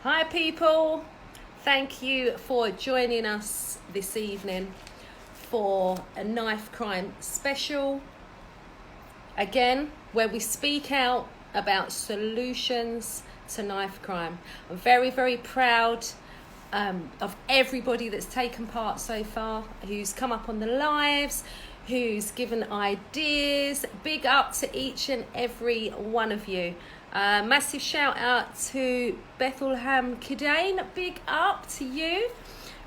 Hi people, thank you for joining us this evening for a knife crime special. Again, where we speak out about solutions to knife crime. I'm very, very proud of everybody that's taken part so far, who's come up on the lives, who's given ideas. Big up to each and every one of you. Massive shout out to Bethlehem Kidane. Big up to you.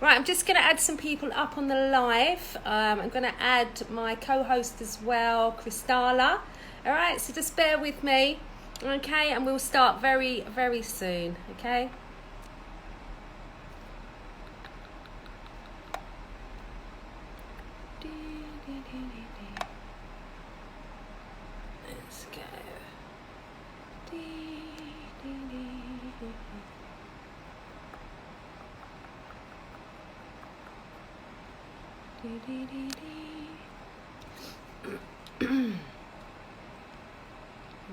Right, I'm just going to add some people up on the live. I'm going to add my co-host as well, CRYSTALLA. All right, so just bear with me, okay? And we'll start very, very soon, okay? Let's go.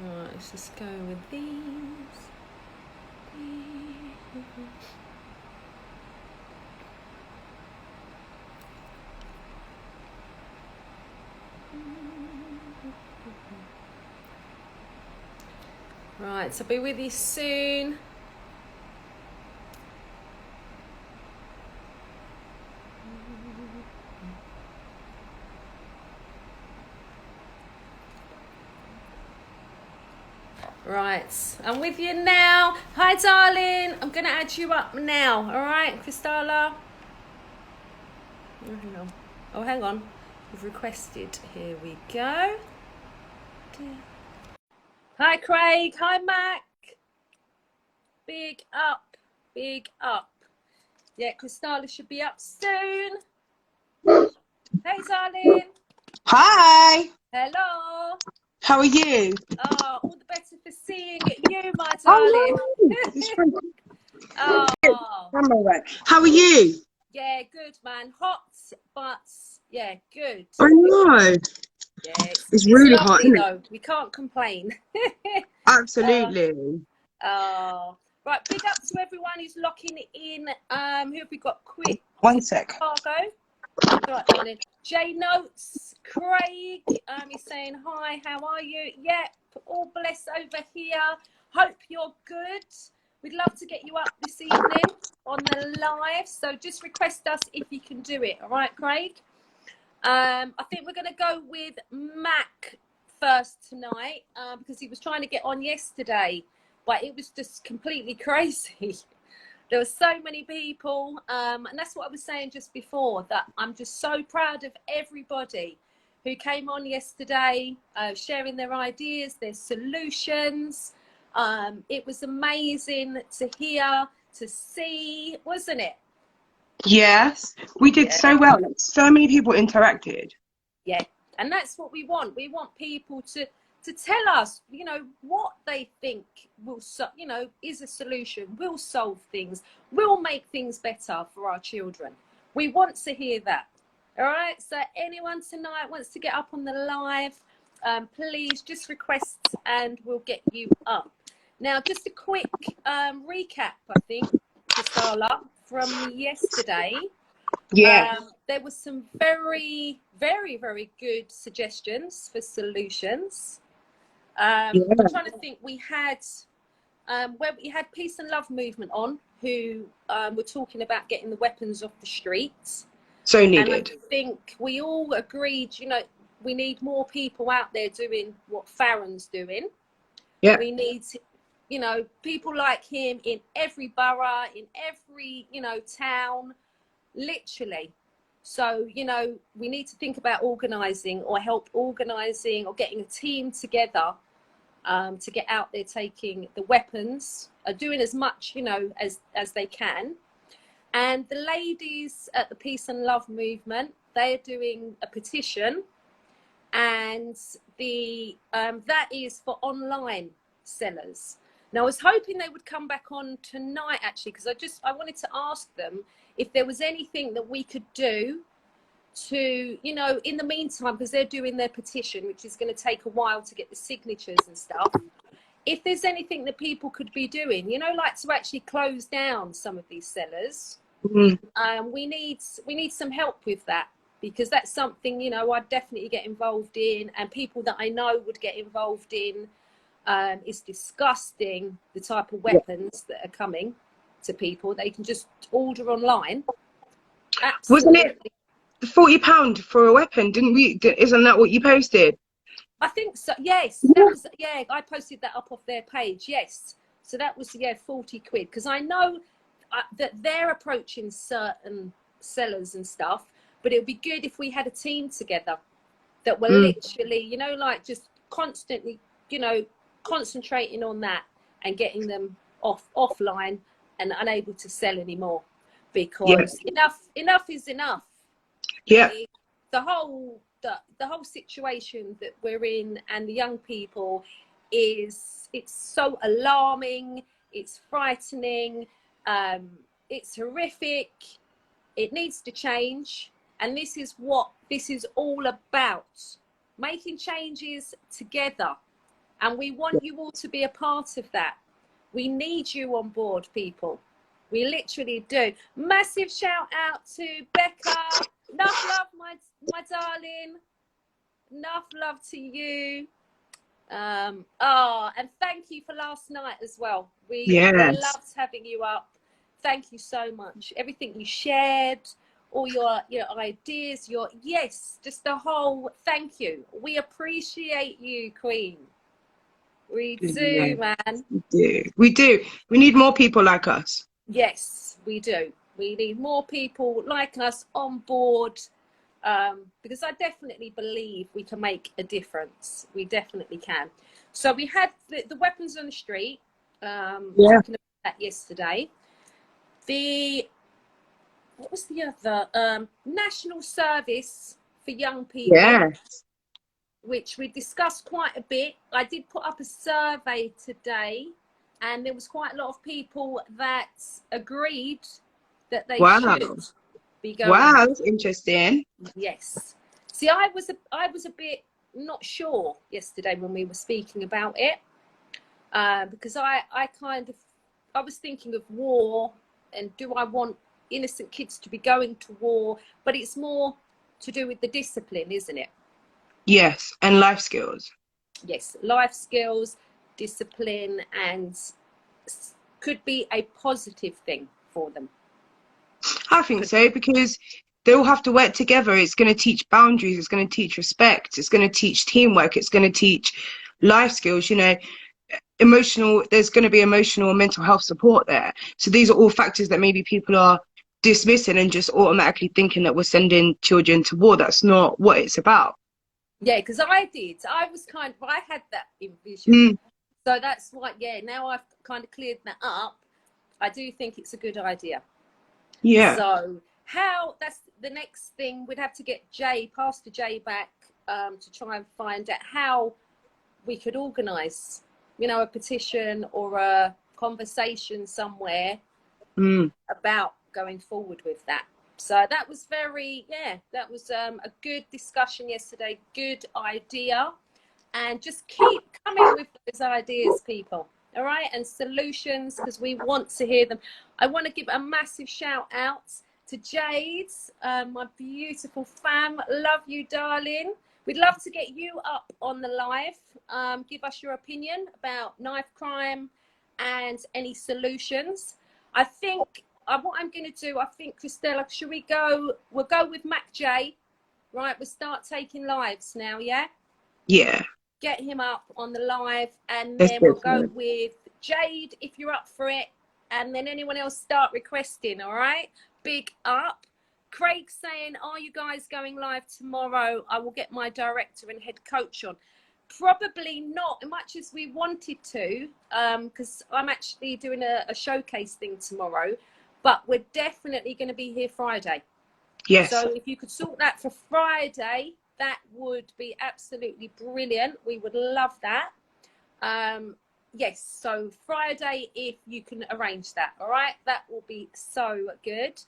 Right, let's just go with these. Right, so I'll be with you soon. Right, I'm with you now. Hi, darling. I'm going to add you up now. All right, CRYSTALLA. Oh, hang on. You've requested. Here we go. Hi, Craig. Hi, Mac. Big up. Big up. Yeah, CRYSTALLA should be up soon. Hey, darling. Hi. Hello. How are you? Oh, all the better for seeing you, my darling. Oh, Oh, how are you? yeah, good, man. Hot, but yeah, good. I know. Yeah, It's it's really hot, lovely isn't it? though. We can't complain. Absolutely. Oh, right. Big up to everyone who's locking in. Who have we got? Quick. One sec. Chicago. Right, darling. Jay Notes, Craig. He's saying hi. How are you? Yep. All blessed over here. Hope you're good. We'd love to get you up this evening on the live. So just request us if you can do it. All right, Craig. I think we're going to go with Mac first tonight because he was trying to get on yesterday, but it was just completely crazy. There were so many people, and that's what I was saying just before, that I'm just so proud of everybody who came on yesterday, sharing their ideas, their solutions. It was amazing to hear, to see, wasn't it? Yes, we did Yeah. so well. So many people interacted. Yeah, and that's what we want. We want people to tell us, what they think will, is a solution, will solve things, will make things better for our children. We want to hear that. All right. So anyone tonight wants to get up on the live, please just request and we'll get you up. Now, just a quick recap, I think, CRYSTALLA, from yesterday. Yeah. There were some very, very, very good suggestions for solutions. I'm trying to think. We had Peace and Love Movement on, who were talking about getting the weapons off the streets. So needed. And I think we all agreed, we need more people out there doing what Farron's doing. Yeah. We need, people like him in every borough, in every, town, literally. So, we need to think about organising or help organising or getting a team together to get out there taking the weapons, doing as much, as they can. And the ladies at the Peace and Love Movement, they're doing a petition, and that is for online sellers. Now, I was hoping they would come back on tonight, actually, because I wanted to ask them if there was anything that we could do to, in the meantime, because they're doing their petition, which is going to take a while to get the signatures and stuff. if there's anything that people could be doing, you know, like to actually close down some of these sellers, we need some help with that, because that's something, you know, I'd definitely get involved in, and people that I know would get involved in. It's disgusting the type of weapons that are coming to people. They can just order online. Wasn't Absolutely. it £40 for a weapon? Didn't we? Isn't that what you posted? I think so. Yes, that was, yeah, I posted that up off their page. Yes. So that was, yeah, 40 quid. Because I know that they're approaching certain sellers and stuff, but it would be good if we had a team together that were literally, you know, like just constantly, you know, concentrating on that and getting them offline and unable to sell anymore, because enough is enough. Yeah. The whole situation that we're in, and the young people, it's so alarming, it's frightening, it's horrific. It needs to change, and this is what this is all about, making changes together, and we want you all to be a part of that. We need you on board, people. We literally do. Massive shout out to Becca. Enough love, my darling. Enough love to you. And thank you for last night as well. We loved having you up. Thank you so much. Everything you shared, all your ideas, just the whole thank you. We appreciate you, Queen. We do, man. We do. We need more people like us. Yes, we do. We need more people like us on board, because I definitely believe we can make a difference. We definitely can. So we had the weapons on the street, talking about that yesterday. What was the other? National Service for Young People. Yes. Which we discussed quite a bit. I did put up a survey today, and there was quite a lot of people that agreed that they should be going. Wow, that's interesting. Yes. See, I was a bit not sure yesterday when we were speaking about it, because I was thinking of war, and do I want innocent kids to be going to war? But it's more to do with the discipline, isn't it? Yes, and life skills. Yes, life skills, discipline, and could be a positive thing for them. I think so, because they all have to work together. It's going to teach boundaries. It's going to teach respect. It's going to teach teamwork. It's going to teach life skills, you know, there's going to be emotional and mental health support there. So these are all factors that maybe people are dismissing and just automatically thinking that we're sending children to war. That's not what it's about. Yeah, because I had that envision. So that's what, now I've kind of cleared that up. I do think it's a good idea. Yeah. So that's the next thing. We'd have to get Pastor Jay back, to try and find out how we could organise, you know, a petition or a conversation somewhere about going forward with that. So that was that was a good discussion yesterday. Good idea. And just keep coming with those ideas, people. All right? And solutions, because we want to hear them. I want to give a massive shout out to Jade, my beautiful fam. Love you, darling. We'd love to get you up on the live. Give us your opinion about knife crime and any solutions. I think what I'm going to do, I think, CRYSTALLA, we'll go with Mac J, right? We'll start taking lives now, yeah? Yeah. Get him up on the live, and then we'll go with Jade, if you're up for it, and then anyone else start requesting, all right? Big up. Craig saying, are you guys going live tomorrow? I will get my director and head coach on. Probably not as much as we wanted to, because I'm actually doing a showcase thing tomorrow, but we're definitely going to be here Friday. Yes. So if you could sort that for Friday, that would be absolutely brilliant. We would love that. Yes, so Friday, if you can arrange that, all right? That will be so good.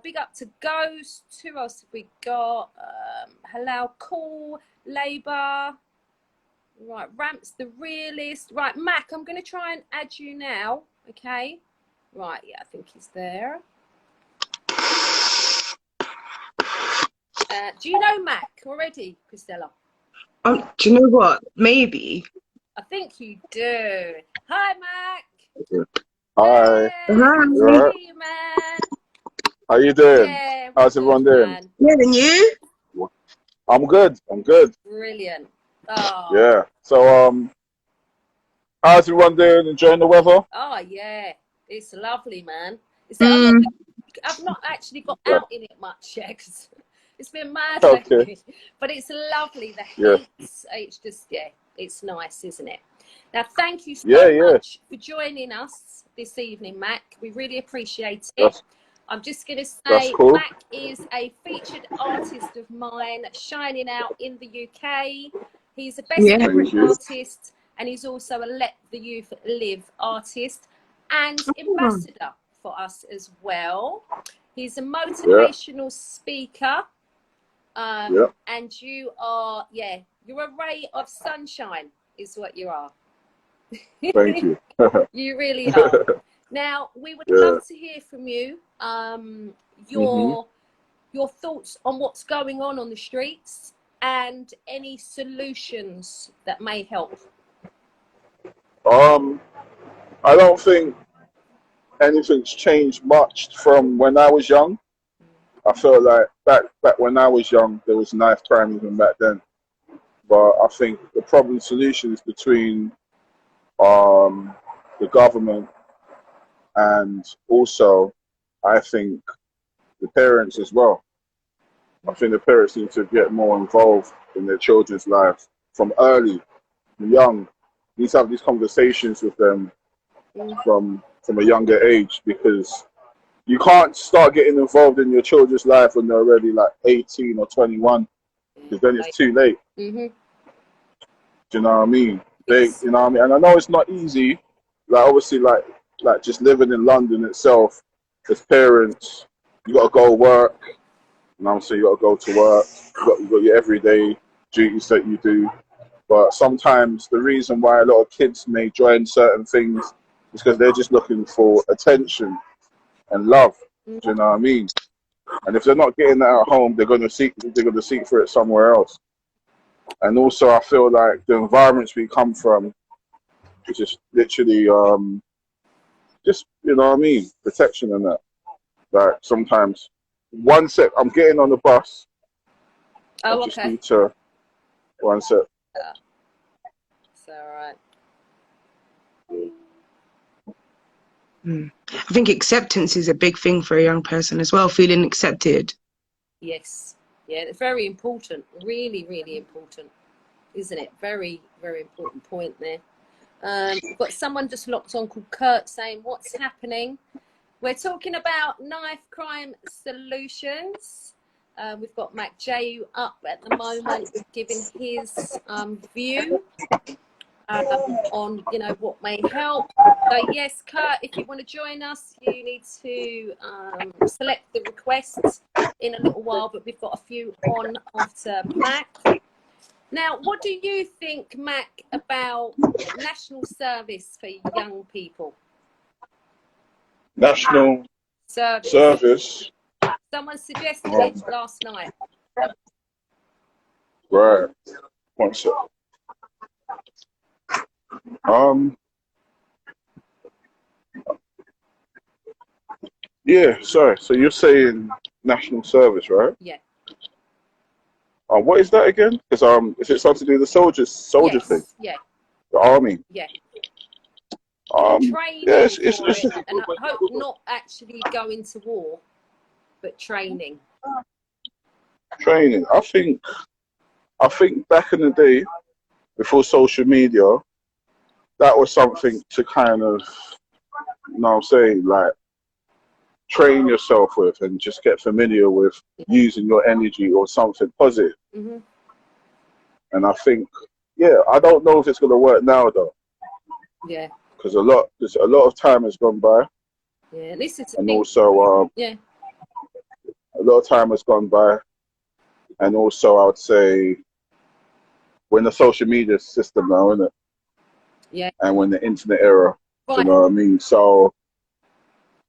Big up to Ghost. Who else have we got? Halal Cool, Labour. Right, Ramps the realist. Right, Mac, I'm going to try and add you now. Okay. Right, yeah, I think he's there. Do you know Mac already, Christella? Do you know what? Maybe. I think you do. Hi, Mac. Hi. Hey, Hi. good to You alright? see you, man. How you doing? Yeah, we're How's good, everyone doing? man. Yeah, and you? I'm good. I'm good. Brilliant. Oh, Yeah. So how's everyone doing? Enjoying the weather? oh yeah, it's lovely, man. Mm. I've not actually got Yeah. out in it much yet because it's been mad Okay. lately. But it's lovely. The Yeah. heat, it's just, yeah, it's nice, isn't it? Now, thank you Yeah, so yeah. much for joining us this evening, Mac. We really appreciate it. That's I'm just going to that's say cool. Mac is a featured artist of mine, shining out in the UK. He's a best Yeah. African Thank you. artist, and he's also a Let the Youth Live artist and ambassador for us as well. He's a Yeah. motivational speaker, Yeah. and you are, yeah, you're a ray of sunshine, is what you are. Thank you. You really are. Now, we would Yeah. love to hear from you. Mhm. Your thoughts on what's going on the streets and any solutions that may help. I don't think anything's changed much from when I was young. I feel like back when I was young, there was knife crime even back then. But I think the problem solution is between the government and also I think the parents as well. I think the parents need to get more involved in their children's lives from early, young. You need to have these conversations with them from a younger age because you can't start getting involved in your children's life when they're already like 18 or 21 because then it's too late. Mm-hmm. Do you know what I mean? Yes. You know what I mean? And I know it's not easy. Like obviously, like just living in London itself, as parents, you got to go work. You know what I'm saying? You got to go to work. You got your everyday duties that you do. But sometimes the reason why a lot of kids may join certain things is because they're just looking for attention and love. Do you know what I mean? And if they're not getting that at home, they're gonna seek for it somewhere else. And also, I feel like the environments we come from is just literally just you know what I mean, protection and that. Like sometimes, one sec, I'm getting on the bus. I Oh, just okay. need to one sec. It's all right. I think acceptance is a big thing for a young person as well, feeling accepted. Yes. Yeah, it's very important. Really, really important, isn't it? Very, very important point there. We've got someone just locked on called Kurt saying, what's happening? We're talking about knife crime solutions. We've got Mac J up at the moment giving his view on, you know, what may help. So yes, Kurt, if you want to join us, you need to select the requests in a little while, but we've got a few on after Mac. Now, what do you think, Mac, about national service for young people? National service. Someone suggested it last night. Right. One sec. Yeah, sorry. So you're saying national service, right? Yeah. What is that again? Because is it something to do with the soldier Yes. thing? Yeah. The army? Yeah. Yeah, Training for it, and I hope not actually going to war, but training. Training. I think back in the day, before social media, that was something to kind of, you know what I'm saying, like train yourself with and just get familiar with using your energy or something positive. Mm-hmm. And I think, yeah, I don't know if it's gonna work now though. Yeah. Because a lot of time has gone by. Yeah. This is And also, yeah. a lot of time has gone by, and also I would say we're in the social media system now, isn't it? Yeah. And we're in the internet era. Do you Right. know what I mean? So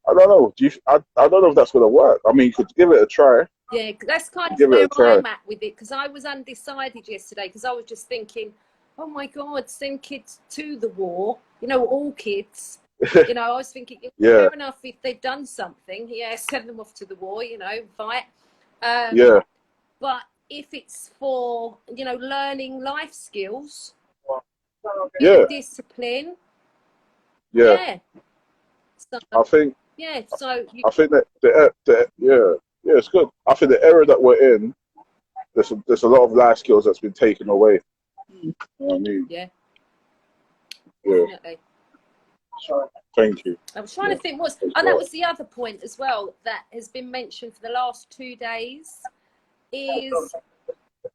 I don't know. I don't know if that's gonna work. I mean, you could give it a try. Yeah, that's kind of Give it where a try. I'm at with it, because I was undecided yesterday, because I was just thinking, oh my God, send kids to the war, you know, all kids. You know, I was thinking, Yeah. fair enough, if they've done something, yeah, send them off to the war, you know, fight. Yeah. But if it's for, you know, learning life skills, Yeah. discipline, Yeah. yeah. So, I think yeah, so you, that yeah, it's good. I think the era that we're in, there's a lot of life skills that's been taken away. You know what I mean? yeah, Yeah. definitely. Thank you. I was trying to think As and that well. was the other point as well that has been mentioned for the last 2 days, is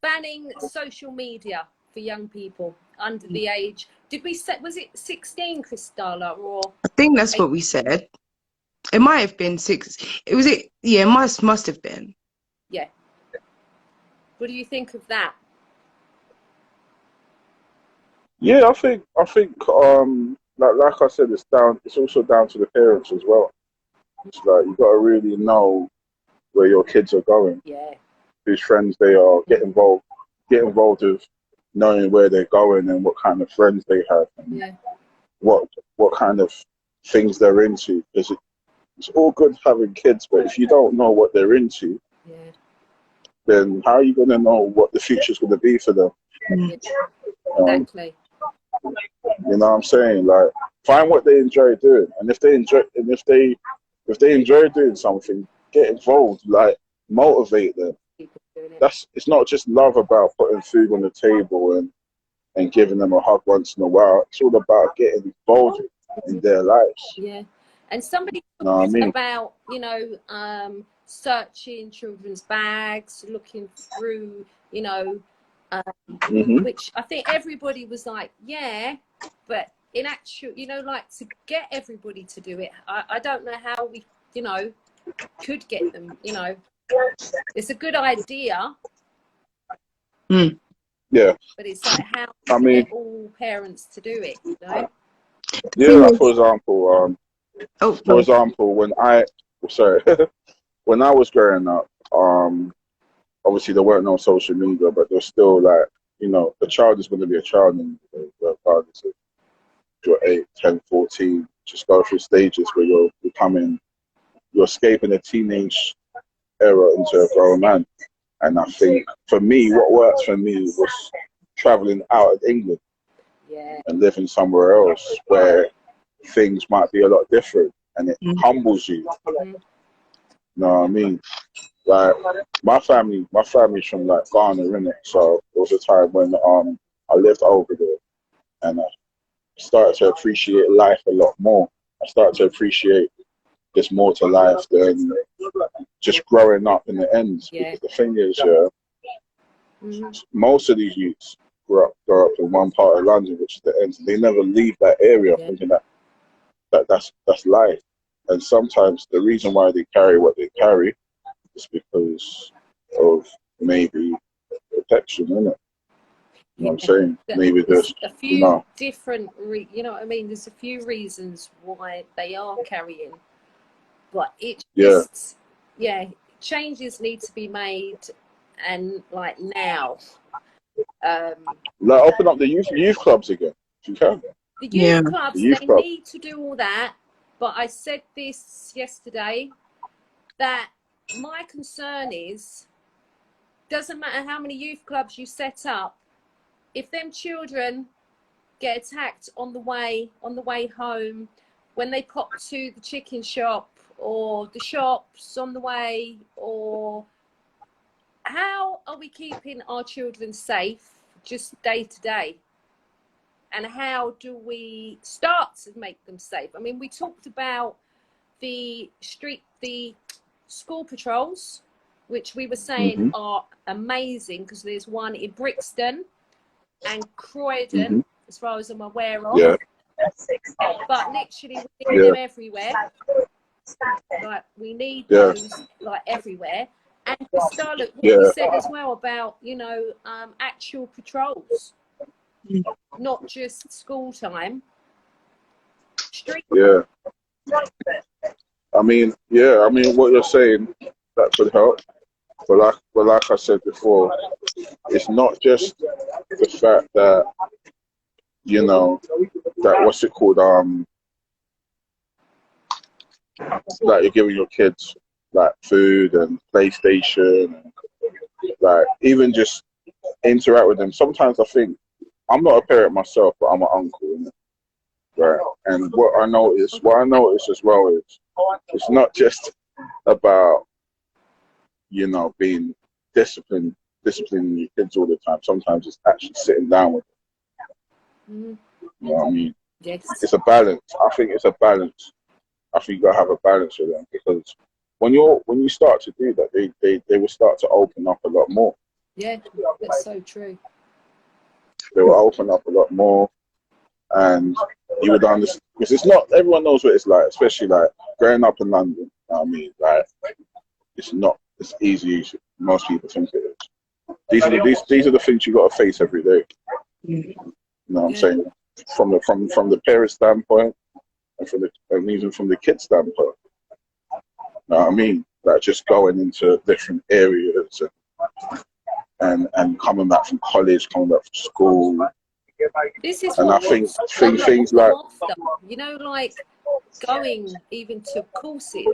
banning social media for young people under the age. Did we set, was it 16, Crystalla, or I think that's 8? what we said. It might have been 6. Yeah, it must have been. Yeah. What do you think of that? Yeah, like I said, it's also down to the parents as well. It's like you gotta really know where your kids are going, Yeah. whose friends they are, get involved with knowing where they're going and what kind of friends they have and Yeah. what kind of things they're into. Because it's all good having kids, but if you don't know what they're into, Yeah. then how are you gonna know what the future's gonna be for them? Yeah. Exactly. You know what I'm saying? Like, find what they enjoy doing, and if they enjoy doing something, get involved. Like, motivate them. People doing it. It's not just love about putting food on the table and giving them a hug once in a while. It's all about getting involved in their lives. Yeah. And somebody You know what I talked mean? about, you know, searching children's bags, looking through, you know, Hmm. which I think everybody was like, yeah, but in actual, you know, like to get everybody to do it, I don't know how we, you know, could get them, you know. It's a good idea, Yeah. but it's like how I to mean, get all parents to do it, you know? yeah. Like, for Sorry. example, sorry, when I was growing up, obviously there weren't no social media, but there's still like, you know, a child is going to be a child, and regardless of if you're 8, 10, 14, just go through stages where you're escaping a teenage era into a grown man. And I think for me, what worked for me was traveling out of England Yeah. and living somewhere else where things might be a lot different, and it humbles you. Mm. You know what I mean? Like, my family's from like Ghana, innit? So there was a time when I lived over there, and I started to appreciate life a lot more. I started to appreciate there's more to life than just growing up in the ends. Yeah. Because the thing is, Mm-hmm. most of these youths grow up in one part of London, which is the ends. They never leave that area, Yeah. thinking that's life. And sometimes the reason why they carry what they carry is because of maybe protection, isn't it? You know what I'm saying? Maybe There's just, a you few know, different, you know what I mean? There's a few reasons why they are carrying, but it yeah. just, yeah, changes need to be made, and like now. Like, open up the youth clubs again, if you can. The Yeah. youth The clubs, youth they club. need to do all that, but I said this yesterday, that my concern is, doesn't matter how many youth clubs you set up, if them children get attacked on the way home, when they pop to the chicken shop or the shops on the way, or how are we keeping our children safe just day to day? And how do we start to make them safe? I mean, we talked about the school patrols, which we were saying Hmm. are amazing, because there's one in Brixton and Croydon, Hmm. as far as I'm aware of. Yeah. But literally, we need Yeah. them everywhere. Like, we need Yeah. those like everywhere. And Crystalla, what you Yeah. said as well about, you know, actual patrols. not just school time. Street. Yeah. I mean, what you're saying, that could help. But like I said before, it's not just the fact that, you know, that what's it called, like you're giving your kids like food and PlayStation, and, like even just interact with them. Sometimes I think, I'm not a parent myself, but I'm an uncle, innit? Right? And what I notice as well is, it's not just about, you know, being disciplining your kids all the time. Sometimes it's actually sitting down with them. You know what I mean? Yes. It's a balance. I think it's a balance. I think you gotta have a balance with them, because when you start to do that, they will start to open up a lot more. Yeah, that's so true. They will open up a lot more, and you would understand, because it's not, everyone knows what it's like, especially like growing up in London. You know what I mean? Like, it's not as easy as most people think it is. These are the things you got to face every day. You know what I'm saying? From the parent standpoint, and even from the kid standpoint. You know what I mean? Like just going into different areas and coming back from college, coming back from school. This is And what I think I'm things like, after. You know, like going even to courses,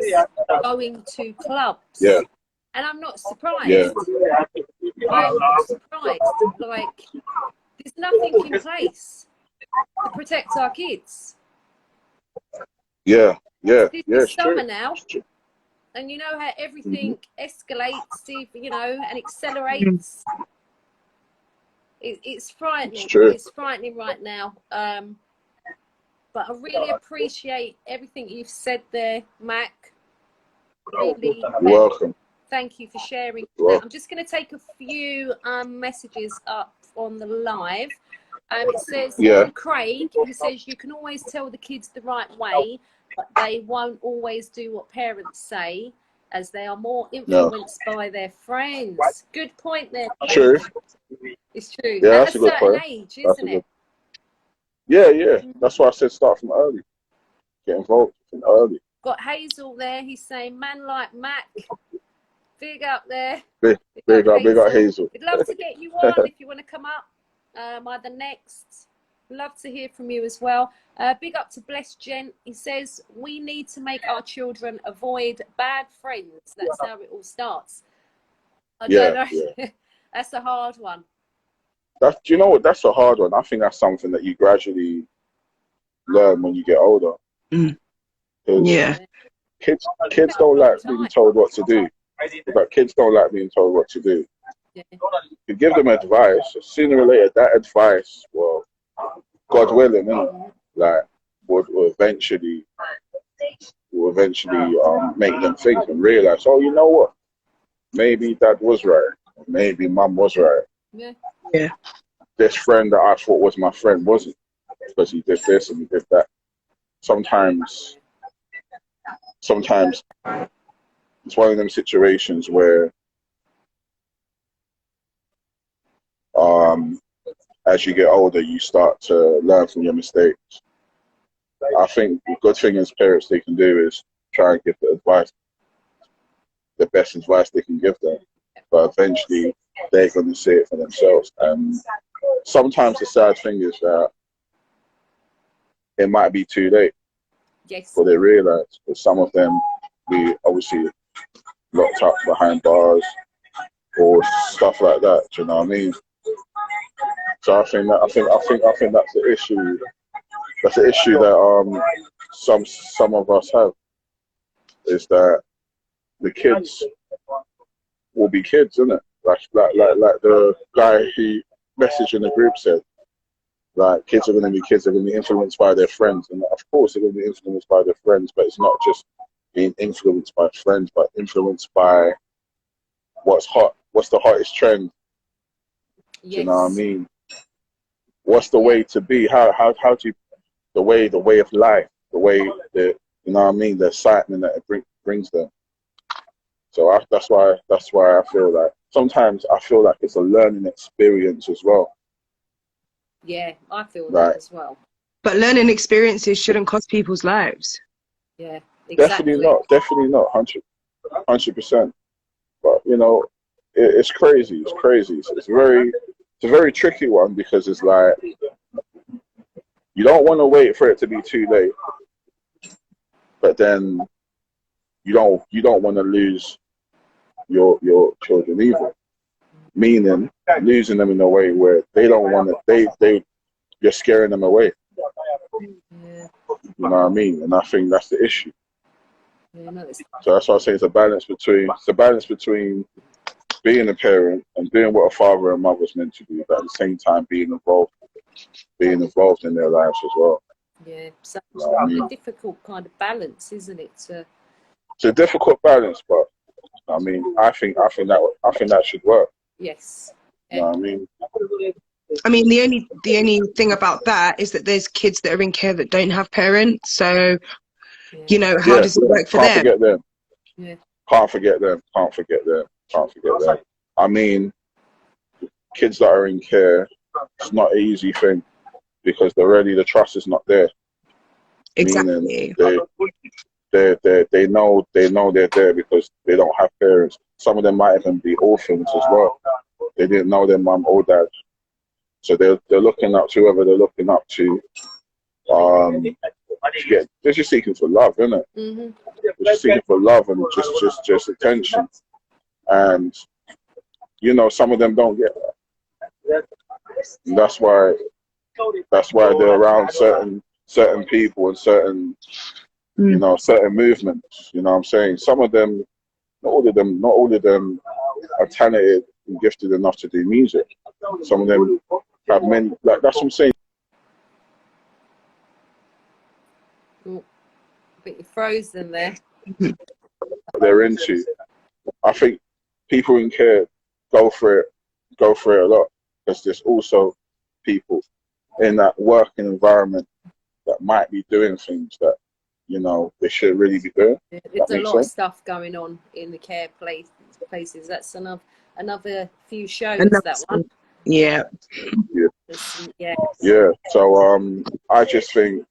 going to clubs. yeah, And I'm not surprised. yeah, I'm not surprised. Like, there's nothing in place to protect our kids. yeah, This yeah, is it's summer true. now. And you know how everything escalates, you know, and accelerates. It's frightening. It's true. It's frightening right now. But I really appreciate everything you've said there, Mac. Really. You're welcome. Thank you for sharing You're that. welcome. I'm just going to take a few messages up on the live. It says, Yeah. Craig, he says, you can always tell the kids the right way, but they won't always do what parents say, as they are more influenced by their friends. Good point there. True. It's true. Yeah, At that's a a good certain point. age, That's isn't a it? Yeah. That's why I said start from early. Get involved from early. Got Hazel there. He's saying, man like Mac. Big up there. Big up Hazel. We'd love to get you on if you want to come up. Either next. Love to hear from you as well. Big up to Blessed Gent. He says, we need to make our children avoid bad friends. That's how it all starts. I don't know. Yeah. That's a hard one. Do you know what? That's a hard one. I think that's something that you gradually learn when you get older. Yeah. Kids don't like being told what to do. But kids don't like being told what to do. Yeah. You give them advice, sooner or later that advice, well, God willing, like will eventually make them think and realize, oh, you know what? Maybe dad was right. Maybe mum was right. Yeah. This friend that I thought was my friend wasn't, because he did this and he did that. Sometimes it's one of them situations where as you get older, you start to learn from your mistakes. I think the good thing as parents they can do is try and give the best advice they can give them. But eventually, they're going to see it for themselves. And sometimes the sad thing is that it might be too late. Yes. But they realize that some of them be obviously locked up behind bars or stuff like that. Do you know what I mean? So I think that's the issue. That's the issue that some of us have, is that the kids will be kids, isn't it? Like the guy who messaged in the group said, like kids are going to be kids. They're going to be influenced by their friends, and of course they're going to be influenced by their friends. But it's not just being influenced by friends, but influenced by what's hot, what's the hottest trend. Yes. Do you know what I mean? What's the way to be? How do you the way of life, the way that, you know what I mean, the excitement that it brings them. So that's why I feel like sometimes I feel like it's a learning experience as well. Yeah, I feel Right. that as well. But learning experiences shouldn't cost people's lives. Yeah, exactly. Definitely not, 100%. But you know, it's crazy. It's crazy. It's a very tricky one, because it's like you don't want to wait for it to be too late, but then you don't want to lose your children either. Meaning losing them in a way where they don't want to. You're scaring them away. Yeah. You know what I mean? And I think that's the issue. Yeah, no, So that's why I say it's a balance between being a parent and doing what a father and mother's meant to do, but at the same time being involved in their lives as well. yeah. So You know what I mean? a difficult kind of balance, isn't it? It's a difficult balance, but I mean, I think that should work. Yes. You know what I mean? I mean, the only thing about that is that there's kids that are in care that don't have parents. So, Yeah. you know, how does it work for them? Can't forget them. Yeah. Can't forget them. I mean, kids that are in care, it's not an easy thing, because the trust is not there. Exactly. Meaning they know they're there because they don't have parents. Some of them might even be orphans as well. They didn't know their mum or dad, so they're looking up to whoever they're looking up to. They're just seeking for love, isn't it? Mm-hmm. They're just seeking for love and just attention. And you know, some of them don't get that. And that's why they're around certain people and certain certain movements. You know what I'm saying? Some of them, not all of them are talented and gifted enough to do music. Some of them have many, like, that's what I'm saying. Oh, but you're frozen there. They're into. I think people in care go for it a lot, because there's also people in that working environment that might be doing things that, you know, they should really be doing. There's a lot of stuff going on in the care places. That's another few shows, that one. Yeah. Yeah. So I just think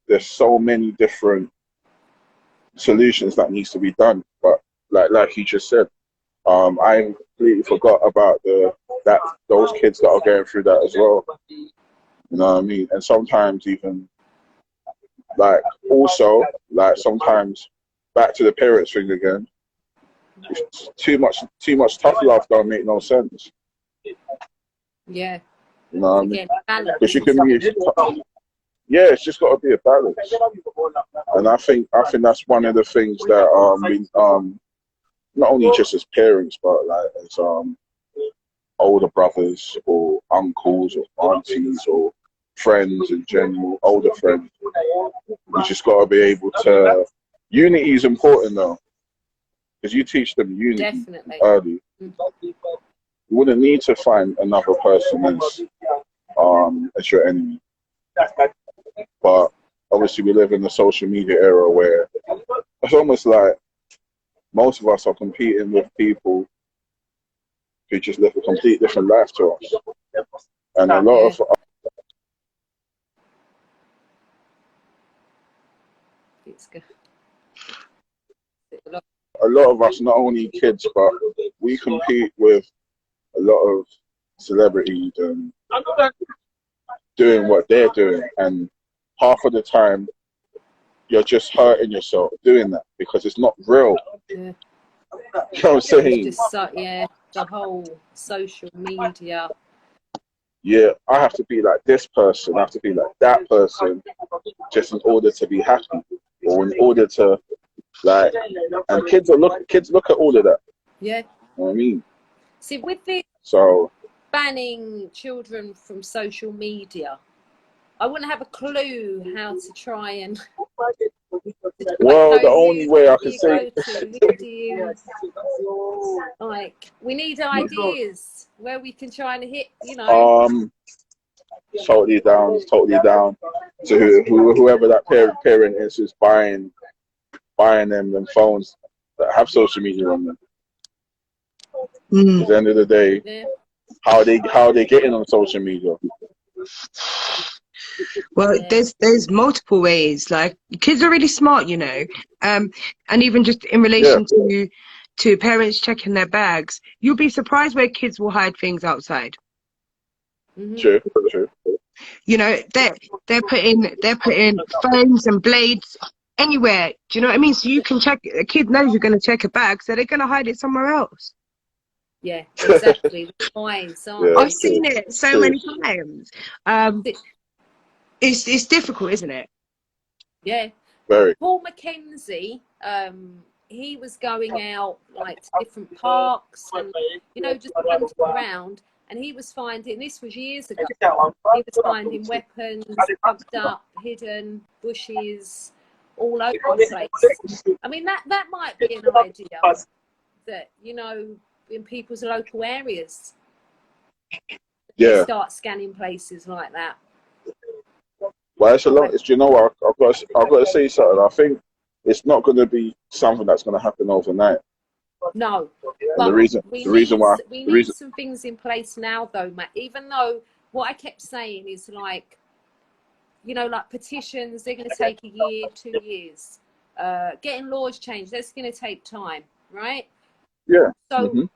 there's so many different solutions that needs to be done. But like you just said, I completely forgot about those kids that are going through that as well. You know what I mean? And sometimes even sometimes back to the parents thing again. It's too much tough love don't make no sense. Yeah. You know what I mean? Because you can be, it's just got to be a balance. And I think that's one of the things that not only just as parents, but like as older brothers or uncles or aunties or friends in general, older friends. You just got to be able to. Unity is important though, because you teach them unity early. You wouldn't need to find another person as your enemy. But obviously, we live in the social media era where it's almost like most of us are competing with people who just live a complete different life to us, and a lot of us, not only kids, but we compete with a lot of celebrities and doing what they're doing, and half of the time you're just hurting yourself doing that because it's not real. Yeah. You know what I'm saying? The whole social media. Yeah, I have to be like this person, I have to be like that person, just in order to be happy, or in order to and kids look at all of that. Yeah. You know what I mean? See, with this banning children from social media, I wouldn't have a clue how to try and. Well, the only way I can say. We need ideas where we can try and hit, you know. Totally down to whoever that parent is who's buying them phones that have social media on them. At the end of the day, how they getting on social media. Well, there's multiple ways. Like, kids are really smart, you know. And even just in relation to parents checking their bags, you'll be surprised where kids will hide things outside. True. You know, they're putting phones and blades anywhere. Do you know what I mean? So you can check. A kid knows you're going to check a bag, so they're going to hide it somewhere else. Yeah, exactly. Wise, aren't I've they? seen it so many times. It's difficult, isn't it? Yeah. Very. Paul Mackenzie, he was going out like to different parks and, you know, just wandering around, and he was finding, this was years ago, he was finding weapons tucked up, hidden, bushes, all over the place. I mean, that might be an idea that, you know, in people's local areas, they start scanning places like that. Well, it's a lot. You know what? I've got to say something. I think it's not going to be something that's going to happen overnight. No, and but the reason why we need some things in place now, though, Matt. Even though what I kept saying is, like, you know, like petitions, they're going to take a year, 2 years. Getting laws changed, that's going to take time, right? Yeah. So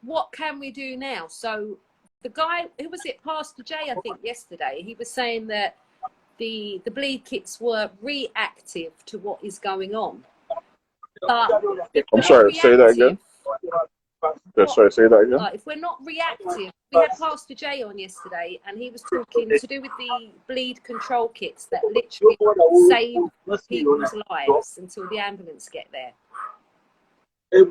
what can we do now? So the guy, who was it, Pastor Jay, I think, yesterday, he was saying that the bleed kits were reactive to what is going on. But I'm sorry, say that again. Sorry, say that again. If we're not reactive, we had Pastor Jay on yesterday, and he was talking to do with the bleed control kits that literally save people's lives until the ambulance get there.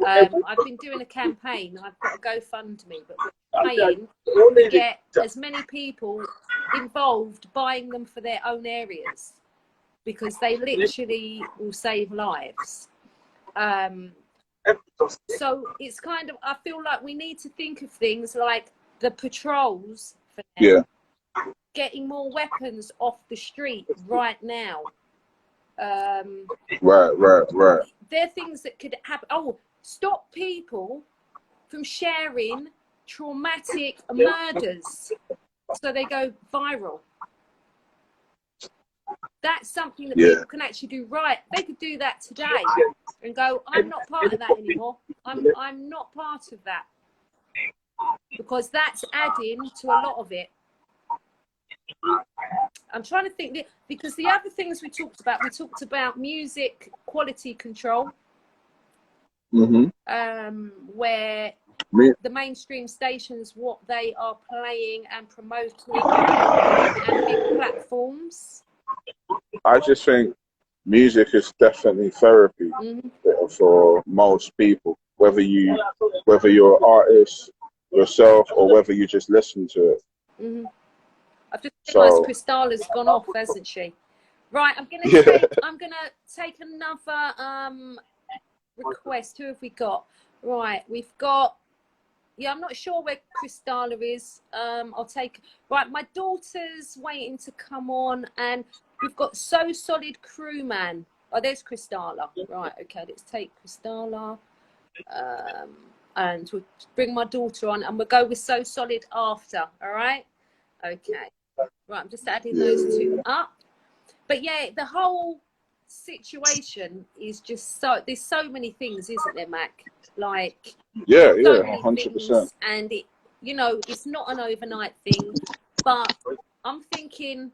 I've been doing a campaign. I've got a GoFundMe, but we're trying to get as many people involved buying them for their own areas, because they literally will save lives. So it's kind of, I feel like we need to think of things like the patrols for now, getting more weapons off the street right now. Right. They're things that could happen. Oh, stop people from sharing traumatic murders so they go viral. That's something that people can actually do right. They could do that today and go, I'm not part of that anymore. I'm not part of that, because that's adding to a lot of it. I'm trying to think, because the other things we talked about music quality control, where the mainstream stations, what they are playing and promoting, and big platforms. I just think music is definitely therapy for most people, whether you're an artist yourself or whether you just listen to it. I've just realised CRYSTALLA's gone off, hasn't she? Right, I'm gonna take another request. Who have we got? Right, we've got. Yeah, I'm not sure where CRYSTALLA is. I'll take. Right, my daughter's waiting to come on, and we've got So Solid Crewman. Oh, there's CRYSTALLA. Right, okay, let's take CRYSTALLA. And we'll bring my daughter on, and we'll go with So Solid after. All right? Okay. Right, I'm just adding those two up. But yeah, the whole situation is just so, there's so many things, isn't there, Mac? Like, yeah, so 100%. And it, you know, it's not an overnight thing, but I'm thinking,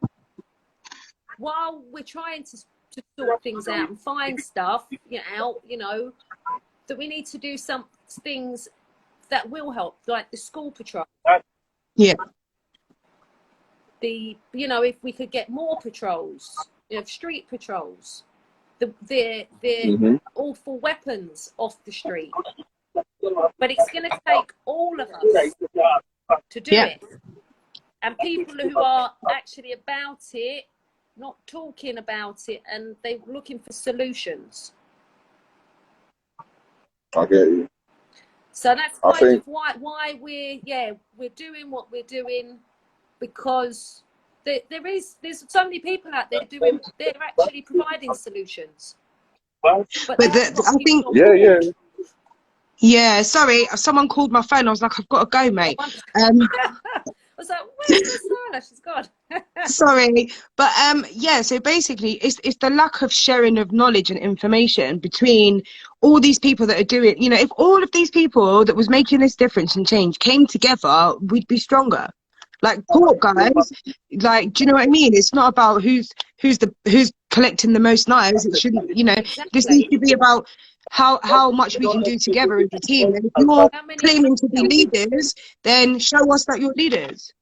while we're trying to sort things out and find stuff you know, that we need to do some things that will help, like the school patrol. Yeah. You know, if we could get more patrols, you know, street patrols, the awful weapons off the street. But it's going to take all of us to do it. And people who are actually about it, not talking about it, and they're looking for solutions. I get you. So that's kind of why we're doing what we're doing, because there's so many people out there they're actually providing solutions. But I think Yeah, sorry, someone called my phone. I was like, I've got to go, mate. I was like, where's CRYSTALLA? She's gone. Sorry, but yeah, so basically it's the lack of sharing of knowledge and information between all these people that are doing, you know, if all of these people that was making this difference and change came together, we'd be stronger. Like talk, guys. Like, do you know what I mean? It's not about who's collecting the most knives. It shouldn't, you know, this needs to be about how much we can do together as a team. And if you're How many claiming to be leaders, then show us that you're leaders.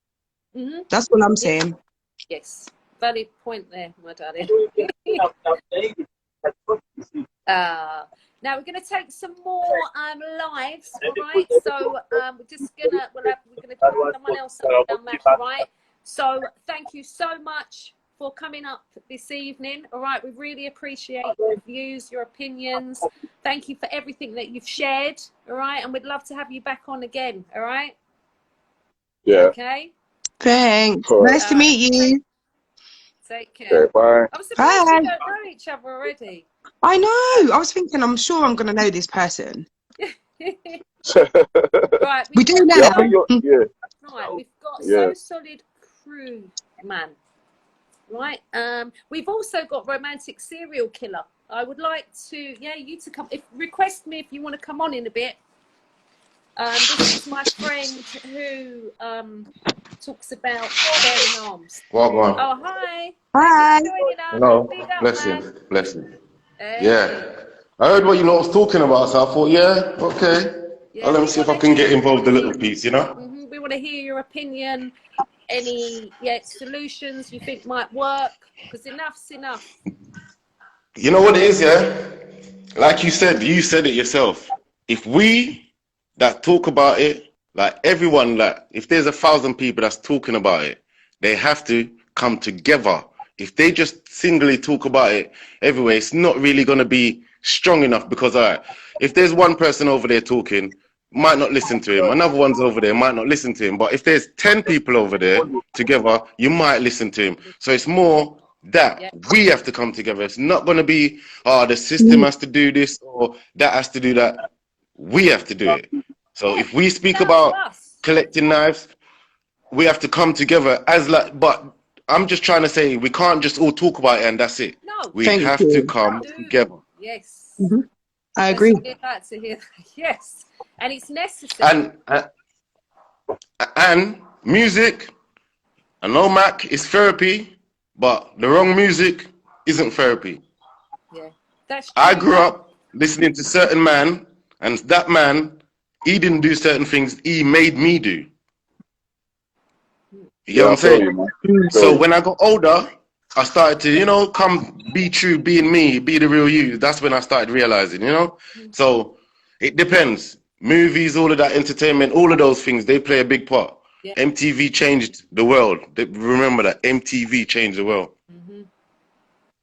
That's what I'm saying. Yes, valid point there, my darling. Now we're going to take some more lives, all right? So we're just we're going to do someone else on that, right? So thank you so much for coming up this evening, all right? We really appreciate your views, your opinions. Thank you for everything that you've shared, all right? And we'd love to have you back on again, all right? Yeah. Okay. Thanks. Nice to meet you. Take care. Okay, bye. I'm surprised Bye. we don't know each other already. I know. I was thinking, I'm sure I'm going to know this person. Right, We do now. Yeah, I think you're, Right, we've got Yeah. So Solid Crew Man. Right, we've also got Romantic Serial Killer. I would like to, you to come. Request me if you want to come on in a bit. This is my friend who talks about bearing arms. Welcome. Oh, hi. Hi. Thanks for joining us. Hello. Big up, Blessing. man. Blessing. Hey. Yeah. I heard what you lot was talking about, so I thought, yeah, okay. Yeah, Well, let me see if I can get involved a little piece, you know? We want to hear your opinion. Any solutions you think might work? Because enough's enough. You know what it is, yeah? Like you said it yourself. If we that talk about it, like everyone, like if there's 1,000 people that's talking about it, they have to come together. If they just singly talk about it everywhere, it's not really going to be strong enough because, all right, if there's one person over there talking, might not listen to him. Another one's over there, might not listen to him. But if there's 10 people over there together, you might listen to him. So it's more that we have to come together. It's not going to be, the system has to do this or that has to do that. We have to do it. So if we speak about collecting knives, we have to come together as like, but I'm just trying to say we can't just all talk about it and that's it. No. We have to come together. Yes. I agree. That's to hear. Yes. And it's necessary. And music, I know Mac is therapy, but the wrong music isn't therapy. Yeah. That's true. I grew up listening to certain man, and that man, he didn't do certain things, he made me do. You know what I'm saying? So when I got older, I started to, come be true, being me, be the real you. That's when I started realizing, So it depends. Movies, all of that entertainment, all of those things, they play a big part. Yeah. MTV changed the world. Remember that MTV changed the world.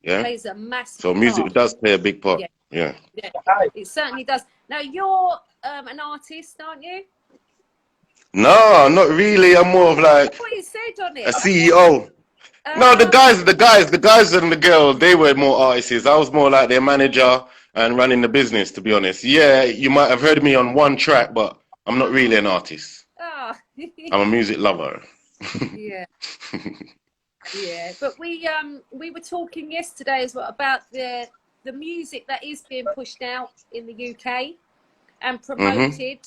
Yeah. It plays a massive so music part. Does play a big part. Yeah. It certainly does. Now you're an artist, aren't you? No, not really. I'm more of like what you said on it. A CEO. No, the guys and the girls, they were more artists. I was more like their manager and running the business, to be honest. Yeah, you might have heard me on one track, but I'm not really an artist. Oh. I'm a music lover. Yeah. Yeah, but we were talking yesterday as well about the music that is being pushed out in the UK and promoted,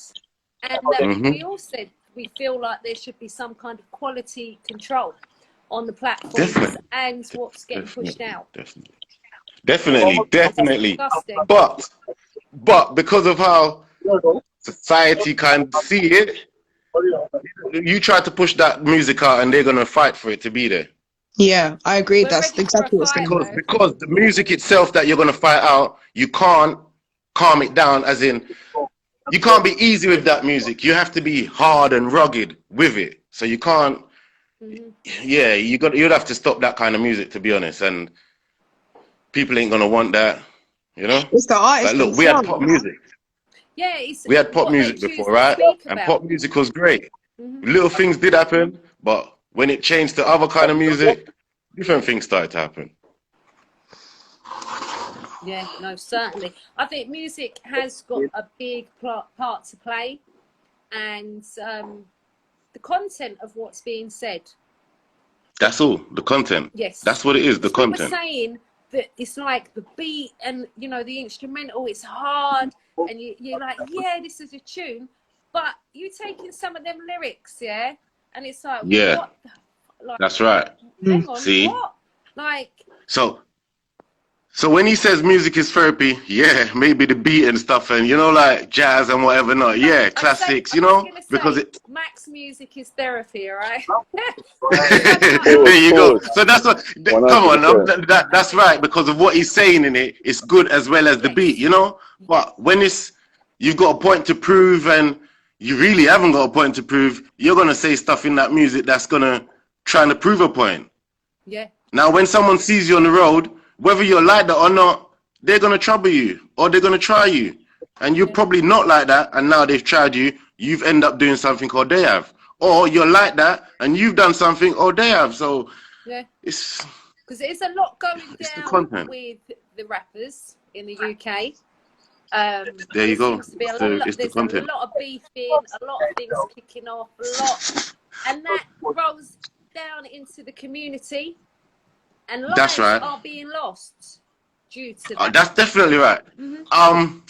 and that we all said we feel like there should be some kind of quality control on the platforms and what's getting pushed out. Definitely. But because of how society kind of see it, you try to push that music out and they're gonna fight for it to be there. Yeah, I agree. That's exactly what's going on. Because the music itself that you're gonna fight out, you can't calm it down, as in you can't be easy with that music. You have to be hard and rugged with it. So you can't. Yeah, you'd have to stop that kind of music, to be honest. And people ain't gonna want that, It's the artist. Like, look, we had pop music. Yeah, we had pop music before, right? And pop music was great. Little things did happen, but when it changed to other kind of music, different things started to happen. Yeah, no, certainly. I think music has got a big part to play, and the content of what's being said. That's all. The content. Yes. That's what it is. The We were content. saying that it's like the beat and, you know, the instrumental, it's hard, and you're like, yeah, this is a tune, but you taking some of them lyrics, yeah, and it's like, Yeah. what the, like, That's right. hang on, See? what? Like, So when he says music is therapy, yeah, maybe the beat and stuff, and you know, like jazz and whatever not, yeah, classics, you know, because it. Max music is therapy, all right? There you go. So that's what. Come on, 100%. that's right, because of what he's saying in it. It's good as well as the beat, you know. But when it's you've got a point to prove, and you really haven't got a point to prove, you're gonna say stuff in that music that's gonna try to prove a point. Yeah. Now, when someone sees you on the road, whether you're like that or not, they're going to trouble you or they're going to try you. And you're probably not like that, and now they've tried you, you've ended up doing something or they have. Or you're like that, and you've done something or they have. So, yeah, it's... Because there's a lot going down with the rappers in the UK. There you go. Seems to be a lot, there's a lot of beefing, a lot of things kicking off, a lot. And that rolls down into the community. And lives are being lost due to that. That's definitely right. I'm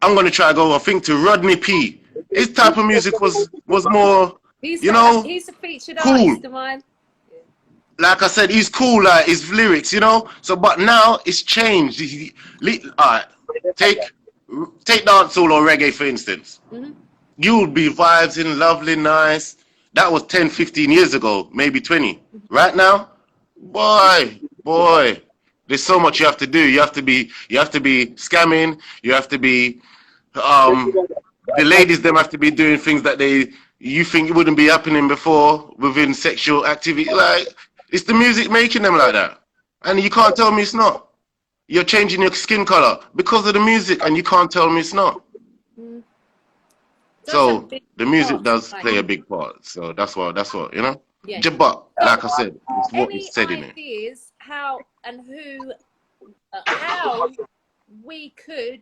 gonna try to go. I think to Rodney P. His type of music was more, he's a featured artist of mine. Like I said, he's cool. Like his lyrics, you know. So, but now it's changed. Alright, take dancehall or reggae for instance. You would be vibes lovely, nice. That was 10, 15 years ago, maybe 20. Right now. Boy, there's so much you have to do. You have to be scamming. You have to be, the ladies them have to be doing things that you think wouldn't be happening before within sexual activity. Like, it's the music making them like that, and you can't tell me it's not. You're changing your skin color because of the music, and you can't tell me it's not. So the music does play a big part. So that's what you know. Yeah. But like I said, it's what he said in it. Any ideas how we could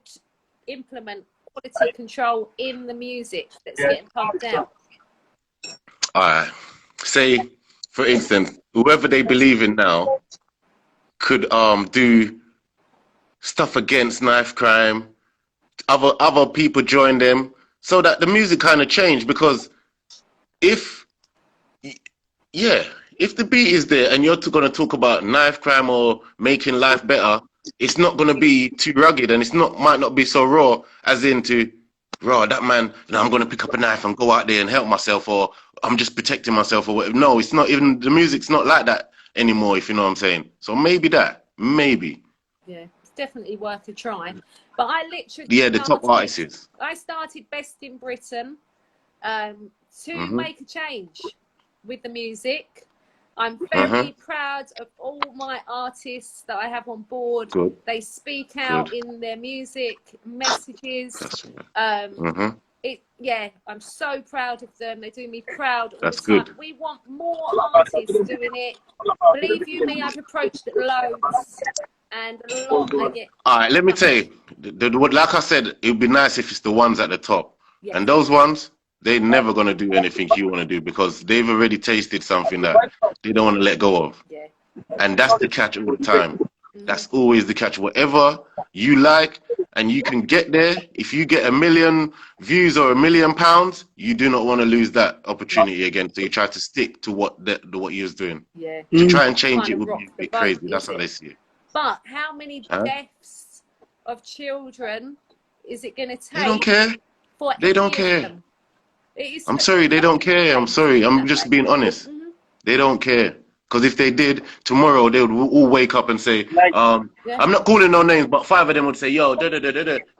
implement quality control in the music that's getting pumped out? Alright. Say, for instance, whoever they believe in now could do stuff against knife crime. Other people join them so that the music kind of changed, because if the beat is there and you're going to talk about knife crime or making life better, it's not going to be too rugged, and might not be so raw as into that man, I'm going to pick up a knife and go out there and help myself, or I'm just protecting myself or whatever. No, it's not. Even the music's not like that anymore, if you know what I'm saying. So maybe. Yeah, it's definitely worth a try. But I literally the top artists. I started Best in Britain to make a change with the music. I'm very proud of all my artists that I have on board. Good. They speak out in their music messages. I'm so proud of them. They do me proud all the time. Good. We want more artists doing it. Believe you me, I've approached loads, and a lot I get. All right, let me tell you, like I said, it would be nice if it's the ones at the top. Yeah. And those ones, they're never going to do anything you want to do, because they've already tasted something that they don't want to let go of. Yeah. And that's the catch all the time. That's always the catch. Whatever you like and you can get there, if you get 1 million views or £1 million, you do not want to lose that opportunity again. So you try to stick to what you was doing. Yeah. To try and change it would be crazy. That's how they see it. But how many deaths of children is it going to take? They don't care. They don't care. I'm sorry, they don't care. I'm sorry. I'm just being honest. They don't care. Because if they did, tomorrow they would all wake up and say, I'm not calling no names, but 5 of them would say, yo,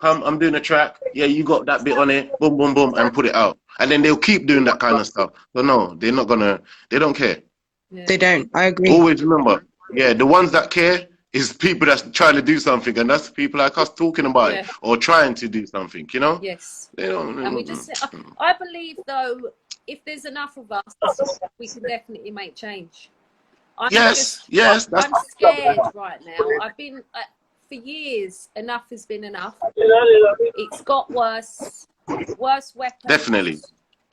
I'm doing a track. Yeah, you got that bit on it. Boom, boom, boom, and put it out. And then they'll keep doing that kind of stuff. So no, they're not gonna, they don't care. Yeah. They don't. I agree. Always remember, the ones that care is people that's trying to do something, and that's people like us talking about it or trying to do something, you know? Yes. They don't. And we just, I believe though, if there's enough of us, we can definitely make change. I'm yes. I'm scared right now. I've been for years enough has been enough. It's got worse weapons. Definitely.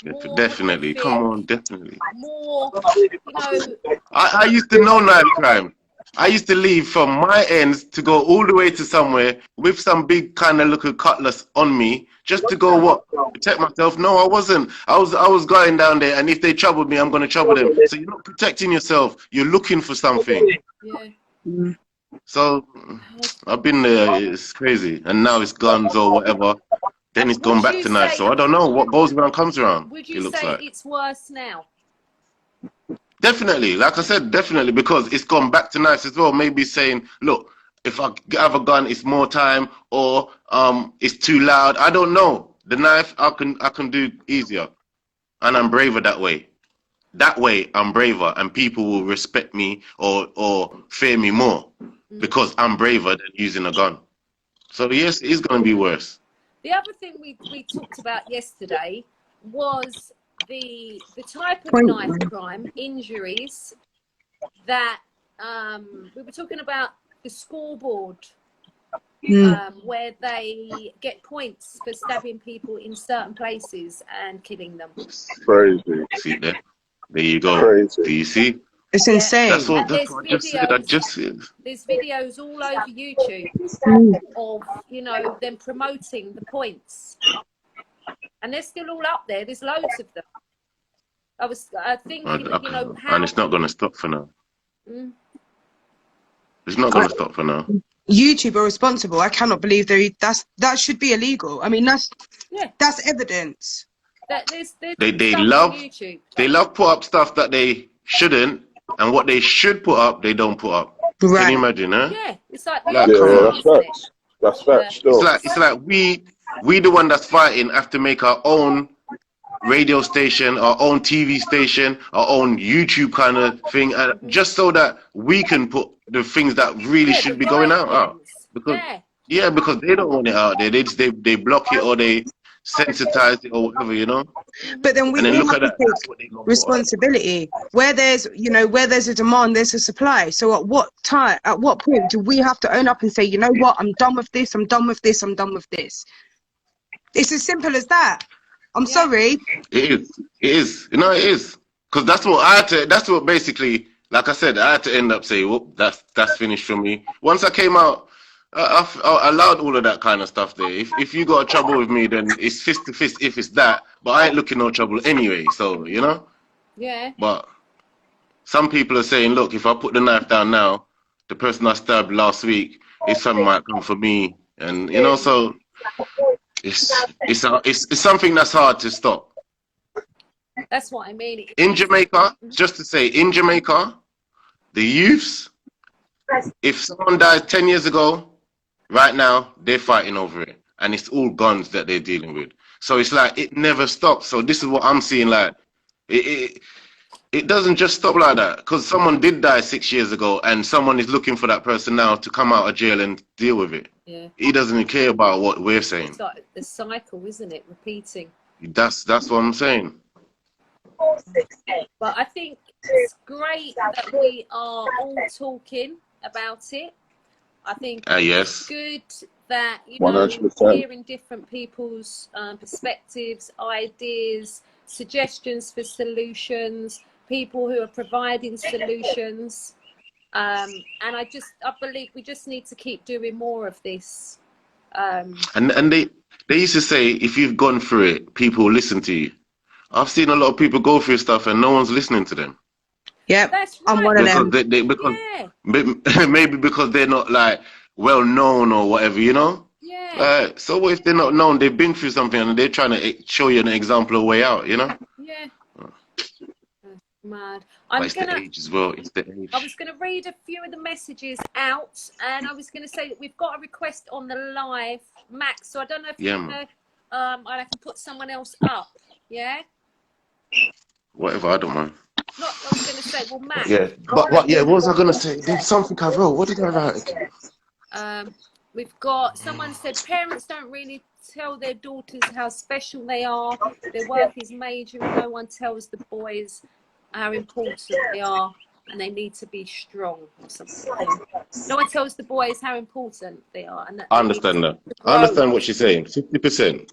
More Definitely. horrific, Come on, definitely. more, you know. I used to know knife crime. I used to leave from my ends to go all the way to somewhere with some big kind of little cutlass on me, just to go what? Protect myself? No, I wasn't. I was going down there, and if they troubled me, I'm going to trouble them. So you're not protecting yourself. You're looking for something. Yeah. So I've been there. It's crazy, and now it's guns or whatever. Then it's gone back to knife. So I don't know what goes around comes around. Would It you looks say like. it's worse now? Definitely, like I said, definitely, because it's gone back to knives as well. Maybe saying, look, if I have a gun, it's more time, or it's too loud. I don't know. The knife, I can do easier, and I'm braver that way. That way, I'm braver, and people will respect me or fear me more because I'm braver than using a gun. So yes, it is going to be worse. The other thing we talked about yesterday was the type of Point. knife crime injuries that we were talking about, the scoreboard where they get points for stabbing people in certain places and killing them. Crazy. See there, there you go. Crazy. Do you see? It's Yeah. insane. That's what And there's I just said. I just said. There's videos all over YouTube of, you know, them promoting the points, and they're still all up there. There's loads of them. I was thinking, you know, how. And it's not going to stop for now. Mm. It's not going to stop for now. YouTube are responsible. I cannot believe that should be illegal. I mean, that's evidence. There's They stuff love on YouTube. they love put up stuff that they shouldn't, and what they should put up they don't put up. Right. Can you imagine, huh? Yeah, it's like Like, the come Yeah, on. that's facts. That's facts. Still. It's like we the one that's fighting have to make our own radio station, our own TV station, our own YouTube kind of thing, just so that we can put the things that really should be going out. Because because they don't want it out there. They block it or they sensitize it or whatever, you know. But then we And then all look have at to that. That's what they gonna put up. responsibility. Where there's a demand, there's a supply. So at what point do we have to own up and say, you know what, I'm done with this, I'm done with this, I'm done with this? It's as simple as that. I'm sorry. It is. You know, it is. Because that's what I had to, that's what basically, like I said, I had to end up saying, whoop, that's finished for me. Once I came out, I allowed all of that kind of stuff there. If you got a trouble with me, then it's fist to fist if it's that. But I ain't looking no trouble anyway, so, you know? Yeah. But some people are saying, look, if I put the knife down now, the person I stabbed last week, if someone might come for me. And, you know, so it's something that's hard to stop. That's what I mean. In Jamaica, just to say, in Jamaica, the youths, if someone died 10 years ago, right now, they're fighting over it. And it's all guns that they're dealing with. So it's like, it never stops. So this is what I'm seeing, like, it doesn't just stop like that. Because someone did die 6 years ago, and someone is looking for that person now to come out of jail and deal with it. Yeah. He doesn't care about what we're saying. It's like the cycle, isn't it? Repeating. That's what I'm saying. But I think it's great that we are all talking about it. I think Yes. it's good that, you know, 100%. hearing different people's perspectives, ideas, suggestions for solutions, people who are providing solutions. And I believe we just need to keep doing more of this. And they used to say, if you've gone through it, people will listen to you. I've seen a lot of people go through stuff and no one's listening to them. Yeah, that's right. I'm one of them. Maybe because they're not like well known or whatever, you know. Yeah. So what if they're not known? They've been through something and they're trying to show you an example of way out, you know. Yeah. Mad. It's the age as well. It's the age. I was going to read a few of the messages out, and I was going to say that we've got a request on the live, Max. So I don't know if you're going to, I'll have to put someone else up. Yeah. Whatever, I don't mind. I was going to say, well, Max. Yeah, but what was I going to say? There's something I wrote. What did I write? We've got, someone said, parents don't really tell their daughters how special they are. Their work is major and no one tells the boys how important they are. and they need to be strong or something. No one tells the boys how important they are, and that I they need understand to that. I grow. understand what she's saying. 50%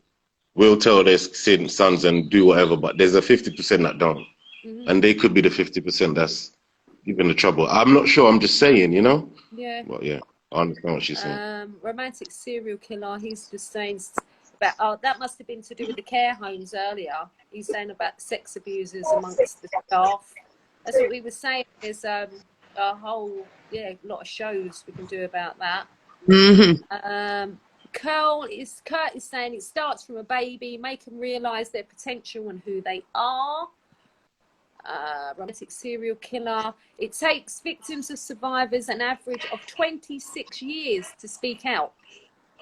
will tell their sons and do whatever, but there's a 50% that don't. And they could be the 50% that's giving the trouble. I'm not sure. I'm just saying, you know? Yeah. Well, yeah, I understand what she's saying. Romantic serial killer. He's just saying about, oh, that must have been to do with the care homes earlier. He's saying about sex abusers amongst the staff. That's what we were saying. There's a whole lot of shows we can do about that. Kurt is saying it starts from a baby, make them realise their potential and who they are. Romantic serial killer. It takes victims of survivors an average of 26 years to speak out,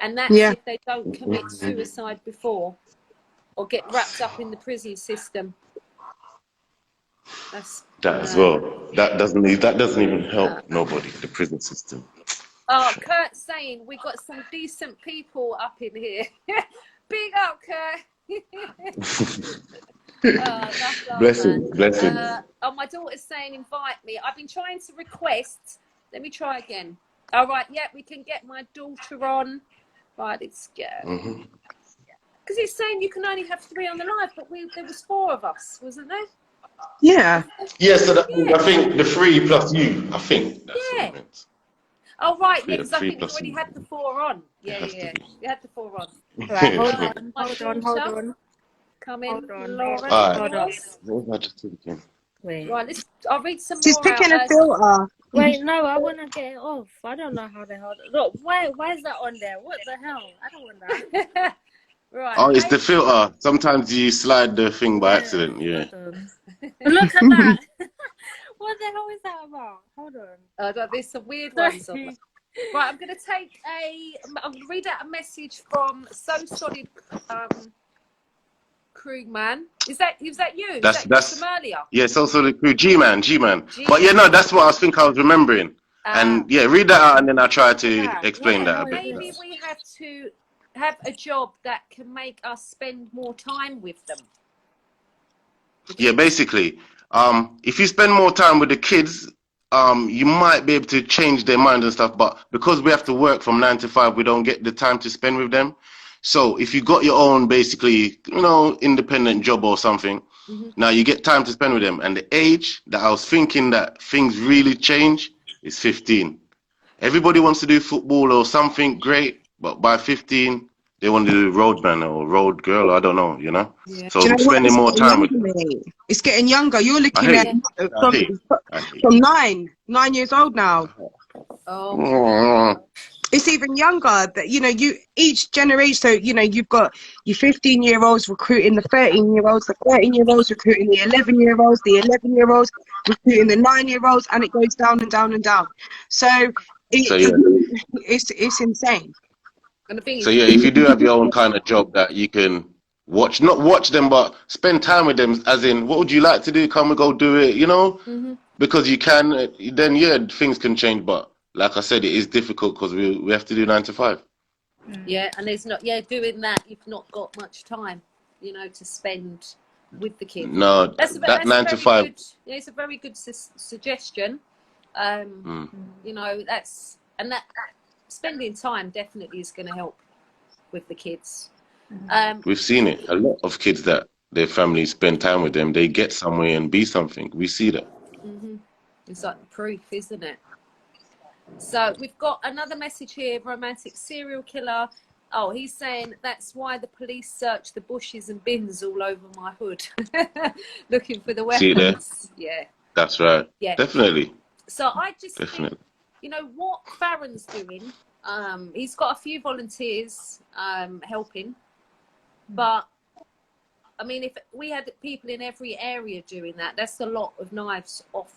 and that's if they don't commit suicide before or get wrapped up in the prison system. That's that as well. That doesn't even help nobody. The prison system. Oh, Kurt's saying we got some decent people up in here. Big up, Kurt. Blessing. Oh, my daughter's saying invite me. I've been trying to request. Let me try again. All right, we can get my daughter on. Right, it's because it's saying you can only have 3 on the live, but there was 4 of us, wasn't there? Yeah. Yeah, so I think the 3 plus you. I think that's what it meant. Oh right, because I think we already had the 4 on. Yeah. We had the 4 on. Right, hold on. Come in, Lauren. Hold on. What was I just thinking? Wait. Right, I'll read some She's more picking out. a filter. Wait, no, I want to get it off. I don't know how the hell. Look, why is that on there? What the hell? I don't want that. Right. Oh, it's the filter. Sometimes you slide the thing by accident. Yeah. Look at that. What the hell is that about? Hold on. There's some weird ones on there. Right, I'm going to read out a message from So Solid Krugman. Is that you? That's from earlier? Yeah, So Solid Crew. G-Man. But yeah, no, that's what I was remembering. And yeah, read that out and then I'll try to explain that a bit. Maybe we have to have a job that can make us spend more time with them. Yeah, basically, if you spend more time with the kids, you might be able to change their mind and stuff, but because we have to work from 9 to 5, we don't get the time to spend with them. So if you got your own, basically, independent job or something, now you get time to spend with them. And the age that I was thinking that things really change is 15. Everybody wants to do football or something great, but by 15, they want to do roadman or road girl, I don't know, Yeah. So spending more time with them. It's getting younger. You're looking at from 9 years old now. Oh. It's even younger that you each generation. So you've got your 15-year-olds recruiting the 13-year-olds, the 13-year-olds recruiting the 11-year-olds, the 11-year-olds recruiting the 9-year-olds, and it goes down and down and down. So it's insane. So yeah, if you do have your own kind of job that you can not watch them, but spend time with them, as in, what would you like to do? Come and go do it, because you can, then things can change. But like I said, it is difficult because we have to do 9 to 5. Yeah, and there's not, doing that, you've not got much time, to spend with the kids. No, that's 9 to 5. Good, it's a very good suggestion. That spending time definitely is going to help with the kids. We've seen it. A lot of kids that their families spend time with them, they get somewhere and be something. We see that. It's like the proof, isn't it? So we've got another message here. Romantic serial killer. Oh, he's saying that's why the police search the bushes and bins all over my hood, looking for the weapons. See there? Yeah. That's right. Yeah. Definitely. So I just think, what Farron's doing, he's got a few volunteers helping, but I mean, if we had people in every area doing that, that's a lot of knives off.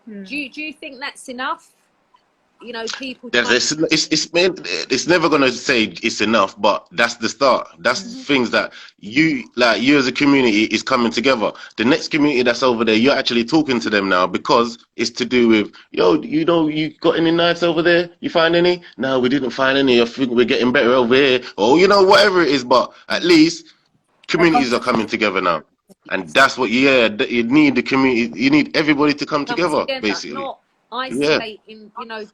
Do you think that's enough? People. It's never gonna say it's enough, but that's the start. That's things that you as a community is coming together. The next community that's over there, you're actually talking to them now because it's to do with you got any knives over there? You find any? No, we didn't find any. I think we're getting better over here, or whatever it is. But at least communities are coming together now, And that's what, you need the community. You need everybody to come together, basically. not Yeah. isolating, you know.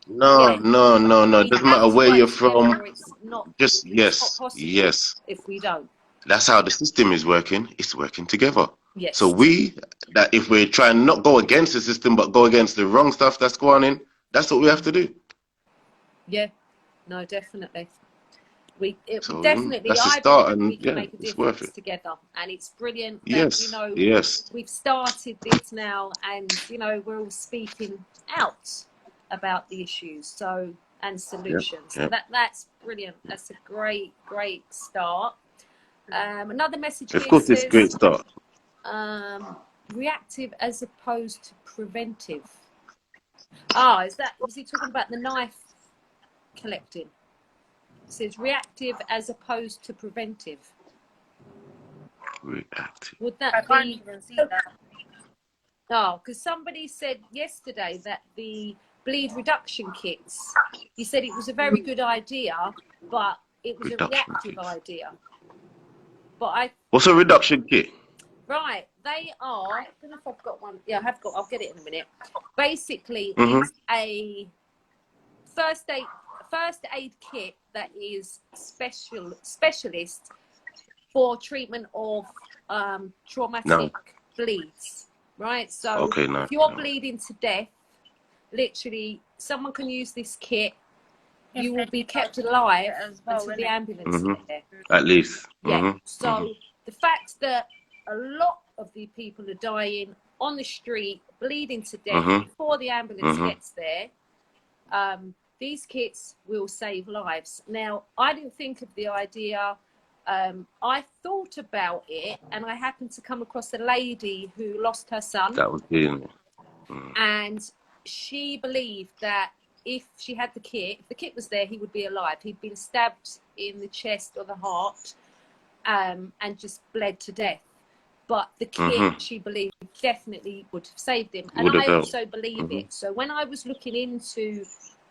No, Yeah, no, no, no. It we doesn't have matter to where work you're together, from. or it's not Yes, possible yes. if we don't. That's how the system is working. It's working together. So Yes. that if we're trying not go against the system, but go against the wrong stuff that's going in, that's what we have to do. Yeah. No, definitely. So Definitely, that's a I start, believe we and can make a it's worth difference it. together, and it's brilliant that, you Yes, know, yes, we've started this now, and, you know, we're all speaking out about the issues and yep, solutions. So yep. that's brilliant. That's a great start. Another message Of here course, it's a great says start. reactive as opposed to preventive. Was he talking about the knife collecting? It says reactive as opposed to preventive. Reactive. Would I that can't be? even see that. Oh, because somebody said yesterday that the bleed reduction kits, he said it was a very good idea, but it was a Reduction reactive kits. idea. But What's a reduction kit? right, they are, I don't know if I've got one. Yeah, I have got, I'll get it in a minute. Basically, Mm-hmm. it's a first aid kit that is specialist for treatment of traumatic No. bleeds, right? So Okay, no. if you're bleeding to death, literally someone can use this kit, you will be kept alive until the ambulance Mm-hmm. is there. At least. Yeah. Mm-hmm. So Mm-hmm. the fact that a lot of the people are dying on the street, bleeding to death Mm-hmm. before the ambulance Mm-hmm. gets there, these kits will save lives. Now, I didn't think of the idea. I thought about it, and I happened to come across a lady who lost her son. That was being. Mm. And she believed that if she had the kit, if the kit was there, he would be alive. He'd been stabbed in the chest or the heart, and just bled to death. But the kit, she believed, definitely would have saved him. And I also believe it. So when I was looking into,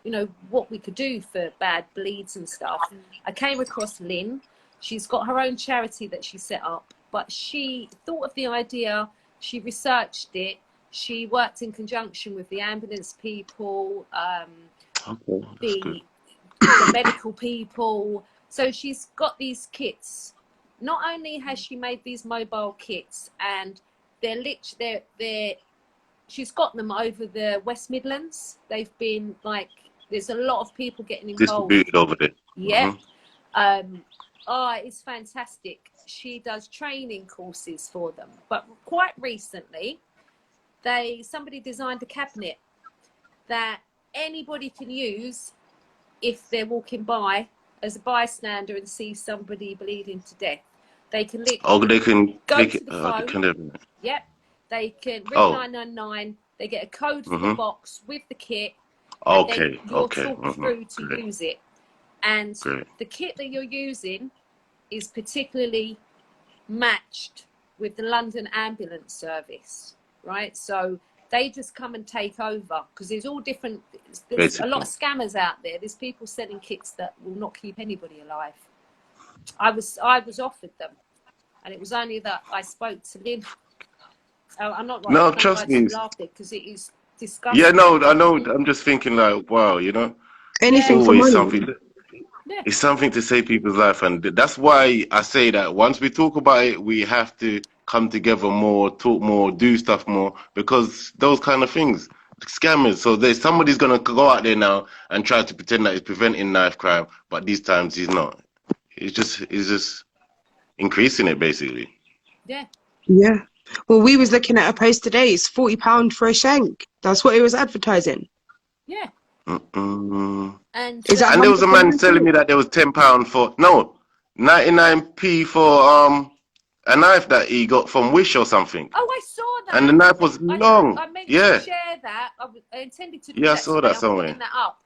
you know, what we could do for bad bleeds and stuff, I came across Lynn. She's got her own charity that she set up, but she thought of the idea, she researched it, she worked in conjunction with the ambulance people, the medical people. So she's got these kits. Not only has she made these mobile kits, and she's got them over the West Midlands. They've been like, there's a lot of people getting involved. Distributed over there. Yeah. It's fantastic. She does training courses for them. But quite recently, somebody designed a cabinet that anybody can use if they're walking by as a bystander and see somebody bleeding to death. They can literally they can go to the phone. They can, Yep. They can ring 999. They get a code for the box with the kit. And then you're talked through to use it. And the kit that you're using is particularly matched with the London Ambulance Service, right? So they just come and take over, because there's all different, there's a lot of scammers out there. There's people selling kits that will not keep anybody alive. I was offered them, and it was only that I spoke to Lynn. I'm not right. No, trust me. Laughing, because it is disgusting. Yeah, no, I know. I'm just thinking like, wow, you know, anything for always money. something. Yeah. It's something to save people's life, and that's why I say that once we talk about it, we have to come together more, talk more, do stuff more, because those kind of things, scammers. So somebody's gonna go out there now and try to pretend that he's preventing knife crime, but these times he's not. He's just increasing it basically. Yeah. Yeah. Well, we was looking at a post today. It's £40 for a shank. That's what it was advertising. Yeah. And there was a man telling me that there was £10 for 99p for a knife that he got from Wish or something. Oh, I saw that. And the knife was long. I meant to share that. I intended to do that. I saw that somewhere. I'm putting that up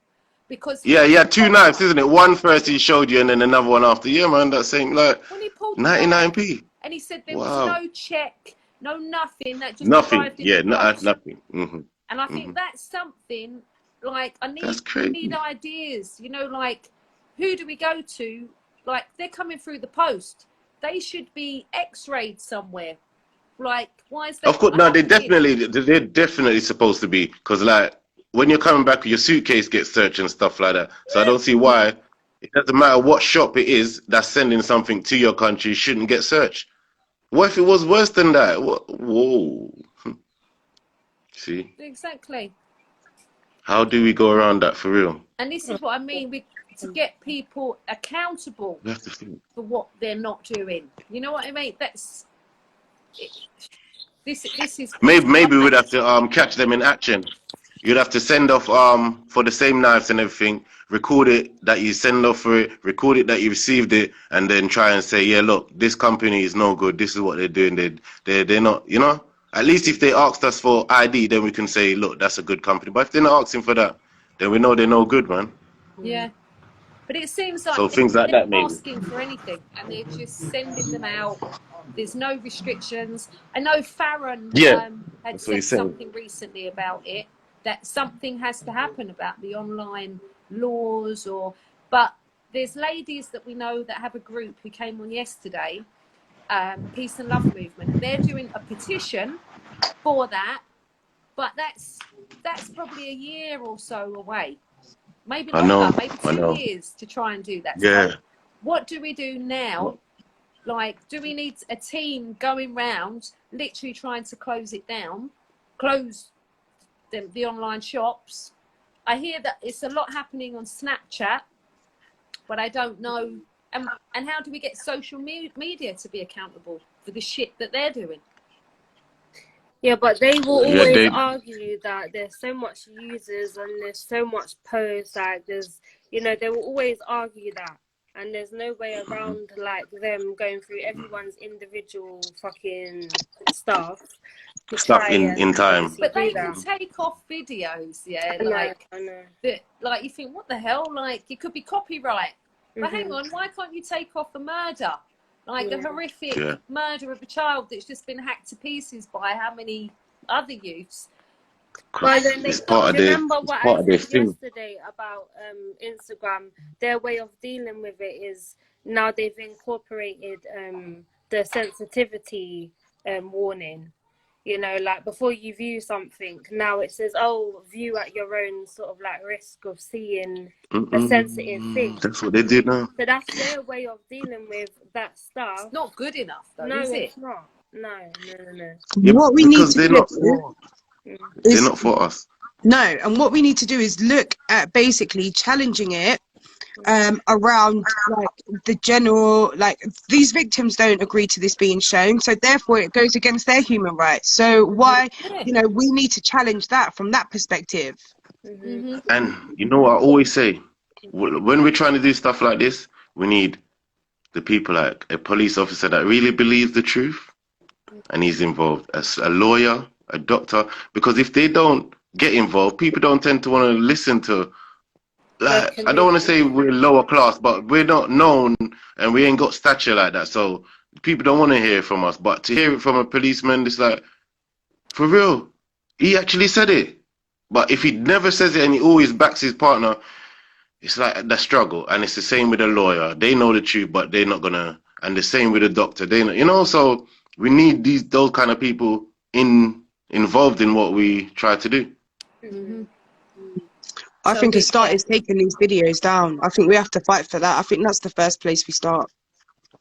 because he had two knives, isn't it? One first he showed you, and then another one after. Yeah, man, that same like when he pulled 99p. And he said there was no check, no nothing. That just nothing. arrived in the post. Nothing. And I think that's something. Like, we need ideas, you know, like, who do we go to? Like, they're coming through the post. They should be x-rayed somewhere. Like, why is that Of course, not no, happening? they're definitely supposed to be, because like when you're coming back, your suitcase gets searched and stuff like that. So I don't see why it doesn't matter what shop it is that's sending something to your country shouldn't get searched. What if it was worse than that? Whoa. See, Exactly. how do we go around that for real? And this is what I mean. To get people accountable We have to think. for what they're not doing. You know what I mean? This is Maybe we'd have to catch them in action. You'd have to send off for the same knives and everything, record it that you send off for it, record it that you received it, and then try and say, yeah, look, this company is no good. This is what they're doing. They're not, you know. At least if they asked us for ID, then we can say, look, that's a good company. But if they're not asking for that, then we know they're no good, man. Yeah. But it seems like So things like they're that, maybe. asking for anything, and they're just sending them out. There's no restrictions. I know Farron Yeah, had that's what said he's saying. something recently about it, that something has to happen about the online laws, but there's ladies that we know that have a group who came on yesterday, Peace and Love Movement, and they're doing a petition for that, but that's probably a year or so away. Maybe longer, maybe 2 years to try and do that. Yeah. So what do we do now? Like, do we need a team going round, literally trying to close it down, close the online shops? I hear that it's a lot happening on Snapchat, but I don't know. And how do we get social media to be accountable for the shit that they're doing? Yeah, but they will always argue that there's so much users and there's so much posts, like there's, you know, they will always argue that. And there's no way around like them going through everyone's individual fucking stuff in time. But they can take off videos, yeah. I know. That, like, you think, what the hell? Like, it could be copyright. But hang on, why can't you take off a murder? Like a horrific murder of a child that's just been hacked to pieces by how many other youths? Well, then remember what I said yesterday about Instagram. Their way of dealing with it is now they've incorporated the sensitivity warning. You know, like before you view something, now it says, "Oh, view at your own sort of like risk of seeing a sensitive thing." That's what they do now. So that's their way of dealing with that stuff. It's not good enough, though, no, is it? It's not. No. Yeah, what we need to do they're not for us. No, and what we need to do is look at basically challenging it around like the general, like these victims don't agree to this being shown, so therefore it goes against their human rights. So why, you know, we need to challenge that from that perspective. And you know what I always say, when we're trying to do stuff like this, we need the people like a police officer that really believes the truth and he's involved, as a lawyer, a doctor, because if they don't get involved, people don't tend to want to listen to. Like, I don't want to say we're lower class, but we're not known and we ain't got stature like that. So people don't want to hear from us. But to hear it from a policeman, it's like, for real, he actually said it. But if he never says it and he always backs his partner, it's like the struggle. And it's the same with a lawyer. They know the truth, but they're not gonna. And the same with a doctor. They know, you know. So we need those kind of people involved in what we try to do. I think a start is taking these videos down. I think we have to fight for that. I think that's the first place we start.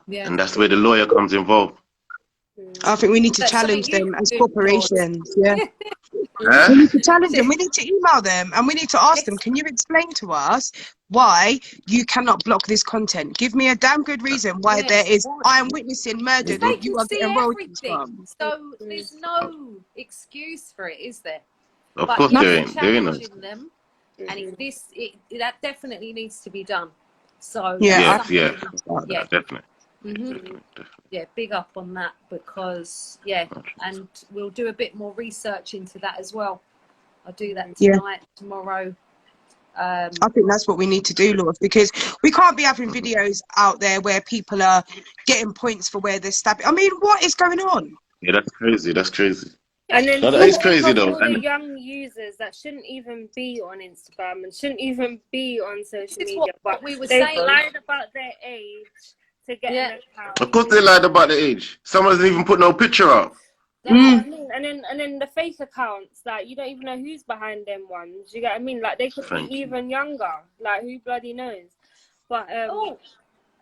Yeah. And that's where the lawyer comes involved. I think we need to challenge them as corporations. Yeah. Huh? We need to challenge them. We need to email them and we need to ask them, can you explain to us why you cannot block this content? Give me a damn good reason why there is, I am witnessing murder that you are getting royalties from. So there's no excuse for it, is there? Of but course there ain't. Challenging them, and that definitely needs to be done. So definitely. Yeah, big up on that, because and we'll do a bit more research into that as well. I'll do that tonight, tomorrow. I think that's what we need to do, Lord, because we can't be having videos out there where people are getting points for where they're stabbing. I mean, what is going on? Yeah, that's crazy. That's crazy. And then that is crazy though. All the young users that shouldn't even be on Instagram and shouldn't even be on social media, but we were they saying. lied about their age to get an account. Of course they lied about the age. Some hasn't even put no picture up. That's what I mean. And then the fake accounts, like you don't even know who's behind them ones. You get what I mean? Like they could be even younger. Like who bloody knows? But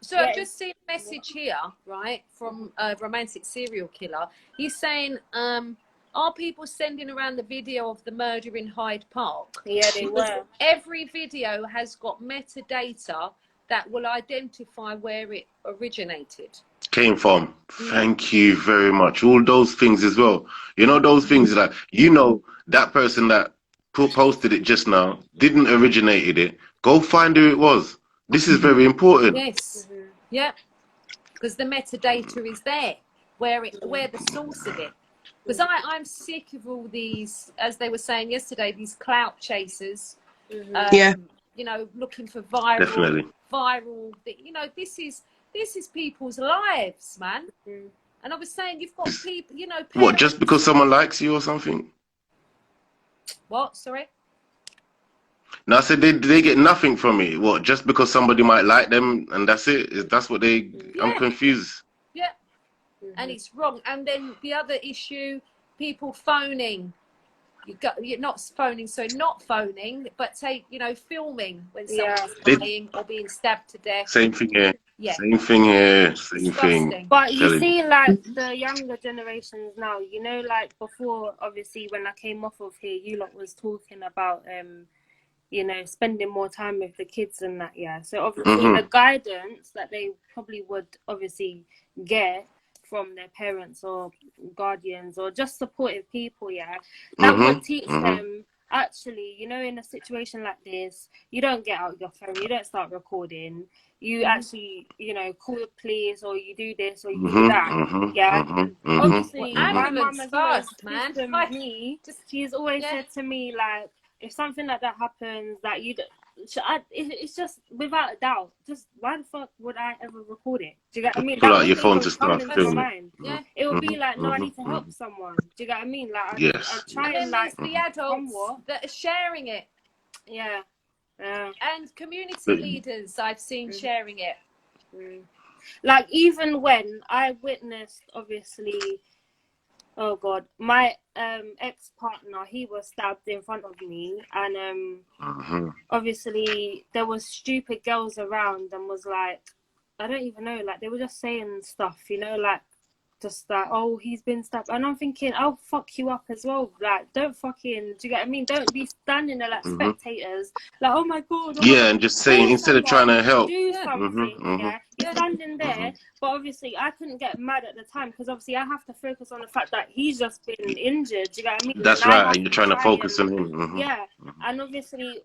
so I've just seen a message here, right, from a romantic serial killer. He's saying, are people sending around the video of the murder in Hyde Park? Yeah, they were. Every video has got metadata that will identify where it originated. Came from. Thank you very much. All those things as well. You know, those things that, you know, that person that posted it just now didn't originate it. Go find who it was. This is very important. Yes. Yeah. Because the metadata is there, where the source of it. Because I'm sick of all these, as they were saying yesterday, these clout chasers. You know, looking for viral. Definitely. You know, this is people's lives, man. And I was saying, you've got people, you know, parents. What, just because someone likes you or something? What? Sorry? No, I said they get nothing from it. What, just because somebody might like them and that's it? That's what they... Yeah. I'm confused. Yeah. And it's wrong. And then the other issue, people phoning. You're not phoning, so not phoning, but filming when someone's dying or being stabbed to death. Same thing here. Yeah. Same thing here. Same thing. But you see, like the younger generations now, you know, like before, obviously, when I came off of here, you lot was talking about, you know, spending more time with the kids and that, yeah. So obviously, the guidance that they probably would obviously get from their parents or guardians or just supportive people, yeah, that would teach them, actually, you know, in a situation like this, you don't get out your phone, you don't start recording, you actually, you know, call the police, or you do this, or you do that, yeah. Obviously, my mum has always with me, she's always said to me, like, if something like that happens, that you it's just without a doubt, just why the fuck would I ever record it? Do you get what I mean? Pull out your phone to start filming. Yeah, it would be like, no, I need to help someone. Do you get what I mean? Like, I try and like the adults that are sharing it. Yeah. And community leaders I've seen sharing it. Like even when I witnessed, obviously, oh God, my ex-partner, he was stabbed in front of me, and obviously there was stupid girls around and was like, I don't even know, like they were just saying stuff, you know, like just like, oh, he's been stabbed, and I'm thinking, I'll fuck you up as well, like don't fucking, do you get what I mean? Don't be standing there like spectators, like, oh my God, and just saying, instead of trying to help, do something, yeah, you're standing there, but obviously I couldn't get mad at the time, because obviously I have to focus on the fact that he's just been injured, do you get what I mean? That's right, and you're trying to focus on him. And obviously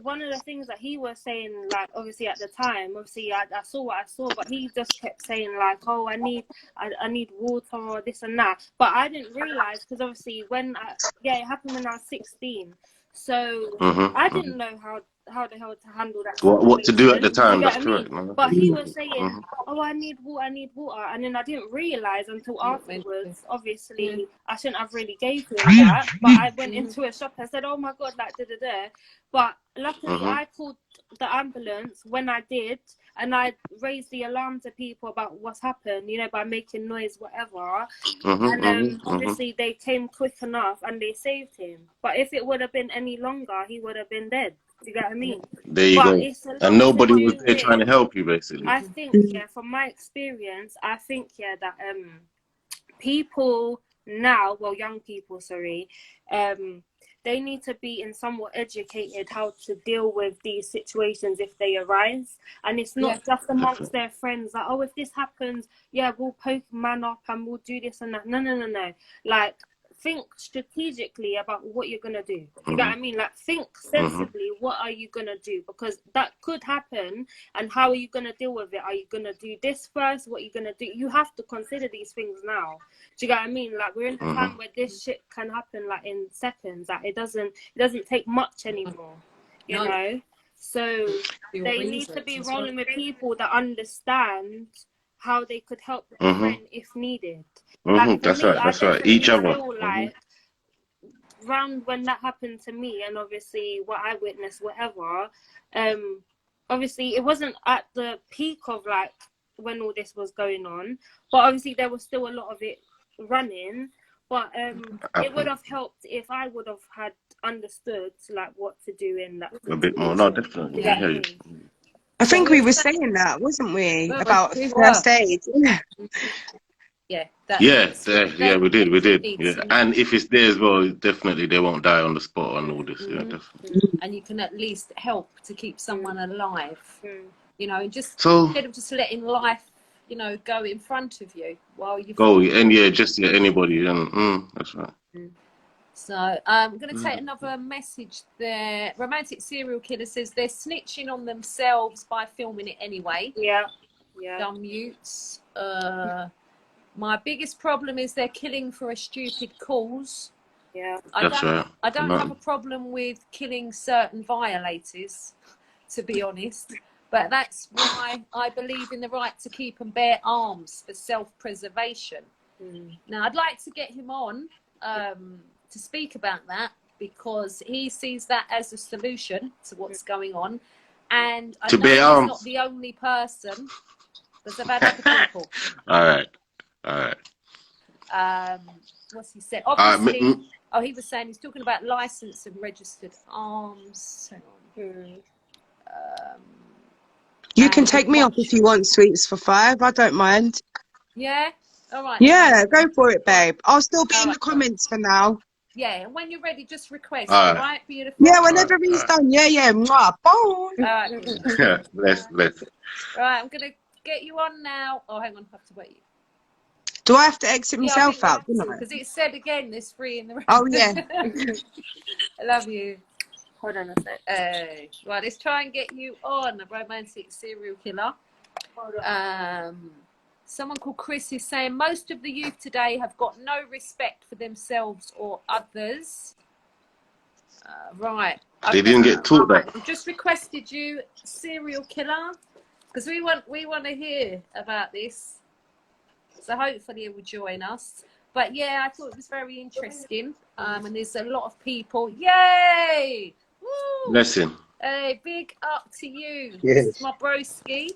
one of the things that he was saying, like, obviously at the time, obviously I saw what I saw, but he just kept saying like, oh, I need water or this and that, but I didn't realize, because obviously when it happened when I was 16, so I didn't know how the hell to handle that. What to do at the time? That's correct. But he was saying, oh, I need water, and then I didn't realize until afterwards. Obviously, I shouldn't have really gave him that, but I went into a shop and said, oh my God, like da. But luckily, I called the ambulance when I did, and I raised the alarm to people about what's happened, you know, by making noise, whatever. And obviously they came quick enough and they saved him. But if it would have been any longer, he would have been dead. Do you get what I mean? There you go. And nobody was there trying to help you, basically. I think, from my experience, I think, that people now, well, young people, sorry, they need to be in somewhat educated how to deal with these situations if they arise. And it's not just amongst their friends, like, oh, if this happens, we'll poke man up and we'll do this and that. No. Like, think strategically about what you're going to do. You know what I mean? Like, think sensibly, what are you going to do? Because that could happen, and how are you going to deal with it? Are you going to do this first? What are you going to do? You have to consider these things now. Do you get what I mean? Like, we're in a time where this shit can happen, like, in seconds. Like, it doesn't take much anymore, you know? So they need to be rolling with people that understand how they could help their friend if needed. Like, that's right. Each other. Like, round when that happened to me, and obviously what I witnessed, whatever, obviously it wasn't at the peak of like when all this was going on, but obviously there was still a lot of it running. But it would have helped if I would have had understood like what to do in that a bit more. No, situation. definitely. Yeah. Yeah. I So think we we were were saying, saying that, wasn't we? well, About we were. first aid. Yeah, that Yeah, they we did. need Yeah, some, and if it's there as well, definitely they won't die on the spot and all this. Yeah, definitely. and you can at least help to keep someone alive. You know, just So instead of just letting life, you know, go in front of you while you go fall. and yeah, just anybody. And that's right. So I'm going to take another message there. Romantic serial killer says they're snitching on themselves by filming it anyway. Yeah. Unmutes. My biggest problem is they're killing for a stupid cause. Yeah. I don't Right. have a problem with killing certain violators, to be honest. But that's why I believe in the right to keep and bear arms for self-preservation. Now, I'd like to get him on to speak about that, because he sees that as a solution to what's going on. And I know he's not the only person, because I've had other people. All right. What's he said? Obviously, he was saying he's talking about licensed and registered arms. Hang on. You can take me off if you want, sweets, for 5. I don't mind. Yeah? All right. Yeah, go for it, babe. I'll still be in the Right, comments for now. Yeah, and when you're ready, just request. All All right, beautiful. Yeah, whenever he's done. Yeah. Mwah. Bye. All right. Yeah, bless. Right, I'm going to get you on now. Oh, hang on, I have to wait. Do I have to exit myself out? Because it said again, there's 3 in the room. Oh, yeah. I love you. Hold on a sec. Right, let's try and get you on, a romantic serial killer. Someone called Chris is saying most of the youth today have got no respect for themselves or others. Right. They didn't get taught that. I've just requested you, serial killer, because we want to hear about this. So hopefully it will join us. But yeah, I thought it was very interesting. And there's a lot of people. Yay! Woo! Blessing. Hey, big up to you. Yes. This is my broski.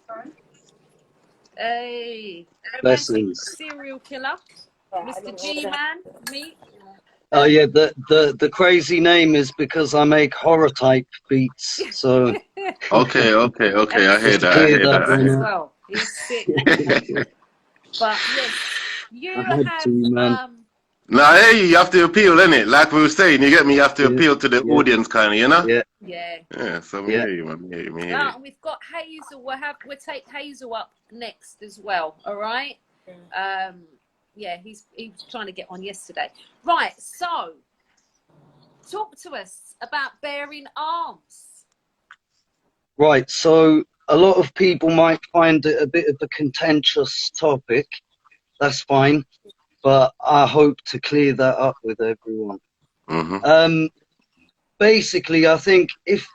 Hey, Blessings. serial killer, Mr. G-Man, me. Oh yeah, the crazy name is because I make horror type beats. So Okay. I hear that. As well. He's sick. But yes, you have. Now, hey, you have to appeal, innit? Like we were saying, you get me? You have to appeal to the audience, kind of, you know? Yeah. So me hear you, man. Me hear you. And we've got Hazel. We'll take Hazel up next as well. All right. Yeah, he was trying to get on yesterday. Right. So, talk to us about bearing arms. right, so a lot of people might find it a bit of a contentious topic. That's fine, but I hope to clear that up with everyone. Basically, I think if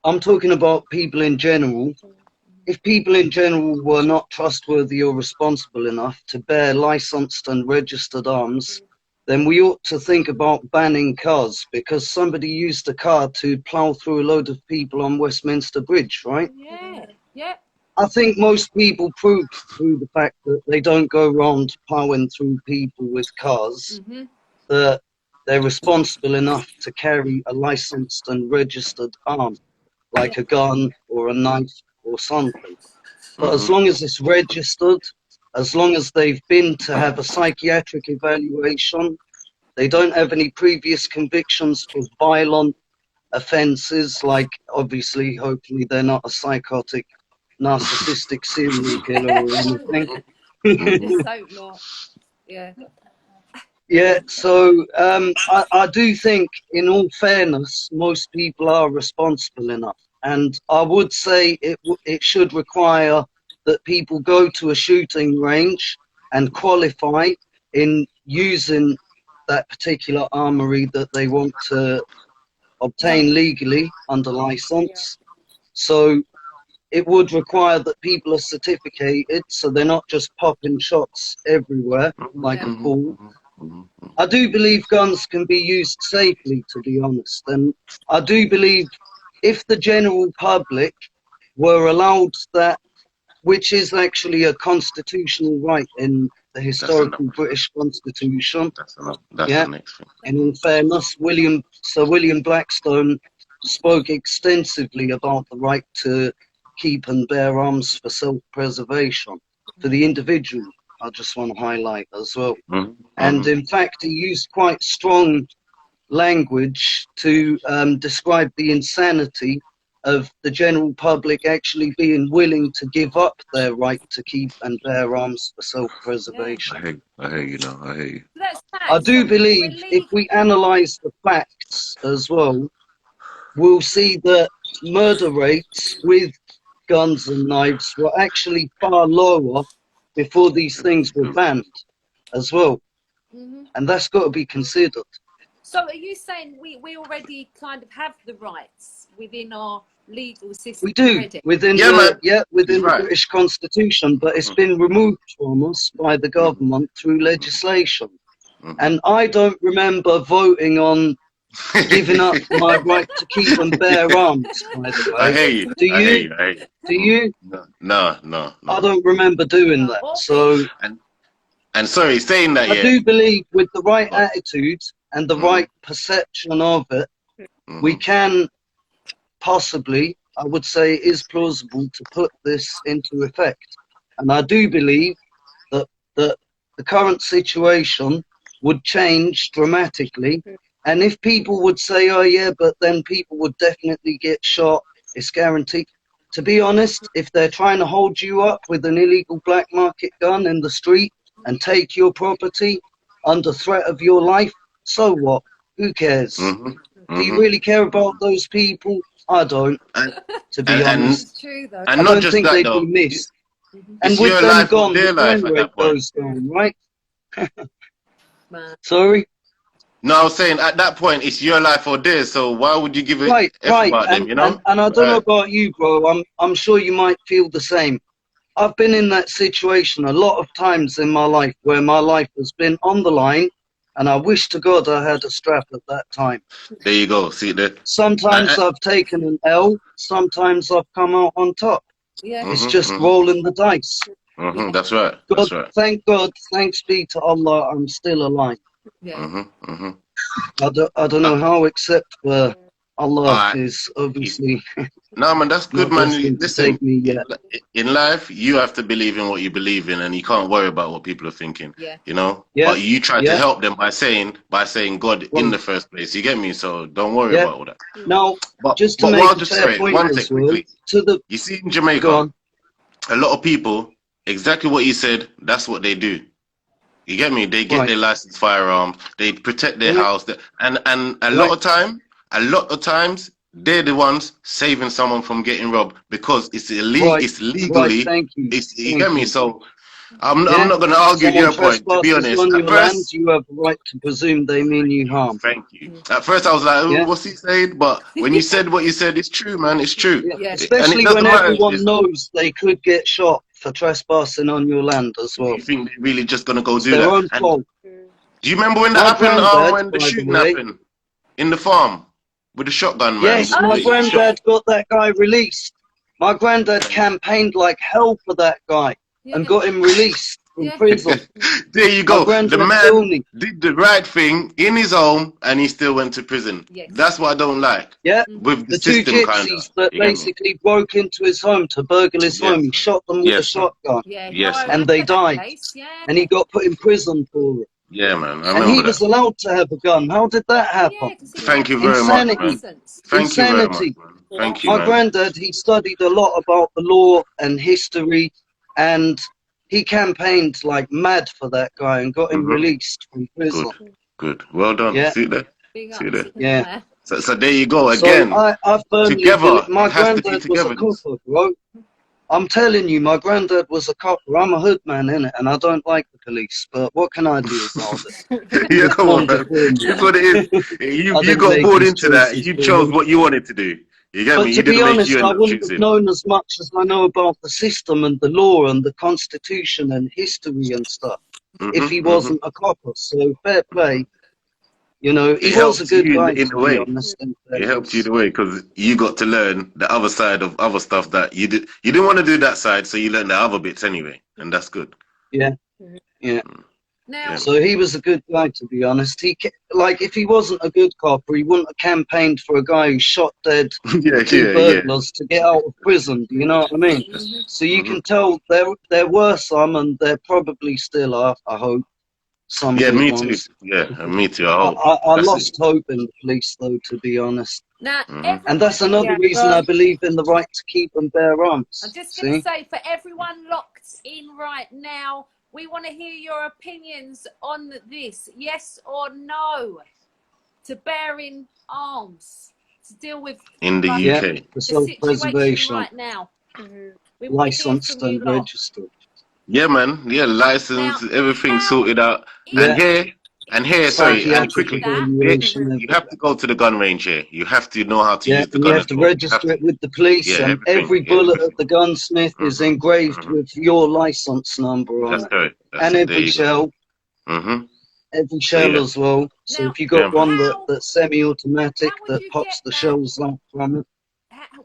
I'm talking about people in general, if people in general were not trustworthy or responsible enough to bear licensed and registered arms, then we ought to think about banning cars, because somebody used a car to plough through a load of people on Westminster Bridge, right? Yeah. I think most people prove through the fact that they don't go around ploughing through people with cars, that they're responsible enough to carry a licensed and registered arm, like a gun or a knife or something. But as long as it's registered, as long as they've been to have a psychiatric evaluation, they don't have any previous convictions for violent offences, like obviously, hopefully they're not a psychotic, narcissistic serial killer or anything. Let's hope not. Yeah. Yeah, so I do think, in all fairness, most people are responsible enough. And I would say it should require that people go to a shooting range and qualify in using that particular armory that they want to obtain legally under license. So it would require that people are certificated, so they're not just popping shots everywhere like a fool. I do believe guns can be used safely, to be honest, and I do believe if the general public were allowed that, which is actually a constitutional right in the historical British Constitution. That's the next thing. And in fairness, Sir William Blackstone spoke extensively about the right to keep and bear arms for self-preservation to the individual. I just want to highlight as well. And in fact, he used quite strong language to describe the insanity of the general public actually being willing to give up their right to keep and bear arms for self-preservation. I hear you now. I hear you. I do believe if we analyse the facts as well, we'll see that murder rates with guns and knives were actually far lower before these things were banned as well. And that's got to be considered. So are you saying we already kind of have the rights within our legal system? We do, already? within the British Constitution, but it's been removed from us by the government through legislation. And I don't remember voting on giving up my right to keep and bear arms, by the way. I hear you. Do you? I hear you. Do you? No. I don't remember doing that. So, and sorry, saying that, I do believe with the right attitude and the right perception of it, we can possibly, I would say it is plausible to put this into effect. And I do believe that the current situation would change dramatically. And if people would say, oh yeah, but then people would definitely get shot, it's guaranteed. To be honest, if they're trying to hold you up with an illegal black market gun in the street and take your property under threat of your life, so what? Who cares? Do you really care about those people? I don't, to be honest. It's true, though. And I not don't just think that, they'd though. be missed. And It's with your them life or gone, their the life crime at rate that point. goes down, right? Man. Sorry? No, I was saying at that point it's your life or theirs. So why would you give it Right. about them? You know. And I don't know about you, bro. I'm sure you might feel the same. I've been in that situation a lot of times in my life where my life has been on the line, and I wish to God I had a strap at that time. There you go. See that. Sometimes I've taken an L. Sometimes I've come out on top. Yeah. It's just rolling the dice. That's right. God, That's right. thank God, thanks be to Allah, I'm still alive. Yeah. I don't know how, except for Allah Alright. is obviously No, man, that's good, not man. destined to Listen, take me yet. in life, you have to believe in what you believe in, and you can't worry about what people are thinking. Yeah. You know. Yeah. But you try to help them by saying God in the first place. You get me? So don't worry about all that. Now, But just to what make I'll a just fair say, point one as thing well, quickly. to the You see in go Jamaica, on. a lot of people, exactly what you said, that's what they do. You get me? They get their licensed firearms, they protect their house, and a lot of times, they're the ones saving someone from getting robbed because it's illegal. It's legally. Thank you. You get me? So I'm not going to argue Someone your point. To be trespasses honest, on at your land, first, you have a right to presume they mean you harm. thank you. At first, I was like, oh, what's he saying? But when you said what you said, it's true, man. It's true. Yeah. Especially when everyone knows they could get shot for trespassing on your land as well. You think they're really just going to go It's do their that? own fault. Do you remember when My that happened? granddad, When the by the shooting way, happened in the farm with the shotgun, man. Yes, my granddad got that guy released. My granddad campaigned like hell for that guy and got him released from prison. There you go. The My man did the right thing in his home and he still went to prison. Yes. That's what I don't like. Yeah, With the the two system, kind gypsies of. that basically broke into his home to burgle his home. He shot them with a shotgun. Yeah. Yes. And they died. And he got put in prison for it. Yeah, man. I And he remember was that. allowed to have a gun. How did that happen? Thank you very much, man. Thank you very much, man. Thank you, My man. granddad, he studied a lot about the law and history, and he campaigned like mad for that guy and got him released from prison. Good. Well done. Yeah. See that? See that? Yeah. So there you go again. So I firmly Together. believe my It has to be granddad was a togetherness. copper, bro. I'm telling you, my granddad was a copper. I'm a hood man, innit? And I don't like the police, but what can I do about it? Yeah, come on, man. It's what it is. You got bored into that. You chose what you wanted to do. You get But me? to You be didn't make honest, you I end up wouldn't have choosing. known as much as I know about the system and the law and the constitution and history and stuff if he wasn't a copper. So fair play. You know, he was a good guy, in to a way. be honest. It helped you in a way because you got to learn the other side of other stuff that you didn't want to do that side, so you learned the other bits anyway, and that's good. Yeah. Yeah. Now, So he was a good guy, to be honest. Like, if he wasn't a good cop, he wouldn't have campaigned for a guy who shot dead two burglars to get out of prison. Do you know what I mean? So you can tell there were some, and there probably still are, I hope, some Yeah, good me too. ones. Yeah, me too. I hope. I That's lost it. hope in the police, though, to be honest. now, And that's another reason I believe in the right to keep and bear arms. I'm just going to say, for everyone locked in right now, we want to hear your opinions on this. Yes or no to bearing arms to deal with In the UK. The the situation self-preservation, right now. We want to hear licensed from you and lot. registered. Yeah, man. Yeah, license, Now, everything how sorted out. Yeah. Sorry, and Psychiatric do quickly, that? evaluation, you have to go to the gun range here. You have to know how to yeah, use the and you gun have as to well. You have register to. it with the police, Yeah, and everything. every Yeah, bullet at everything. the gunsmith is engraved with your license number on That's it, correct. That's and it. There every you go. shell, So yeah, as well. So Now, if you yeah, got man. one how that's semi-automatic would that you pops get the that? shells out from it,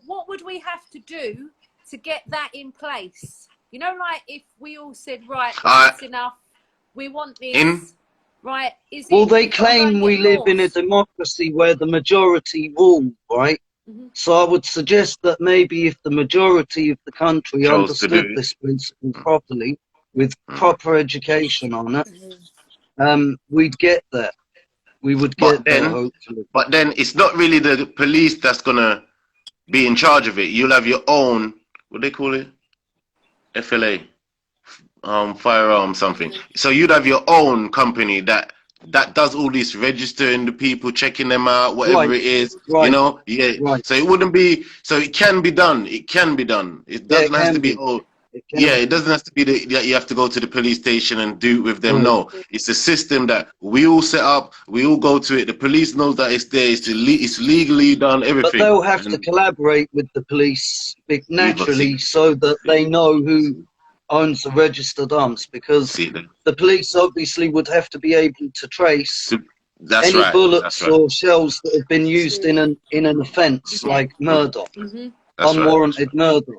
What would we have to do to get that in place? You know, like if we all said, right, enough's enough, we want In this, right? Is well, it they we've got to go and claim we get live in a laws? democracy where the majority rule, right? So I would suggest that maybe if the majority of the country chose to do understood it. this principle properly, with proper education on it, we'd get there. We would But get there, then, hopefully. it's not really the police that's gonna be in charge of it. You'll have your own. What they call it? FLA. Firearm something. So you'd have your own company that does all this registering the people, checking them out, whatever it is, you Right, know. Yeah. right. So it wouldn't be. So it can be done. It can be done. It Yeah, doesn't it have to can be. be. Oh, It yeah. can It be. doesn't have to be that you have to go to the police station and do it with them. Right. No, it's a system that we all set up. We all go to it. The police knows that it's there. It's legally done. But Everything. they'll have to collaborate with the police naturally, see. so that they know who owns the registered arms, because the police obviously would have to be able to trace That's any right. bullets That's right. or shells that have been used in an offence like murder, That's unwarranted murder.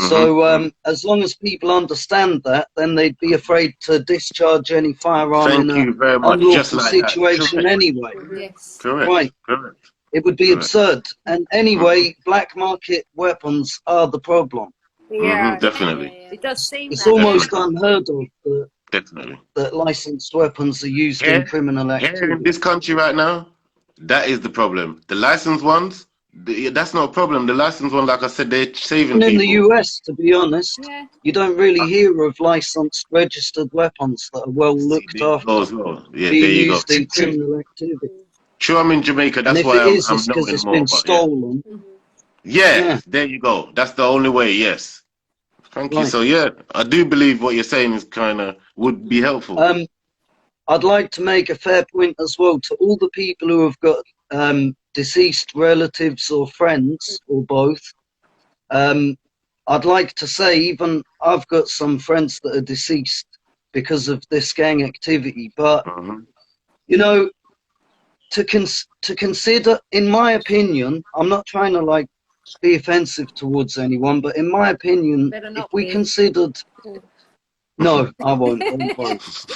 So as long as people understand that, then they'd be afraid to discharge any firearm in Thank an you very much. Just unlawful like that. situation Correct. anyway. Yes. Correct. Right. Correct. It would be absurd. And anyway, black market weapons are the problem. Yeah, Definitely. It does seem It's that. almost unheard of Definitely. that licensed weapons are used in criminal Here activity. in this country right now, that is the problem. The licensed ones, that's not a problem. The licensed ones, like I said, they're saving And in people. the US, to be honest, you don't really hear of licensed registered weapons that are well looked after being used in criminal activity. True, I'm in Jamaica. And That's if why it is, I'm it's because knowing it's more. been But stolen. yeah, there you go. That's the only way. Yes. Thank you. So yeah, I do believe what you're saying is kind of would be helpful. I'd like to make a fair point as well to all the people who have got deceased relatives or friends or both. I'd like to say, even I've got some friends that are deceased because of this gang activity, but you know, to consider, in my opinion, I'm not trying to like be offensive towards anyone, but in my opinion, if we considered, no, I won't.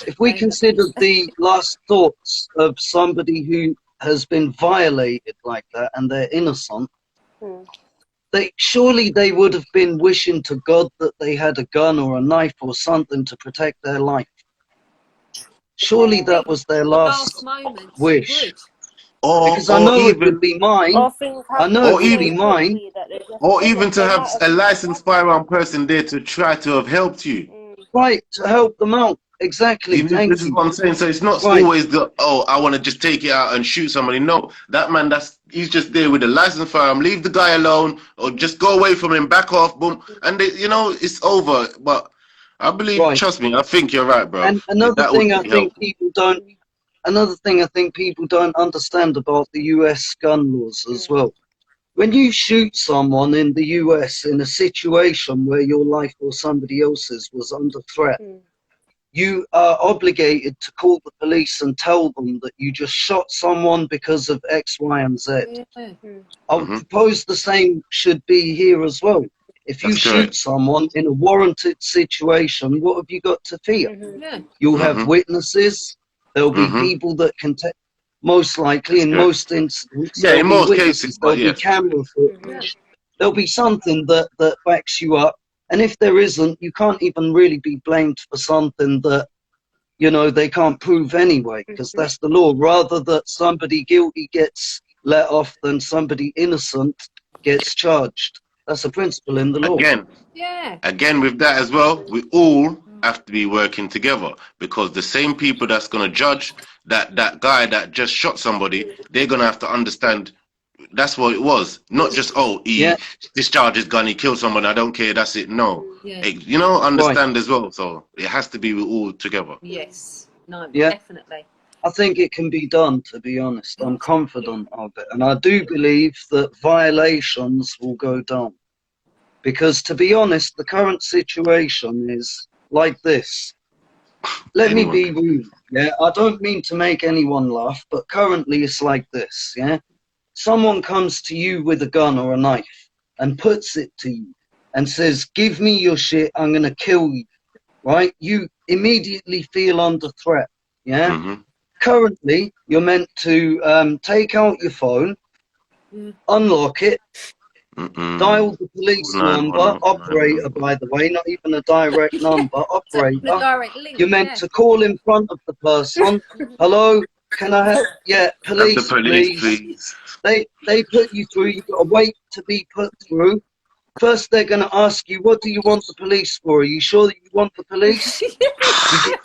If we considered the last thoughts of somebody who has been violated like that and they're innocent, surely they would have been wishing to God that they had a gun or a knife or something to protect their life. Surely that was their last wish. Because I know it would be mine. I know it would be mine. Or even to have a licensed firearm person there to try to have helped you. Right, to help them out. Exactly. This is what I'm saying. So it's not always the, I want to just take it out and shoot somebody. No, that man, he's just there with a licensed firearm. Leave the guy alone, or just go away from him, back off, boom, and it's over. But I believe, trust me, I think you're right, bro. And another thing I think people don't understand about the US gun laws as well. When you shoot someone in the US in a situation where your life or somebody else's was under threat, you are obligated to call the police and tell them that you just shot someone because of X, Y, and Z. I would propose the same should be here as well. If you That's shoot correct. someone in a warranted situation, what have you got to fear? Yeah. You'll have witnesses. There'll be people that can most likely, That's in correct. most incidents, Yeah, there'll in be most cases, witnesses. but There'll be yes. camera Yeah. footage. There'll be something that backs you up. And if there isn't, you can't even really be blamed for something that, you know, they can't prove anyway, because that's the law. Rather that somebody guilty gets let off than somebody innocent gets charged. That's a principle in the law. Yeah. Again, with that as well, we all have to be working together, because the same people that's gonna judge that guy that just shot somebody, they're gonna have to understand that's what it was. Not just, oh, Yeah, he discharged his gun, he killed someone, I don't care, that's it. No. Yeah. You know, right. understand as well. So it has to be all together. Yes. No, Yeah. definitely. I think it can be done, to be honest. I'm confident of it. And I do believe that violations will go down. Because, to be honest, the current situation is like this. Let me Anyone be can. rude. Yeah, I don't mean to make anyone laugh, but currently it's like this. Yeah, someone comes to you with a gun or a knife and puts it to you and says, "Give me your shit, I'm going to kill you." Right? You immediately feel under threat. Yeah. Currently, you're meant to take out your phone, unlock it, dial the police number, operator, by the way, not even a direct number, operator. The direct link. You're meant to call in front of the person. Hello, can I have, Have the police, police, please. They put you through, you've got to wait to be put through. First, they're going to ask you, what do you want the police for? Are you sure that you want the police?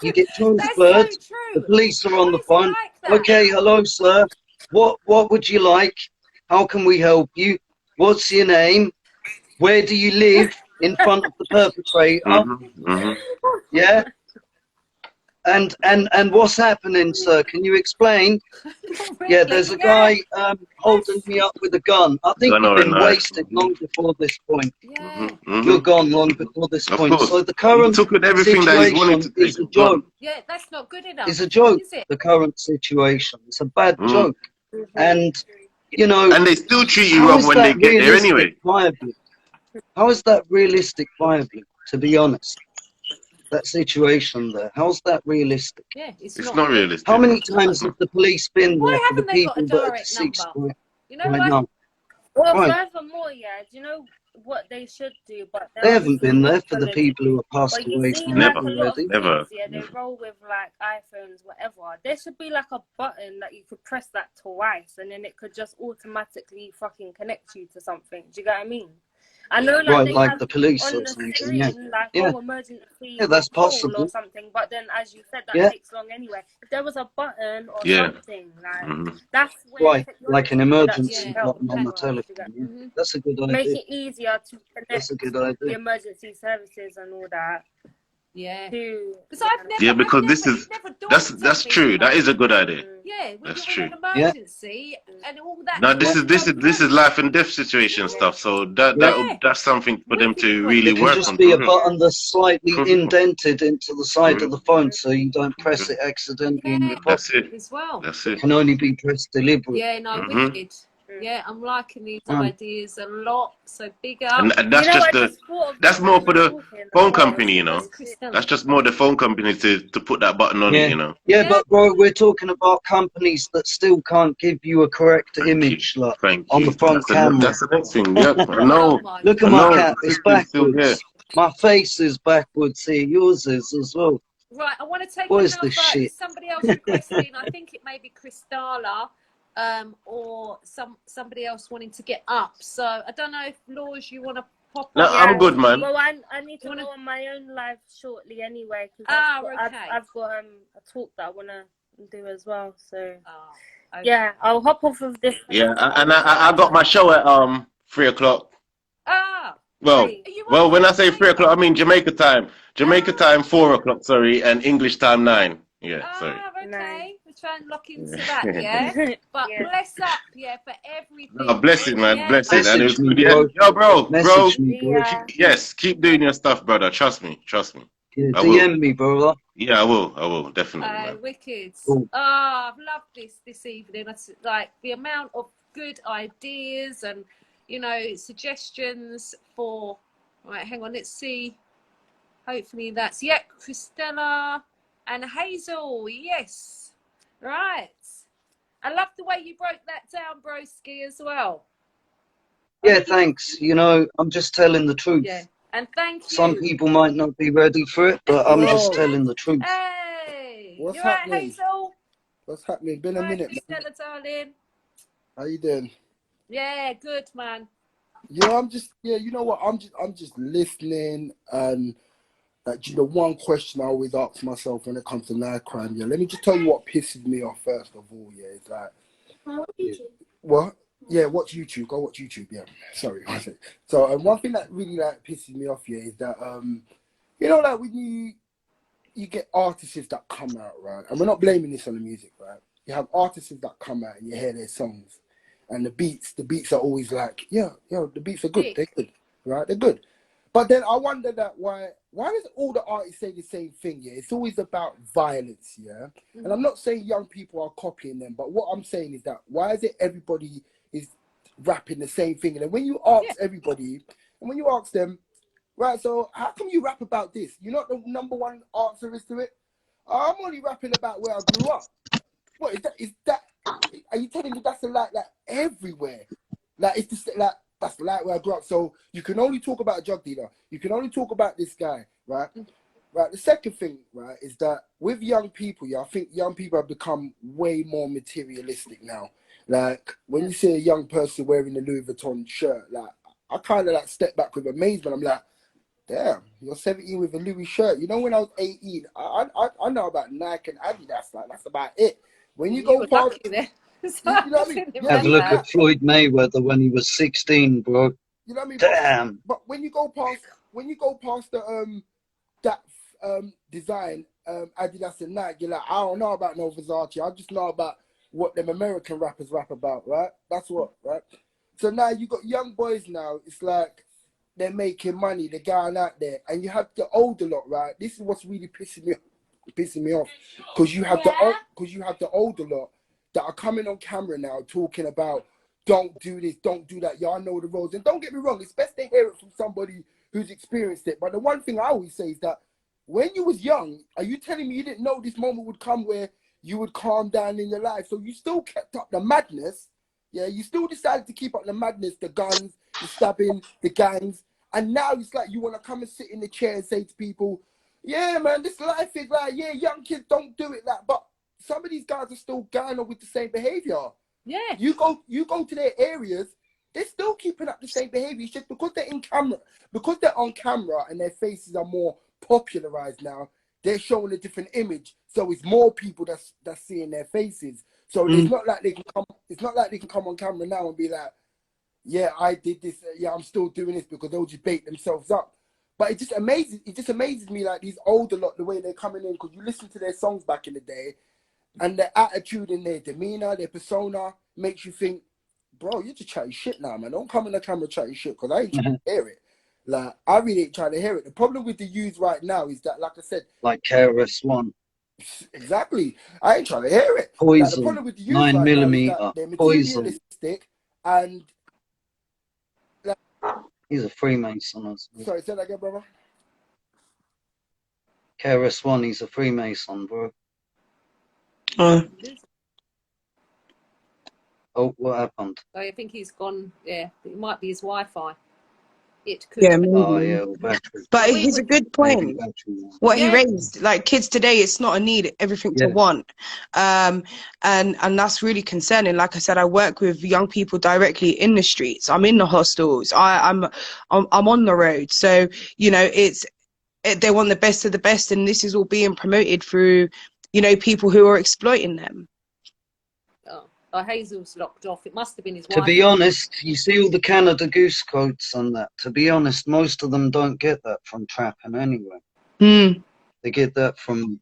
You get transferred. That's so true. The police are on Why the is it phone. like that? Okay, hello, sir. What would you like? How can we help you? What's your name? Where do you live? In front of the perpetrator. Yeah. And what's happening, sir? Can you explain? Yeah, there's a guy holding me up with a gun. I think you've been wasted long before this point. Yeah. You're gone long before this Of point. course. So the He current took with everything that he's wanted to situation take. is a joke. Yeah, that's not good enough. It's a joke, Is it? the current situation. It's a bad joke. And, you know, And they still treat you how wrong is when they that get there realistic anyway. viably? How is that realistic viably, to be honest? That situation there, how's that realistic? Yeah, it's It's not. not realistic. How many man. times have the police been Why there for the haven't they got a people that are direct deceased number? You know right why? now? Well, Right. furthermore, yeah, do you know what they should do? But They haven't obviously been there not for the gonna people do. who have passed But you away see, from it like Never. a lot of already. Never. kids, yeah, they roll with like iPhones, whatever. There should be like a button that you could press that twice, and then it could just automatically fucking connect you to something. Do you get what I mean? I know, like Right, they like have the police on or the something, screen, like, Yeah, oh, emergency yeah, that's call or possible. something. But then, as you said, that Yeah, takes long anyway. If there was a button or Yeah. something, like that's where right, like an technology could actually emergency help button as on the well. Do you telephone. get- Yeah, that's a good Make idea. it easier to That's a connect good the idea. emergency services and all that Yeah. to. Because I've never. Yeah, because this It is never dawned on that's me, true. you know. That is a good idea. Yeah, when That's you're in true. an Yeah, emergency and all that. Now yeah, this is life and death situation stuff. So yeah. that's something for them Wicked to good. really It can work just on be for a real. button that's slightly For real. indented into the For side of real. the phone so you don't press it accidentally in Yeah, your That's pocket. it. as well. That's It it. can only be pressed deliberately. Yeah, no, wicked. Yeah, I'm liking these ideas a lot. So big up. And that's You know, just I just thought of that's this when more you for were the talking as phone well. company, you That's know. Crystalla. That's just more the phone company to put that button on it, Yeah, you know. yeah, Yeah. but bro, we're talking about companies that still can't give you a correct Thank you. image, like, Thank on the you. front camera. That's the next thing. Yep. I Oh know. my Look I at God. my know. cap, The it's system's still there. backwards. My face is backwards here, yours is as well. Right, I want to take What is this another. shit? There's somebody else requesting. I think it may be Crystalla, or somebody else wanting to get up. So I don't know if Laws, you want to pop No, up. I'm good, man. Well, I need to wanna- go on my own live shortly anyway because okay. I've got a talk that I want to do as well. So Oh, okay. yeah, I'll hop off of this. Yeah, and I got my show at 3:00. Ah, Well, are you on when I for say 3:00, I mean Jamaica time. Jamaica time 4:00. Sorry, and English time 9. Yeah, sorry. Ah, okay. Nice. We'll try and lock into that, yeah. But Yeah. bless up, yeah, for everything. No, bless it, man. Yeah, Bless it. And it was Message me, good. Yeah. bro. Yo, bro. Message me, bro. Yeah. Yes, keep doing your stuff, brother. Trust me. Yeah, I will. DM me, brother. Yeah, I will. Definitely, man. wicked. Cool. Oh, I've loved this evening. It's like the amount of good ideas and, you know, suggestions for Right, hang on, let's see. Hopefully that's, yeah, Christella and Hazel, yes. Right. I love the way you broke that down, broski, as well. Yeah, thanks. You know, I'm just telling the truth. Yeah, and thank you. Some people might not be ready for it, but I'm just telling the truth. Hey, what's you happening? right, Hazel? What's happening? Been a minute, man. Christella, darling. How you doing? Yeah, good, man. Yeah, I'm just, yeah, you know what? I'm just listening, and you know, one question I always ask myself when it comes to knife crime. Yeah, let me just tell you what pisses me off first of all. Yeah, it's like, what? Yeah, watch YouTube. Go watch YouTube. Yeah, sorry. So, one thing that really like pisses me off, yeah, is that you know, like when you get artists that come out, right? And we're not blaming this on the music, right? You have artists that come out and you hear their songs, and the beats are always like, yeah, the beats are good. They're good, right? They're good. But then I wonder that why does all the artists say the same thing? Yeah, it's always about violence, yeah. And I'm not saying young people are copying them, but what I'm saying is that why is it everybody is rapping the same thing? And then when you ask everybody, and when you ask them, right, so how come you rap about this? You know what the number one answer is to it? I'm only rapping about where I grew up. What is that? Are you telling me that's like everywhere? Like it's just like that's like where I grew up. So you can only talk about a drug dealer. You can only talk about this guy, right? Right. The second thing, right, is that with young people, yeah, I think young people have become way more materialistic now. Like when you see a young person wearing a Louis Vuitton shirt, like I kind of like step back with amazement. I'm like, damn, you're 17 with a Louis shirt. You know, when I was 18, I know about Nike and Adidas. Like that's about it. When you go past, there. you know what I mean? Have a look at Floyd Mayweather when he was 16, bro. You know what I mean? Damn. But when you go past the that design Adidas and Nike, you're like, I don't know about no Versace. I just know about what them American rappers rap about, right? That's what, right? So now you got young boys now. It's like they're making money. They're going out there, and you have the older lot, right? This is what's really pissing me off, because you have the older lot that are coming on camera now talking about don't do this, don't do that. Y'all know the roads, and don't get me wrong, it's best to hear it from somebody who's experienced it. But the one thing I always say is that when you was young, are you telling me you didn't know this moment would come where you would calm down in your life? So you still kept up the madness. Yeah, you still decided to keep up the madness, the guns, the stabbing, the gangs. And now it's like you want to come and sit in the chair and say to people, yeah, man, this life is like, yeah, young kids don't do it like, but some of these guys are still going on with the same behavior. Yeah. You go to their areas, they're still keeping up the same behavior. It's just because they're on camera and their faces are more popularized now, they're showing a different image. So it's more people that's seeing their faces. So it's not like they can come on camera now and be like, yeah, I did this, yeah, I'm still doing this, because they'll just bait themselves up. But it just amazes me, like these older lot, the way they're coming in, because you listen to their songs back in the day, and their attitude and their demeanor, their persona makes you think, bro, you're just chatting shit now, man. Don't come in the camera chatting shit, because I ain't trying to hear it. Like, I really ain't trying to hear it. The problem with the youth right now is that, like I said, like KRS-One. Exactly. I ain't trying to hear it. Poison. Like, the problem with the youth 9 right millimeter. now is that they're Poison. materialistic and. Like, he's a Freemason. Sorry, say that again, brother. KRS-One, he's a Freemason, bro. Oh, what happened? I think he's gone. Yeah, it might be his Wi-Fi. It could. Yeah, be. maybe. Oh, yeah, battery. But he's a good point. What he raised, like kids today, it's not a need, everything to want, and that's really concerning. Like I said, I work with young people directly in the streets. I'm in the hostels. I'm on the road. So you know, they want the best of the best, and this is all being promoted through, you know, people who are exploiting them. Oh, Hazel's locked off. It must have been his wife. To be honest, you see all the Canada Goose quotes on that. To be honest, most of them don't get that from trapping anyway. They get that from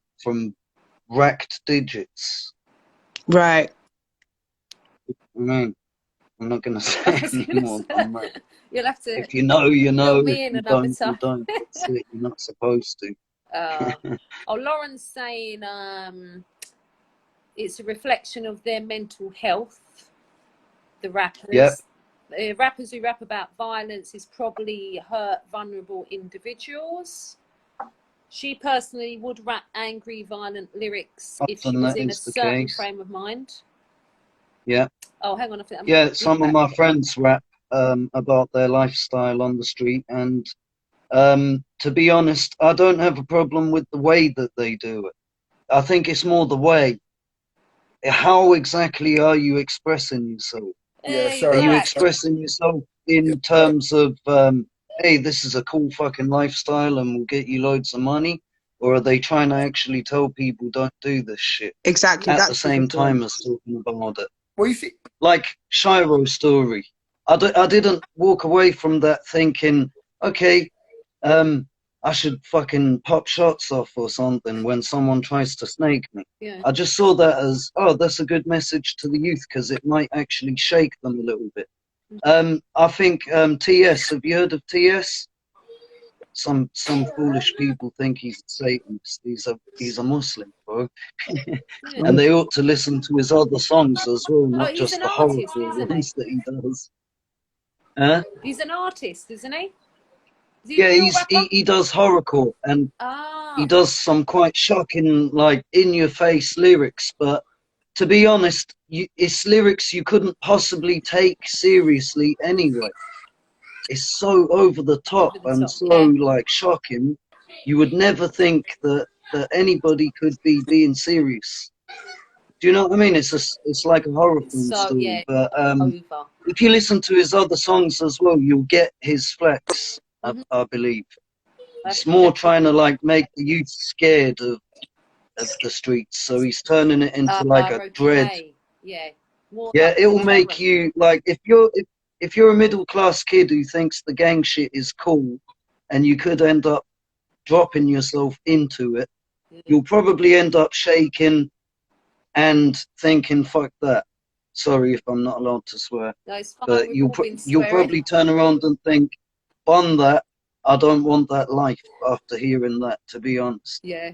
racked digits. Right. I mean, I'm not going to say anymore. You'll have to. If you know, you know. Me If in you don't, you don't. That's it. You're not supposed to. Oh, Lauren's saying it's a reflection of their mental health, the rappers. Rappers who rap about violence is probably hurt vulnerable individuals. She personally would rap angry, violent lyrics if she was in a certain frame of mind. Yeah. Oh, hang on. Yeah, some of my friends rap about their lifestyle on the street, and to be honest, I don't have a problem with the way that they do it. I think it's more the way. How exactly are you expressing yourself? Yeah, Are you sorry. expressing yourself in terms of, hey, this is a cool fucking lifestyle and we'll get you loads of money? Or are they trying to actually tell people don't do this shit? Exactly. At the same time as talking about it. Well, you see, like Shiro's story. I didn't walk away from that thinking, okay, I should fucking pop shots off or something when someone tries to snake me. Yeah. I just saw that as, oh, that's a good message to the youth because it might actually shake them a little bit. I think TS, have you heard of TS? Some foolish people think he's a Satanist. He's a Muslim, bro. And they ought to listen to his other songs as well, not just the horrible ones that he does. Huh? He's an artist, isn't he? Yeah, he does horrorcore, and he does some quite shocking, like, in-your-face lyrics, but to be honest, it's lyrics you couldn't possibly take seriously anyway. It's so over the top and so like shocking. You would never think that anybody could be being serious. Do you know what I mean? It's like a horror film story. Yeah, but if you listen to his other songs as well, you'll get his flex. I believe it's more trying to like make the youth scared of the streets. So he's turning it into like a dread. Yeah. Yeah, it will make you like if you're a middle class kid who thinks the gang shit is cool, and you could end up dropping yourself into it, you'll probably end up shaking and thinking, "Fuck that." Sorry if I'm not allowed to swear, but you'll probably turn around and think, "On that, I don't want that life." After hearing that, to be honest, yeah,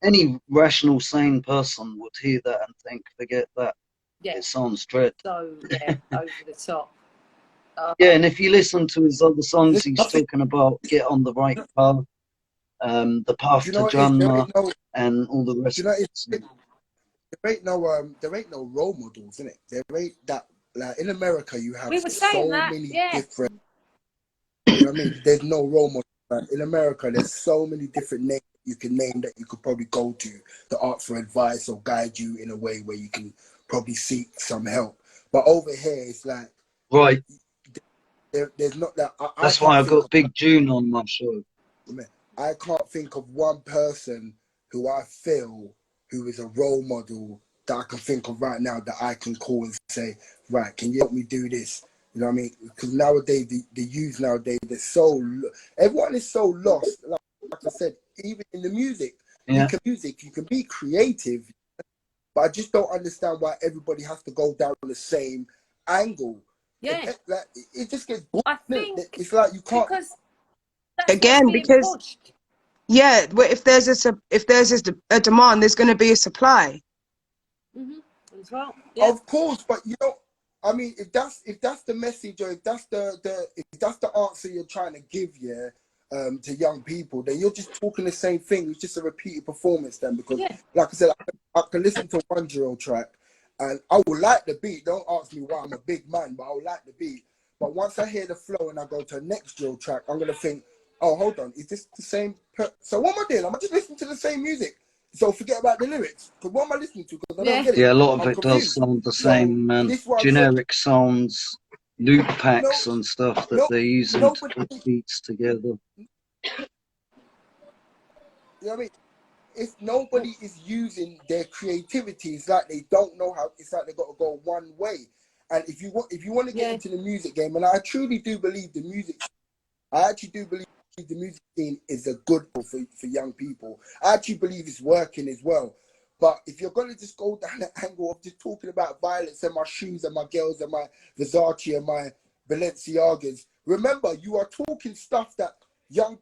any rational, sane person would hear that and think, "Forget that." Yeah. It sounds dread. So, yeah, over the top. Yeah, and if you listen to his other songs, he's talking about get on the right path, the path to Jannah, and all the rest. There ain't no role models, innit? There ain't that. Like in America, you have so many different. You know what I mean? There's no role model. Like in America, there's so many different names you can name that you could probably go to ask for advice or guide you in a way where you can probably seek some help. But over here, it's like there's not that. That's why I got Big June on my show. I can't think of one person who I feel who is a role model that I can think of right now that I can call and say, right, can you help me do this? You know what I mean? Because nowadays, the youth nowadays, everyone is so lost. Like I said, even in the music, you can be creative, but I just don't understand why everybody has to go down the same angle. Yeah, it just gets boring. I think it's like you can't. Because yeah, if there's a demand, there's going to be a supply. As well. Yeah. Of course, but you know, I mean, if that's the message, or if that's the answer you're trying to give, to young people, then you're just talking the same thing. It's just a repeated performance then, because like I said, I can listen to a 1-year-old track and I will like the beat. Don't ask me why, I'm a big man, but I will like the beat. But once I hear the flow and I go to a next drill track, I'm gonna think, oh, hold on, is this the same? So what am I doing? I'm just listening to the same music. So forget about the lyrics. Because what am I listening to? Because I don't get it. Yeah, a lot of it does sound the same, man. Generic sounds, loop packs and stuff that they're using to put beats together. You know what I mean? If nobody is using their creativity, it's like they don't know how. It's like they got to go one way. And if you want to get into the music game, and I truly do believe I actually do believe the music scene is a good one for young people. I actually believe it's working as well. But if you're going to just go down the angle of just talking about violence and my shoes and my girls and my Versace and my Balenciagas, remember, you are talking stuff that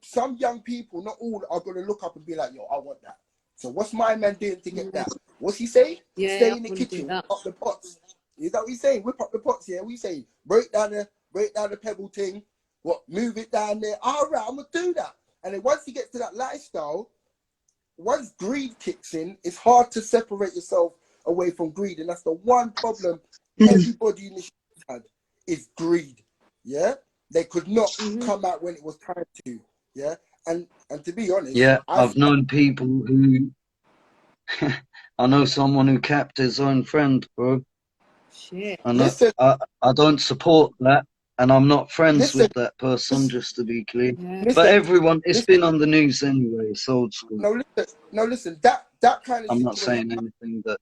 some young people, not all, are going to look up and be like, yo, I want that. So what's my man doing to get that? What's he saying? Stay in the kitchen, up the pots. Is that what he's saying? Whip up the pots here. What you saying? Break down the pebble thing. What? Move it down there. All right, I'm gonna do that. And then once you get to that lifestyle, once greed kicks in, it's hard to separate yourself away from greed, and that's the one problem everybody in the streets had is greed. Yeah, they could not come out when it was time to. Yeah, and to be honest, Yeah, I've known people who. I know someone who capped his own friend, bro. Shit. And listen, I don't support that, and I'm not friends listen, with that person, just to be clear. Yeah. But listen, it's been on the news anyway. It's old school. no, listen. That kind of I'm not situation, saying anything that.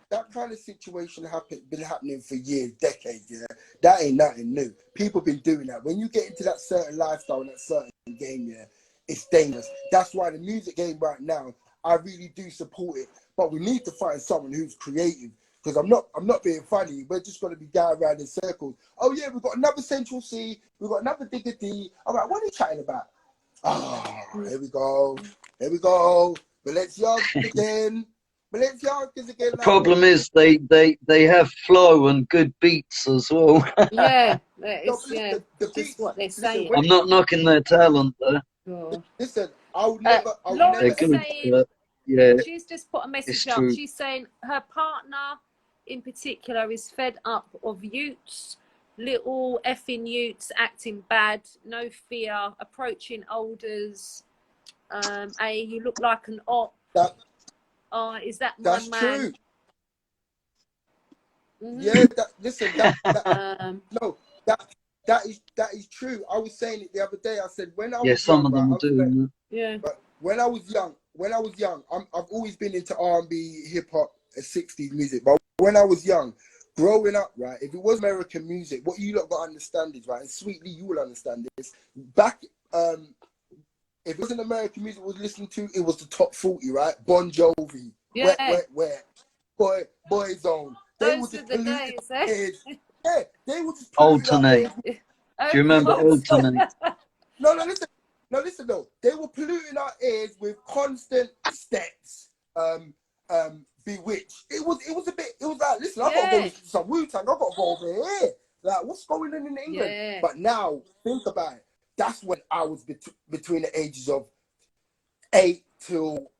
that kind of situation been happening for years, decades. Yeah, that ain't nothing new. People been doing that. When you get into that certain lifestyle and that certain game, yeah, it's dangerous. That's why the music game right now, I really do support it. But we need to find someone who's creative. Because I'm not being funny. We're just going to be going around in circles. Oh yeah, we've got another Central C. We've got another Digger D. I'm like, what are you chatting about? Here we go. Here we go. Balenciagas again. Balenciagas again. The problem is they have flow and good beats as well. Yeah, The just beats, what they're saying. I'm not knocking their talent though. Oh. Listen, I would never. Laura's They're good, saying, but yeah, she's just put a message it's up. true. She's saying her partner in particular is fed up of youths, little effing youths acting bad, no fear, approaching olders. You look like an op. Is that my That's man? true. Mm-hmm. Yeah, that is true. I was saying it the other day. I said when I was some young, of them right, do. Yeah. But when I was young, I've always been into R&B, hip hop, and 60s music. But when I was young, growing up, right, if it was American music, what you lot got to understand is, right, and Sweetly, you will understand this. Back, if it wasn't American music was listening to, it was the top 40, right? Bon Jovi, Yeah. Wet, Boyzone. They were just polluting our ears. Yeah, they were just polluting our ears. Alternate. Do you remember Alternate? No, listen though. They were polluting our ears with constant steps. Bewitched. It was like, listen, I gotta go listen to some Wu-Tang, I gotta go over here. Like, what's going on in England? Yeah. But now, think about it. That's when I was between the ages of 8 till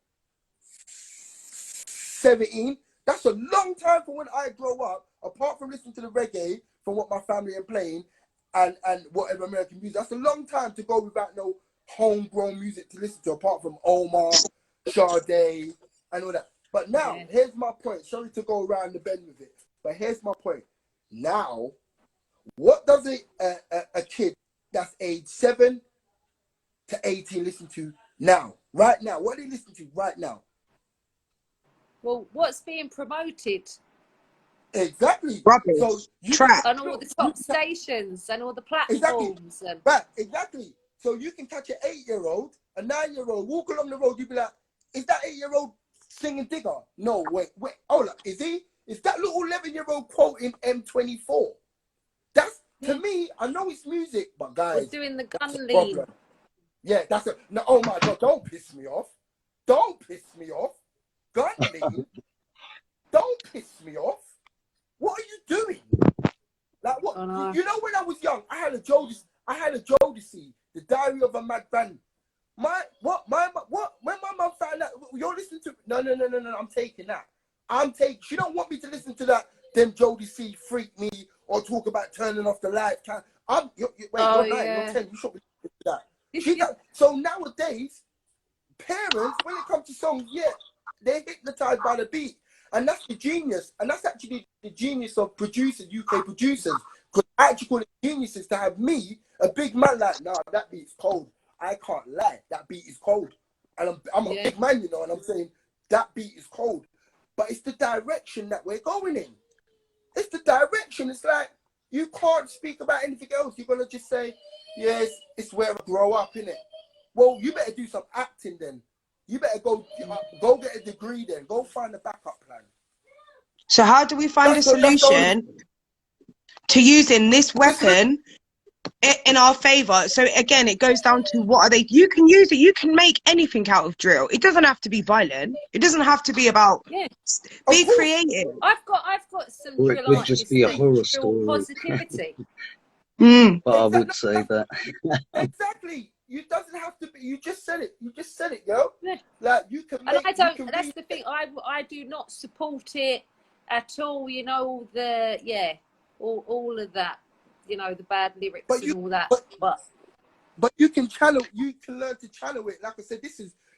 17. That's a long time for when I grow up, apart from listening to the reggae from what my family are playing and whatever American music. That's a long time to go without no homegrown music to listen to, apart from Omar, Sade, and all that. But now, here's my point. Sorry to go around the bend with it, but here's my point. Now, what does a kid that's age 7 to 18 listen to now? Right now, what are they listening to right now? Well, what's being promoted? Exactly. Rubbish. So Trap. On all the top stations and all the platforms. Exactly. So you can catch an 8-year-old, a 9-year-old, walk along the road, you'll be like, is that 8-year-old singing Digger? No, wait. Hold up. Is he? Is that little 11-year-old quoting M24? That's, to me, I know it's music, but guys, we're doing the gun lean. Problem. Yeah, that's a, no, oh my God, don't piss me off. Don't piss me off. Gun lean. Don't piss me off. What are you doing? Like what? You know, when I was young, I had a Jodeci, The Diary of a Mad Bandit. When my mum found out you're listening to, no, I'm taking that. She don't want me to listen to that. Them Jodeci freak me or talk about turning off the lights. You're 9, you're 10. You should be listening to that. So nowadays, parents, when it comes to songs, they're hypnotized by the beat. And that's the genius. And that's actually the genius of producers, UK producers. Because I actually call it geniuses to have me, a big man, like, nah, that beat's cold. I can't lie. That beat is cold. And I'm a big man, you know, and I'm saying that beat is cold. But it's the direction that we're going in. It's the direction. It's like, you can't speak about anything else. You're going to just say, yes, it's where I grow up, innit? Well, you better do some acting then. You better go get a degree then. Go find a backup plan. So how do we find a solution to using this weapon in our favor. So again, it goes down to what are they? You can use it. You can make anything out of drill. It doesn't have to be violent. It doesn't have to be about. Yeah. Be creative. I've got some Or it drill could just artists be a that horror drill story. positivity. But I would say that. Exactly. You doesn't have to be. You just said it. You just said it, girl. Yeah. Like you can. And make, I don't. You can That's the thing. I do not support it at all. You know all of that. You know the bad lyrics and all that. But you can channel. You can learn to channel it. Like I said,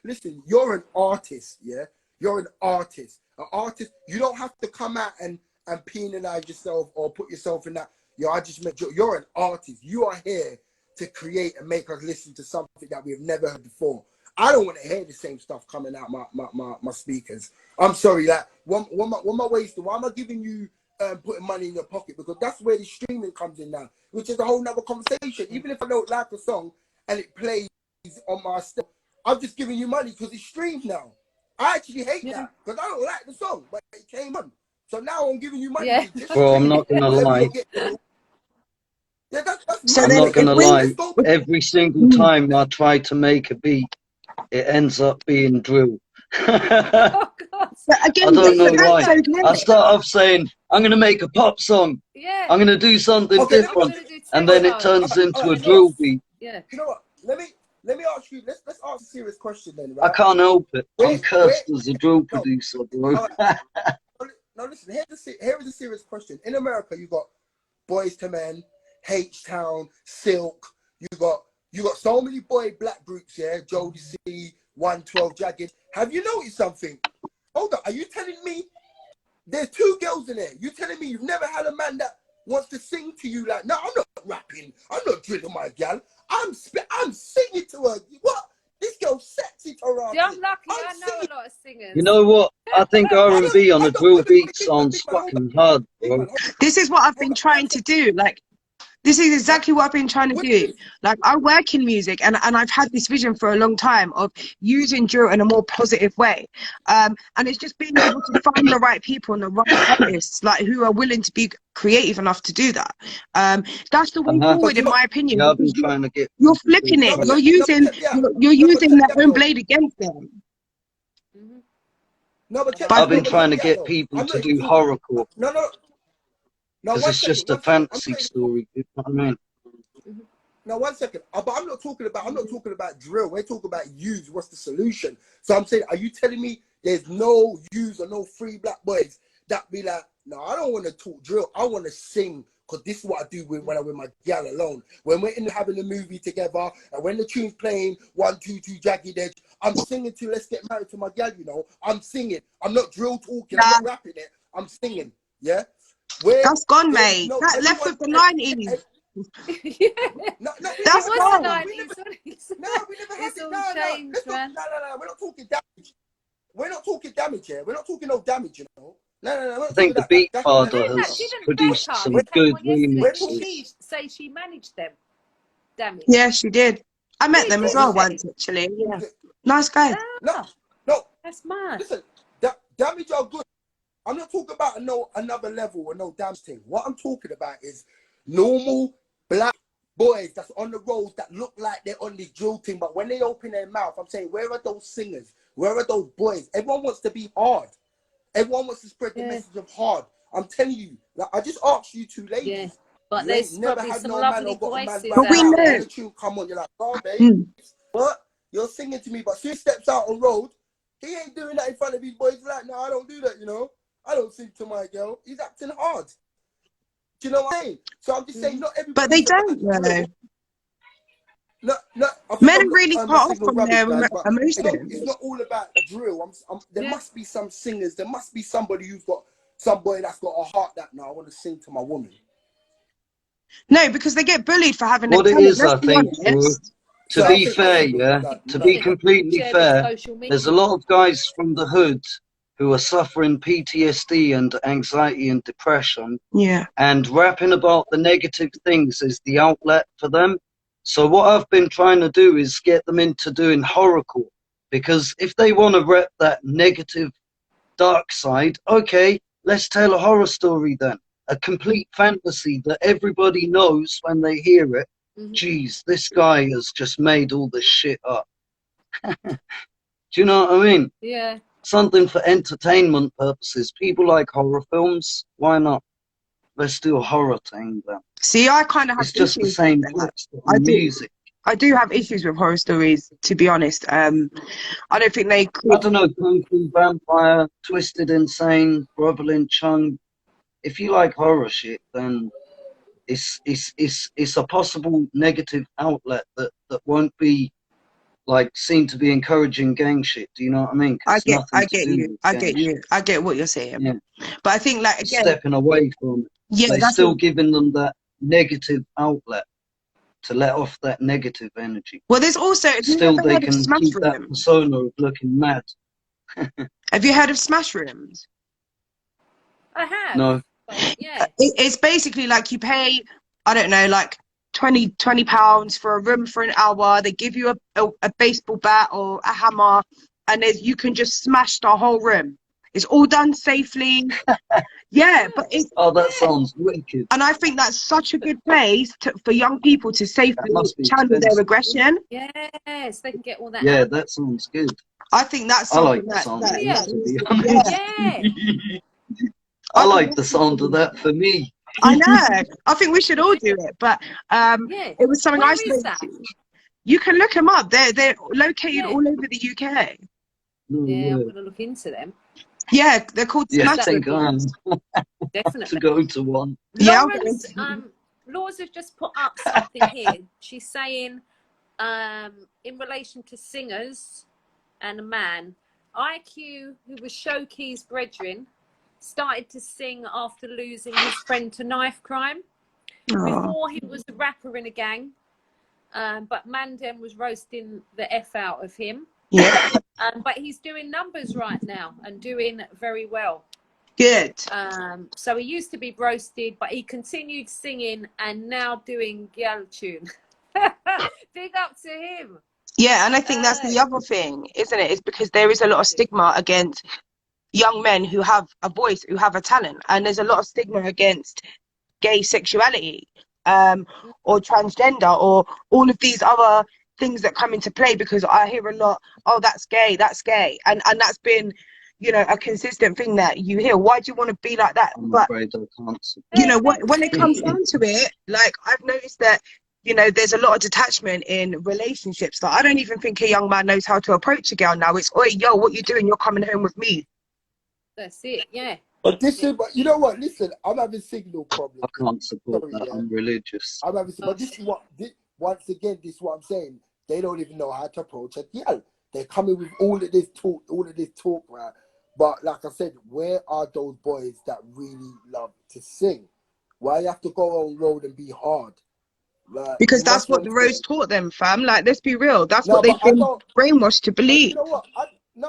listen. You're an artist. Yeah. You're an artist. An artist. You don't have to come out and penalize yourself or put yourself in that. I just meant you're an artist. You are here to create and make us listen to something that we've never heard before. I don't want to hear the same stuff coming out my speakers. I'm sorry, that what am I wasting? Why am I giving you putting money in your pocket? Because that's where the streaming comes in now, which is a whole nother conversation. Even if I don't like a song and it plays on my stuff, I'm just giving you money because it's streamed now. I actually hate that because I don't like the song, but it came on. So now I'm giving you money. Yeah. Well, I'm not gonna lie. Yeah, I'm not gonna lie. Every single time I try to make a beat, it ends up being drill. Oh, God. I don't know why. I start off saying I'm gonna make a pop song. Yeah. I'm gonna do something different, and then it turns into a drill beat. Yeah. You know what? Let me ask you. Let's ask a serious question then. Right? I can't help it. I'm cursed as a drill producer, bro. No, listen. Here is a serious question. In America, you got Boys to Men, H-Town, Silk. You got so many black groups, yeah. Jodeci, 112, Jagged. Have you noticed something? Hold on. Are you telling me there's 2 girls in there? You telling me you've never had a man that wants to sing to you like, no, I'm not rapping. I'm not drilling my gal. I'm singing to her. What? This girl sexy to her. See, I'm lucky. I know a lot of singers. You know what? I think R&B on a drill beat sounds fucking hard, bro. This is what I've been trying to do. Like, this is exactly what I've been trying to do. Like, I work in music, and I've had this vision for a long time of using drill in a more positive way. And it's just being able to find the right people and the right artists, like, who are willing to be creative enough to do that. That's the way forward, in my opinion. Yeah, I've been trying to get. You're flipping it. You're using their own blade against them. No, but I've been trying to get people to do horrorcore. No, because it's just a fantasy story. You know what I mean? Now, 1 second. But I'm not talking about drill. We're talking about use. What's the solution? So I'm saying, are you telling me there's no use or no free black boys that be like, no, I don't want to talk drill. I want to sing because this is what I do when I'm with my gal alone. When we're having a movie together and when the tune's playing 122 Jagged Edge, I'm singing to Let's Get Married to my gal. You know, I'm singing. I'm not drill talking. I'm not rapping it. I'm singing. Yeah. That's gone, mate. That left with the 90s. That's gone. No, we never had it. No, we're not talking damage. We're not talking damage here. We're not talking no damage, you know. No. I think the Beat Father has produced some good remixes. She say she managed them. Damage. Yeah, she did. I met them as well once, actually. Yeah. Nice guy. No. That's mad. Listen, damage are good. I'm not talking about another level or no damn thing. What I'm talking about is normal black boys that's on the roads that look like they're on the drill thing, but when they open their mouth, I'm saying, where are those singers? Where are those boys? Everyone wants to be hard. Everyone wants to spread the message of hard. I'm telling you, like, I just asked you 2 ladies. Yeah. But there's never had some lovely voices. But we know. Come on, you're like, oh, babe. But you're singing to me, but soon steps out on road, he ain't doing that in front of these boys. He's like, no, I don't do that, you know. I don't sing to my girl. He's acting hard. Do you know what I'm saying? So I'm just saying, not everybody. But they don't, though. No, men are really cut off from their emotions. It's not all about drill. There must be some singers. There must be somebody who's got somebody that's got a heart that I want to sing to my woman. No, because they get bullied for having. What it is, I think, to be fair, to be completely fair, there's a lot of guys from the hood who are suffering PTSD and anxiety and depression. Yeah. And rapping about the negative things is the outlet for them. So what I've been trying to do is get them into doing horrorcore. Because if they want to rep that negative dark side, okay, let's tell a horror story then. A complete fantasy that everybody knows when they hear it. geez, this guy has just made all this shit up. Do you know what I mean? Yeah. Something for entertainment purposes. People like horror films. Why not? Let's do a horror thing then. See, I kind of have It's just the issues same with that. text and music. I do have issues with horror stories, to be honest. I don't think they could. I don't know, Kung Fu Vampire, Twisted Insane, Grovelin Chung. If you like horror shit, then it's a possible negative outlet that won't be like seen to be encouraging gang shit. Do you know what I mean? I get you. I get what you're saying. Yeah. But I think, like, again, Stepping away from it. yeah, They're that's still giving them that negative outlet to let off that negative energy. well. There's also, have you Still, ever they heard of can smash keep that rooms? persona of looking mad. Have you heard of smash rooms? I have. No. But yeah. It's basically like you pay, I don't know, like £20 for a room for an hour. They give you a baseball bat or a hammer, and you can just smash the whole room. It's all done safely. Yeah, but it's, Oh, that sounds wicked. and I think that's such a good place for young people to safely channel their aggression. Yes, they can get all that Yeah, out. that sounds good. I think that's I like something the sound of Yeah. that, to be honest. Yeah. I like the sound of that for me. I know. I think we should all do it, but Yeah. it was something Where I is spoke that? to. You can look them up. They're located Yeah. all over the UK. No Yeah, I'm way. going to look into them. Yeah, they're called Yeah, I smash think I am Definitely. to go to one. Yeah, I'll Lawrence, Laws have just put up something here. She's saying, in relation to singers and a man, IQ, who was Showkey's brethren, started to sing after losing his friend to knife crime. Before, he was a rapper in a gang, but Mandem was roasting the F out of him. Yeah. But he's doing numbers right now and doing very well. Good. So he used to be roasted, but he continued singing and now doing gal tune. Big up to him. Yeah, and I think that's the other thing, isn't it? It's because there is a lot of stigma against young men who have a voice, who have a talent, and there's a lot of stigma against gay sexuality, or transgender, or all of these other things that come into play, because I hear a lot, oh, that's gay, and that's been, you know, a consistent thing that you hear. Why do you want to be like that? I'm But afraid I can't. you know, when it comes down to it, like, I've noticed that, you know, there's a lot of detachment in relationships. Like, I don't even think a young man knows how to approach a girl now. It's, oi, yo, what you doing? You're coming home with me. That's it, yeah. But this is, but you know what? Listen, I'm having signal problems. I can't support Sorry, that. yeah. I'm religious. I'm having, but this is what, once again, this is what I'm saying. They don't even know how to approach a girl. They're coming with all of this talk, right? But like I said, where are those boys that really love to sing? Why you have to go on road and be hard? Like, because that's what the roads taught them, fam. Like, let's be real. That's what they've been brainwashed to believe. You know what?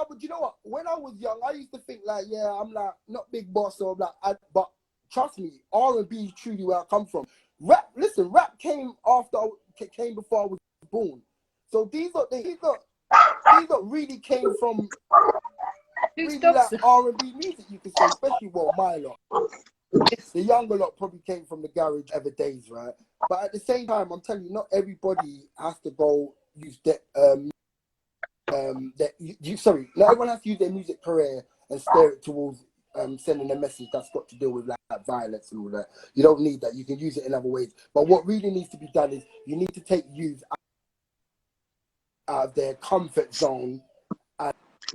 But you know what? When I was young, I used to think like, yeah, I'm like not big boss or like, but trust me, R&B is truly where I come from. Rap came before I was born. So these really came from really like R&B music, you could say, especially my lot. The younger lot probably came from the garage ever days, right? But at the same time, I'm telling you, not everybody has to go use that. Not everyone has to use their music career and steer it towards sending a message that's got to do with like violence and all that. You don't need that. You can use it in other ways. But what really needs to be done is you need to take youth out of their comfort zone.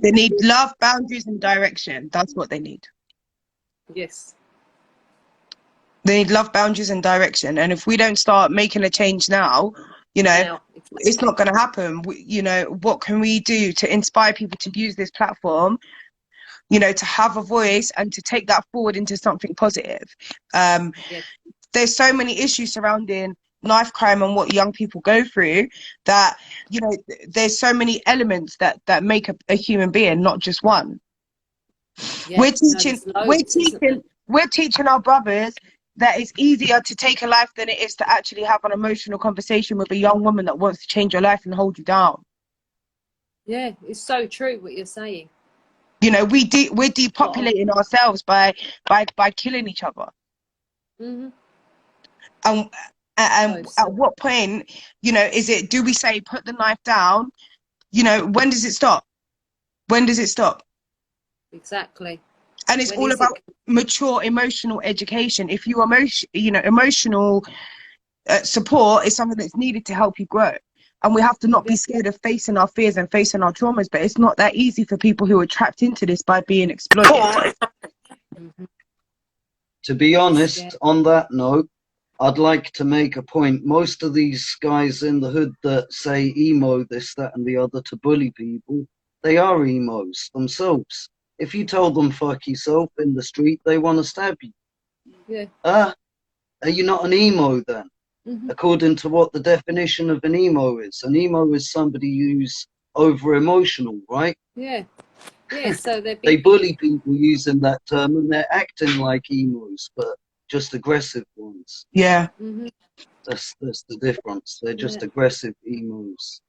They need love, boundaries, and direction. That's what they need. Yes. They need love, boundaries, and direction. And if we don't start making a change now, you know, it's not going to happen. You know, what can we do to inspire people to use this platform, you know, to have a voice and to take that forward into something positive? There's so many issues surrounding knife crime and what young people go through that, you know, there's so many elements that make a human being, not just one. We're teaching our brothers that it's easier to take a life than it is to actually have an emotional conversation with a young woman that wants to change your life and hold you down. Yeah, it's so true what you're saying. You know, we're depopulating ourselves by killing each other. Mm-hmm. And And So at what point, do we say put the knife down? When does it stop? When does it stop? exactly. And it's When all is it? about mature emotional education. If you emotional support is something that's needed to help you grow. And we have to not be scared of facing our fears and facing our traumas. But it's not that easy for people who are trapped into this by being exploited. To be honest, on that note, I'd like to make a point. Most of these guys in the hood that say emo, this, that, and the other to bully people, they are emos themselves. If you tell them fuck yourself in the street, they want to stab you. Yeah. Are you not an emo then? Mm-hmm. According to what the definition of an emo is. An emo is somebody who's over emotional, right? Yeah. Yeah. So they bully people using that term, and they're acting like emos, but just aggressive ones. Yeah. Mm-hmm. That's the difference. They're just aggressive emos.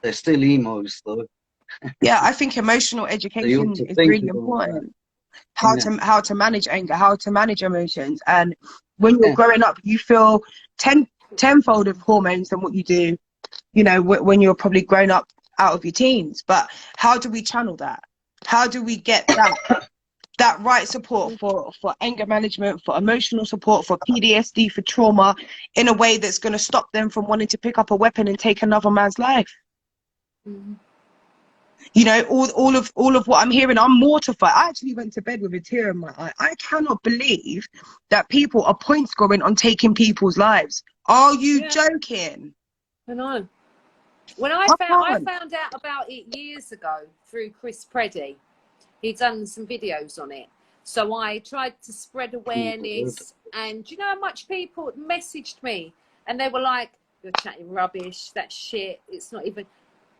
They're still emos though. Yeah, I think emotional education is really important. How to manage anger, how to manage emotions. And when you're growing up, you feel tenfold of hormones than what you do, when you're probably grown up out of your teens. But how do we channel that? How do we get that right support for anger management, for emotional support, for PTSD, for trauma, in a way that's going to stop them from wanting to pick up a weapon and take another man's life? Mm-hmm. All of what I'm hearing, I'm mortified. I actually went to bed with a tear in my eye. I cannot believe that people are point scoring on taking people's lives. Are you joking? I know. When I found out about it years ago through Chris Preddy, he'd done some videos on it. So I tried to spread awareness, and do you know how much people messaged me? And they were like, "You're chatting rubbish, that's shit, it's not even..."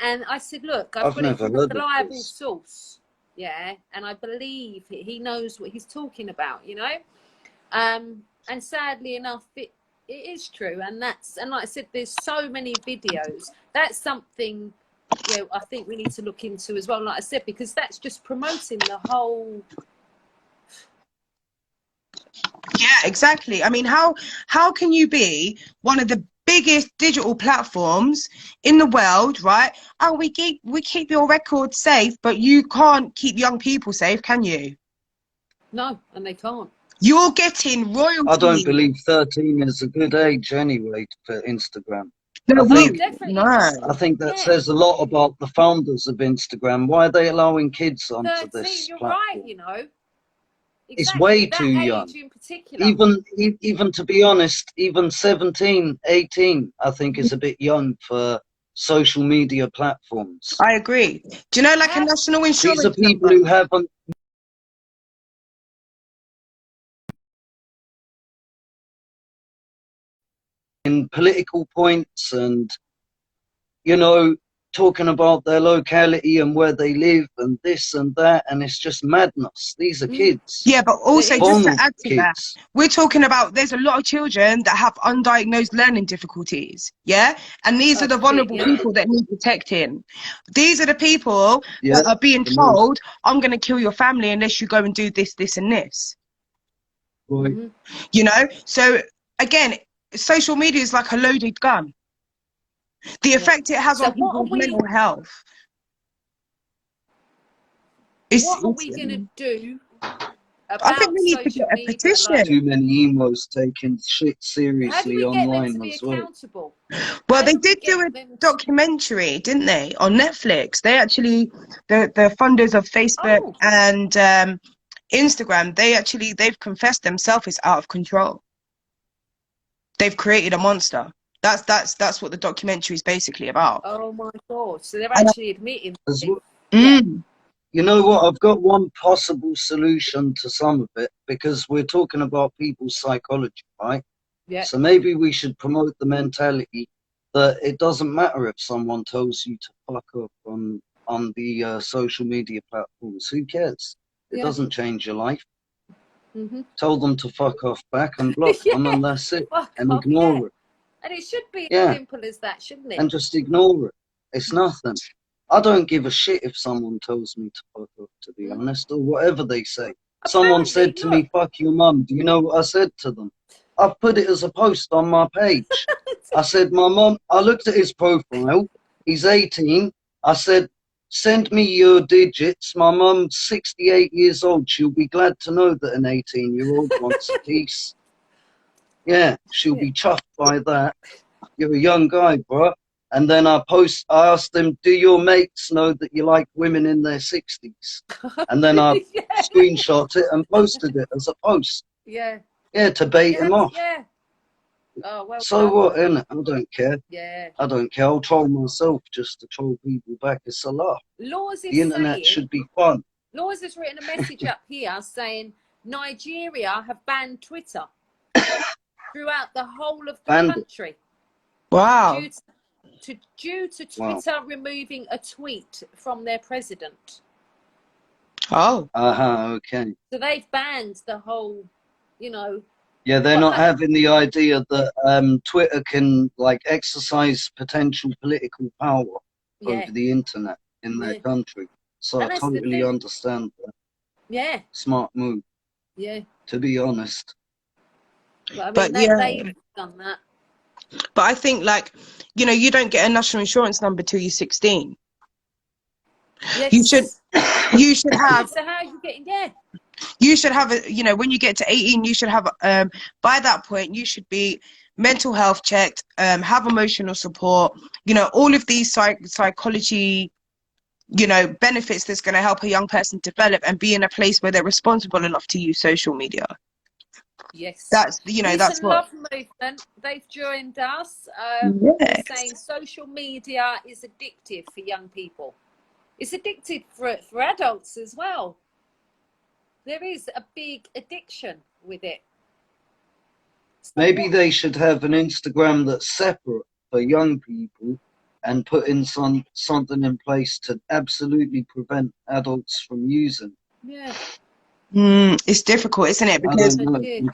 And I said, look, I've got it from a reliable source, and I believe he knows what he's talking about, and sadly enough, it is true, and like I said, there's so many videos. That's something I think we need to look into as well, like I said, because that's just promoting the whole. Yeah, exactly. I mean, how can you be one of the biggest digital platforms in the world, right? Oh, we keep your records safe, but you can't keep young people safe, can you? No, and they can't. You're getting royalty. I don't believe 13 is a good age anyway for Instagram. No, I think that says a lot about the founders of Instagram. Why are they allowing kids onto 13, this you're platform? right, Exactly. It's way too young. In particular. Even to be honest, even 17, 18, I think is a bit young for social media platforms. I agree. Do you know, like a national insurance These are people who haven't. In political points and, talking about their locality and where they live and this and that, and it's just madness. These are kids. Yeah, but also just to add to that, we're talking about there's a lot of children that have undiagnosed learning difficulties, and these are the vulnerable people that need protecting. These are the people that are being told, I'm going to kill your family unless you go and do this, this, and this. Right. So again, social media is like a loaded gun. The effect it has on people's mental health. What are we going to do about I think we need to get a petition. Too many emos taking shit seriously online as well. Well, they did do a documentary, didn't they, on Netflix? They actually, the funders of Facebook and Instagram, they've confessed themselves it's out of control. They've created a monster. That's what the documentary is basically about. Oh my God! So they're actually admitting. You know what? I've got one possible solution to some of it, because we're talking about people's psychology, right? Yeah. So maybe we should promote the mentality that it doesn't matter if someone tells you to fuck up on the social media platforms. Who cares? It doesn't change your life. Tell them to fuck off back and block them, and that's it. And ignore it. And it should be as simple as that, shouldn't it? And just ignore it. It's nothing. I don't give a shit if someone tells me to fuck off, to be honest, or whatever they say. Someone said to me, fuck your mum. Do you know what I said to them? I've put it as a post on my page. I said, my mum, I looked at his profile. He's 18. I said, send me your digits. My mum's 68 years old. She'll be glad to know that an 18-year-old wants a piece. Yeah, she'll be chuffed by that. You're a young guy, bro. And then I asked them, do your mates know that you like women in their 60s? And then I screenshot it and posted it as a post. Yeah. Yeah, to bait him off. Yeah. Oh, well so done. what, innit? I don't care. Yeah. I don't care. I'll troll myself just to troll people back. It's a laugh. Laws is The internet should be fun. Laws has written a message up here saying Nigeria have banned Twitter throughout the whole of the country. Wow. Due to Twitter removing a tweet from their president. Oh. Okay. So they've banned the whole, you know. Yeah, they're not having the idea that Twitter can like exercise potential political power over the internet in their country. So I totally understand that. Yeah. Smart move. Yeah. To be honest. But they've done that. But I think, like, you know, you don't get a national insurance number till you're 16. Yes. You should have. So how are you getting? You should have a, you know, when you get to 18, you should have, by that point, you should be mental health checked, have emotional support, you know, all of these psychology, you know, benefits that's going to help a young person develop and be in a place where they're responsible enough to use social media. Yes. That's, you know, that's what. Love Movement, they've joined us. They're saying social media is addictive for young people. It's addictive for adults as well. There is a big addiction with it. So maybe they should have an Instagram that's separate for young people and put in something in place to absolutely prevent adults from using. Yeah. It's difficult, isn't it? Because I don't know. You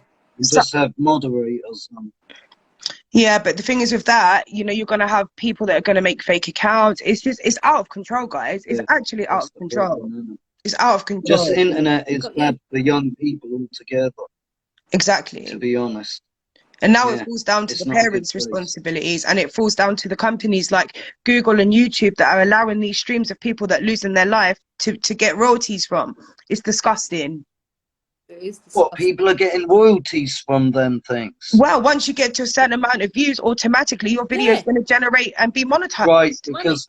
just have moderators. Yeah, but the thing is with that, you know, you're going to have people that are going to make fake accounts. It's out of control, guys. It's actually out of control. It's out of control. Just the internet is bad for young people altogether. Exactly. To be honest. And now it falls down to the parents' responsibilities, and it falls down to the companies like Google and YouTube that are allowing these streams of people that losing their life to get royalties from. It's disgusting. What, people are getting royalties from them things? Well, once you get to a certain amount of views, automatically your video is going to generate and be monetized. Right, because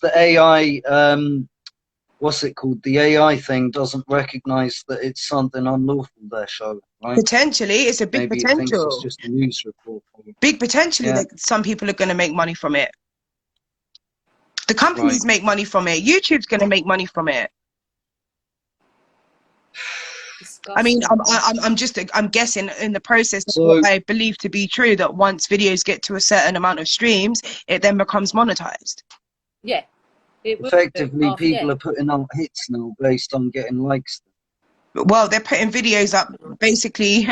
the AI, what's it called? The AI thing doesn't recognize that it's something unlawful they're showing, right? Potentially, it's a big potential. Maybe it thinks it's just a news report. Big potentially that some people are going to make money from it. The companies make money from it. YouTube's going to make money from it. I mean, I'm guessing in the process of what I believe to be true, that once videos get to a certain amount of streams, it then becomes monetized. Yeah. Effectively, people are putting out hits now based on getting likes. Well, they're putting videos up, basically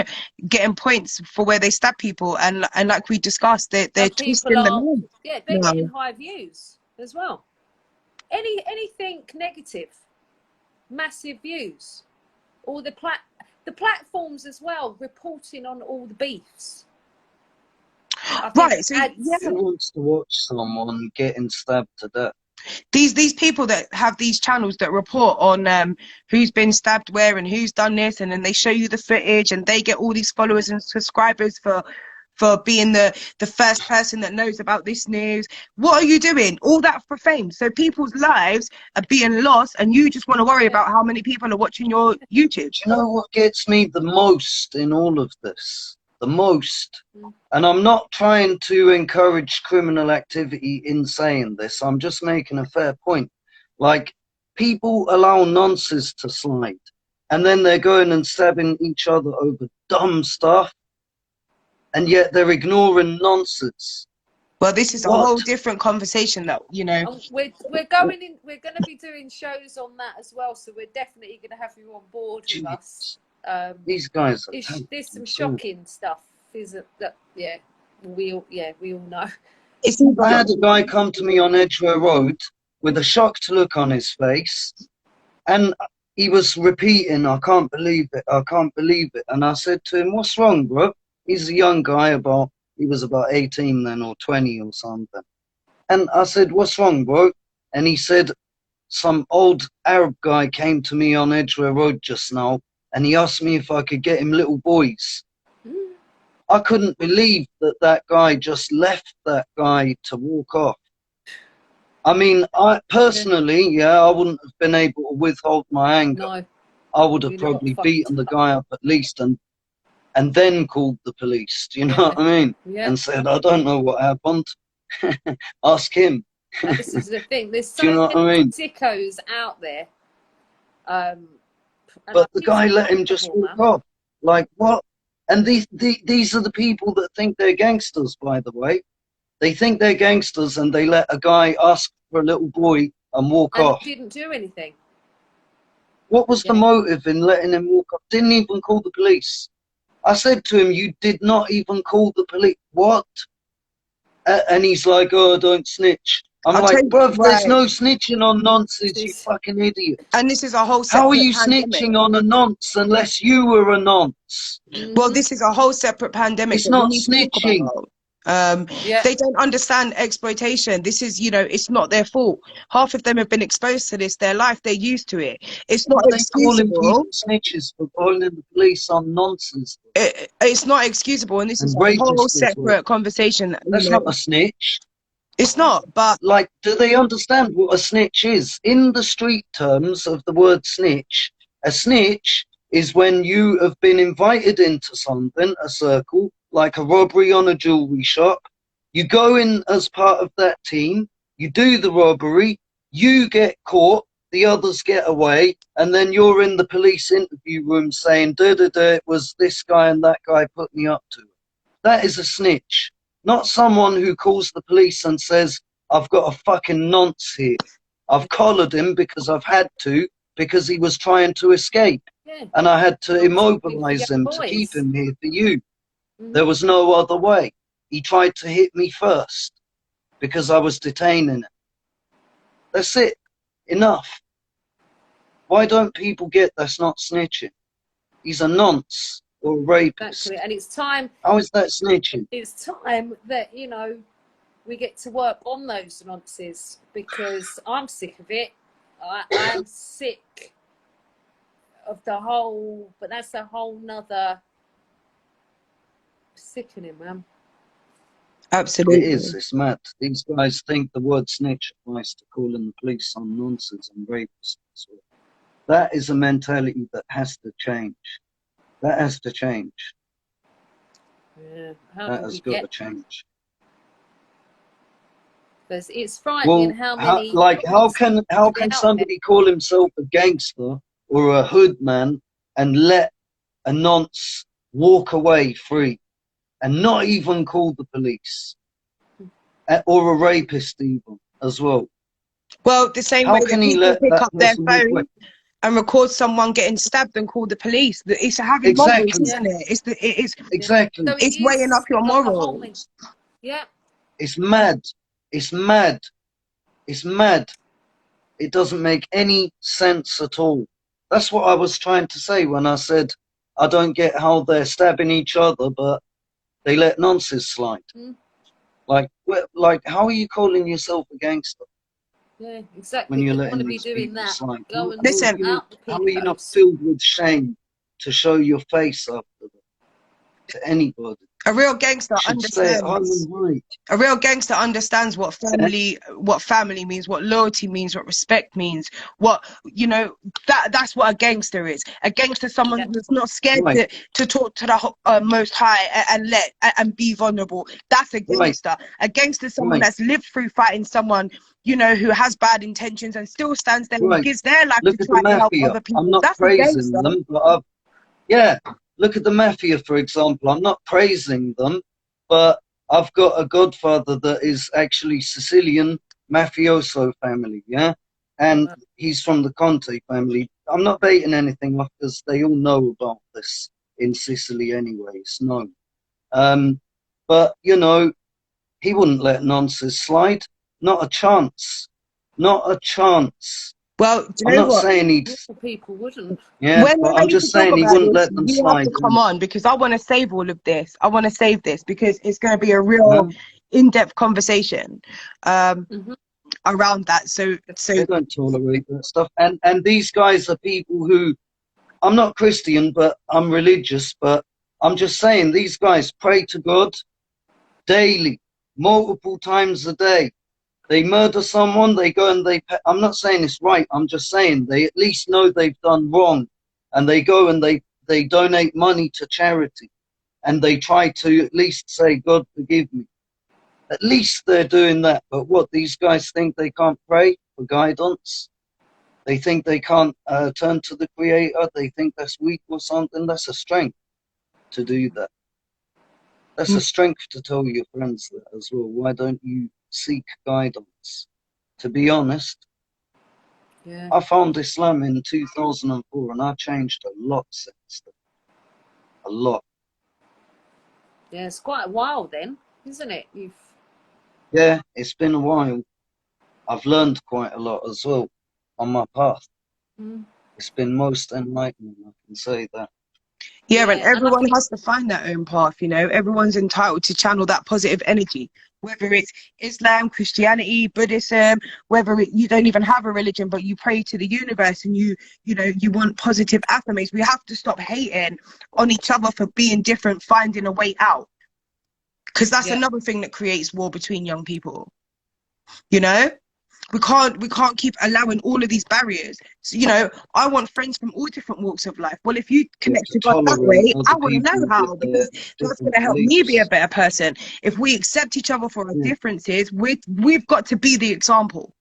getting points for where they stab people, and like we discussed, they're twisting them. Yeah, they're getting high views as well. Anything negative, massive views. Or the platforms as well, reporting on all the beefs. Right, so who wants to watch someone getting stabbed to death? These people that have these channels that report on who's been stabbed where and who's done this, and then they show you the footage, and they get all these followers and subscribers for being the first person that knows about this news. What are you doing? All that for fame. So people's lives are being lost, and you just want to worry about how many people are watching your YouTube. You know what gets me the most in all of this? The most. And I'm not trying to encourage criminal activity in saying this. I'm just making a fair point. Like, people allow nonsense to slide, and then they're going and stabbing each other over dumb stuff. And yet they're ignoring nonsense. Well, this is a whole different conversation that, you know. We're going to be doing shows on that as well, so we're definitely going to have you on board with us. These guys there's some shocking stuff, isn't that? Yeah, we all know. I had a guy come to me on Edgware Road with a shocked look on his face, and he was repeating, I can't believe it, I can't believe it. And I said to him, what's wrong, bro? He's a young guy, he was about 18 then, or 20 or something. And I said, what's wrong, bro? And he said, some old Arab guy came to me on Edgware Road just now, and he asked me if I could get him little boys. I couldn't believe that guy just left that guy to walk off. I mean, I personally, I wouldn't have been able to withhold my anger. No. I would have probably beaten the guy up at least and then called the police. Do you know what I mean? Yeah. And said, I don't know what happened. Ask him. And this is the thing. There's so Do you know what I many mean? sickos out there. But the guy let him just walk off. Like, what? And these are the people that think they're gangsters, by the way. They think they're gangsters and they let a guy ask for a little boy and walk off. Didn't do anything. What was the motive in letting him walk off? Didn't even call the police. I said to him, you did not even call the police. What? And he's like, oh, don't snitch. I'm like, bruv, there's no snitching on nonsense, you fucking idiot. And this is a whole separate How are you pandemic. snitching on a nonce unless you were a nonce? Well, this is a whole separate pandemic. It's not snitching. They don't understand exploitation. This is, you know, it's not their fault. Half of them have been exposed to this their life. They're used to it. It's not excusable. Calling people snitches for calling the police on nonsense. It's not excusable, and this is a whole separate conversation. That's not a snitch. It's not, but like, do they understand what a snitch is? In the street terms of the word snitch, a snitch is when you have been invited into something, a circle, like a robbery on a jewelry shop. You go in as part of that team, you do the robbery, you get caught, the others get away, and then you're in the police interview room saying, it was this guy and that guy put me up to it. That is a snitch. Not someone who calls the police and says, I've got a fucking nonce here. I've collared him because I've had to, because he was trying to escape. And I had to immobilize him to keep him here for you. There was no other way. He tried to hit me first because I was detaining him. That's it. Enough. Why don't people get that's not snitching? He's a nonce. Or rapist. Exactly. And it's time. How is that snitching? It's time that, you know, we get to work on those nonsense, because I'm sick of it. I'm sick of the whole, but that's a whole nother sickening, man. Absolutely. It is. It's mad. These guys think the word snitch applies to calling the police on nonsense and rapists. That is a mentality that has to change. That has to change. Yeah, that has got to change. Because it's frightening how many. How can somebody call himself a gangster or a hood man and let a nonce walk away free and not even call the police, or a rapist even as well? Well, the same way that people pick up their phone and record someone getting stabbed and call the police. It's having morals, isn't it? It's weighing up your morals. Yeah. It's mad. It's mad. It's mad. It doesn't make any sense at all. That's what I was trying to say when I said I don't get how they're stabbing each other, but they let nonsense slide. Like, how are you calling yourself a gangster? Yeah, exactly. When you're letting these people slide. Listen, how are you not filled with shame to show your face after them to anybody? A real gangster understands. A real gangster understands what family means, what loyalty means, what respect means. What, you know, that's what a gangster is. A gangster is someone that's not scared to talk to the Most High and be vulnerable. That's a gangster. A gangster is someone that's lived through fighting someone, you know, who has bad intentions and still stands there and gives their life to try to help other people. I'm not praising them, but look at the mafia, for example. I'm not praising them, but I've got a godfather that is actually Sicilian mafioso family, and he's from the Conte family. I'm not baiting anything off because they all know about this in Sicily anyway. It's known. But, you know, he wouldn't let nonsense slide. Not a chance. Not a chance. Well, do you I'm know not what? saying he'd. People wouldn't. Yeah, When but we're I'm ready to just talk saying he about wouldn't this, let them you have slide. to come on, because I want to save all of this. I want to save this because it's going to be a real No, in-depth conversation Hmm. around that. So they don't tolerate that stuff. And these guys are people who, I'm not Christian, but I'm religious. But I'm just saying, these guys pray to God daily, multiple times a day. They murder someone, they go and they pay. I'm not saying it's right. I'm just saying they at least know they've done wrong, and they go and they donate money to charity, and they try to at least say, God forgive me. At least they're doing that. But what, these guys think they can't pray for guidance? They think they can't turn to the Creator. They think that's weak or something. That's a strength to do that. That's a strength to tell your friends that as well. Why don't you seek guidance? To be honest, Yeah. I found Islam in 2004 and I changed a lot since then. A lot. Yeah, it's quite a while then, isn't it? Yeah, it's been a while. I've learned quite a lot as well on my path. Mm. It's been most enlightening, I can say that. yeah, and And I everyone think, has to find their own path, you know. Everyone's entitled to channel that positive energy, whether it's Islam, Christianity, Buddhism, whether you don't even have a religion, but you pray to the universe and you know, you want positive affirmations. We have to stop hating on each other for being different, finding a way out. Because that's yeah, another thing that creates war between young people, you know. We can't keep allowing all of these barriers. So, you know, I want friends from all different walks of life. Well, if you You have connect to to God that tolerate way, I other want to know people with how, their because that's going different to help me be a beliefs. better person. If we accept each other for our Yeah. differences, we've got to be the example.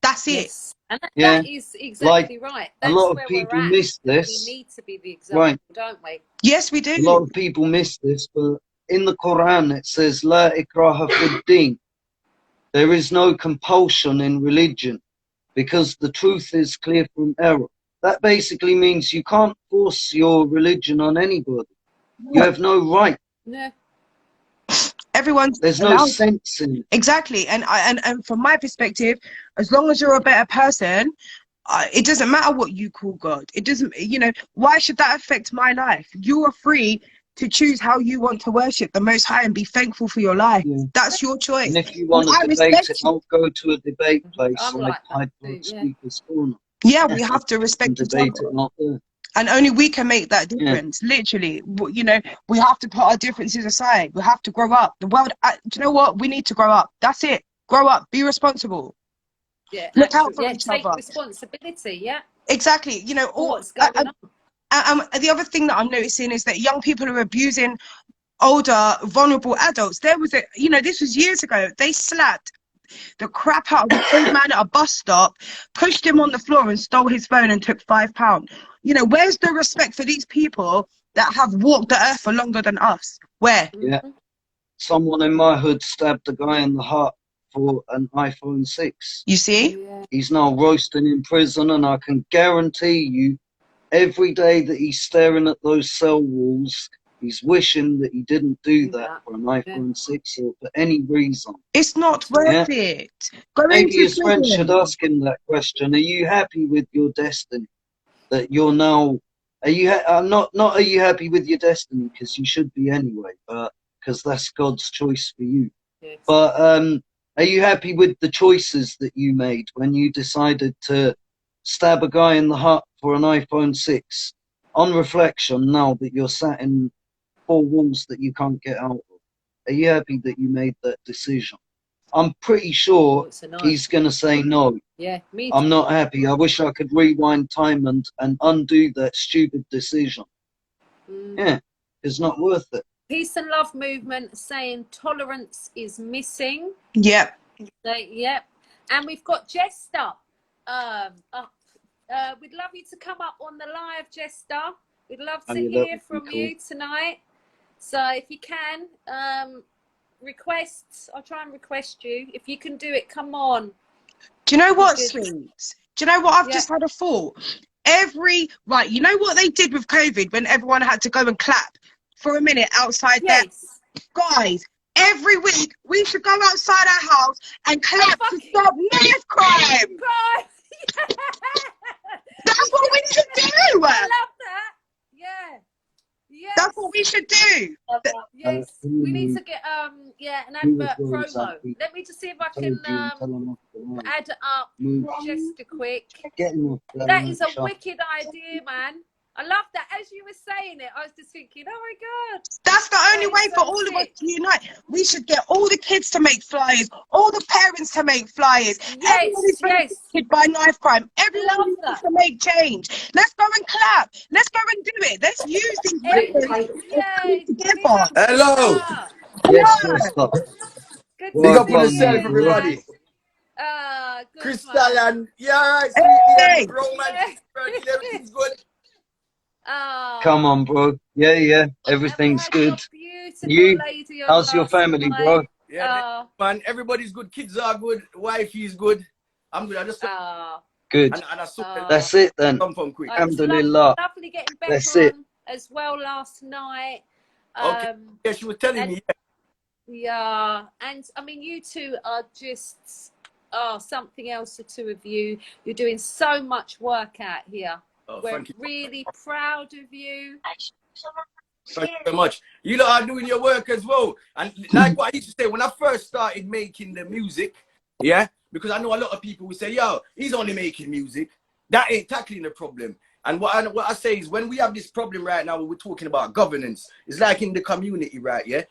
That's it. yes. And Yeah. that is Like, exactly right. a That's lot of where we're people at. miss That we this. need to be the Right. example, don't we? Yes, we A lot do. of people miss this, but in the Quran it says, La ikraha fid din. There is no compulsion in religion because the truth is clear from error. That basically means you can't force your religion on anybody. You have no right. Yeah. Everyone's There's no allowed. sense in it. Exactly. And from my perspective, as long as you're a better person, it doesn't matter what you call God. It doesn't, you know, why should that affect my life? You are free to choose how you want to worship the Most High and be thankful for your life. Yeah. That's your choice. And if you And want I to debate it, respect you. I'll go to a debate place I'm like like that Hyde too. Park Yeah. Speaker's Corner Yeah, we have to and respect each debate other. it out there. And only we can make that Yeah. difference. Literally, you know, we have to put our differences aside. We have to grow up. The world, do you know what? We need to grow up. That's it. Grow up. Be responsible. Yeah. Look out for Yeah. each Take other. responsibility. Yeah. Exactly. You know, For all, what's going on. the other thing that I'm noticing is that young people are abusing older, vulnerable adults. There was you know, this was years ago. They slapped the crap out of an old man at a bus stop, pushed him on the floor and stole his phone and took £5. You know, where's the respect for these people that have walked the earth for longer than us? Where? Yeah. Someone in my hood stabbed a guy in the heart for an iPhone 6. You see? Yeah. He's now roasting in prison, and I can guarantee you, every day that he's staring at those cell walls, he's wishing that he didn't do that for an iPhone 6 or for any reason. It's not worth it. Go Maybe into his friends should prison. ask him that question. Are you happy with your destiny? That you're now... Are you not are you happy with your destiny, because you should be anyway, but because that's God's choice for you. Yes. But are you happy with the choices that you made when you decided to stab a guy in the heart for an iPhone 6? On reflection, now that you're sat in 4 walls that you can't get out of, are you happy that you made that decision? I'm pretty sure he's going to say no. Yeah, me too. I'm not happy. I wish I could rewind time and undo that stupid decision. Yeah, it's not worth it. Peace and Love movement saying tolerance is missing. Yep. Yep. And we've got Jester up. We'd love you to come up on the live, Jester. We'd love to hear from you tonight. So if you can, I'll try and request you. If you can do it, come on. Do you know what, Sweets? Do you know what? I've just had a thought. Right, you know what they did with COVID when everyone had to go and clap for a minute outside there? Guys, every week we should go outside our house and clap to stop knife crime. That's what we should do. I love that. Yeah. Yes. That's what we should do. Yes. We need to get an advert promo. Let me just see if I can add it up just a quick. That is a wicked idea, man. I love that. As you were saying it, I was just thinking, oh my God. That's the only way for all of us to unite. We should get all the kids to make flyers, all the parents to make flyers. Everybody's affected by knife crime. Everyone needs to make change. Let's go and clap. Let's go and do it. Let's use these weapons together. Hello. Yes, Big up on yourself, everybody. Good, CRYSTALLA, and right, sweetly, and romantic, everything's good. Come on, bro. Yeah, everything's good. You? How's your family, bro? Yeah, man, everybody's good. Kids are good. Wifey's good. I'm good. I just good. And I saw that's it then. Quick. Alhamdulillah. Lovely getting better that's it. As well last night. Okay. Yeah, she was telling me. Yeah, and I mean, you two are just something else. The two of you, you're doing so much work out here. We're really proud of you. Thank you very much. You lot are doing your work as well. And like what I used to say, when I first started making the music, yeah, because I know a lot of people will say, yo, he's only making music. That ain't tackling the problem. And what I say is, when we have this problem right now, we're talking about governance. It's like in the community, right, yeah?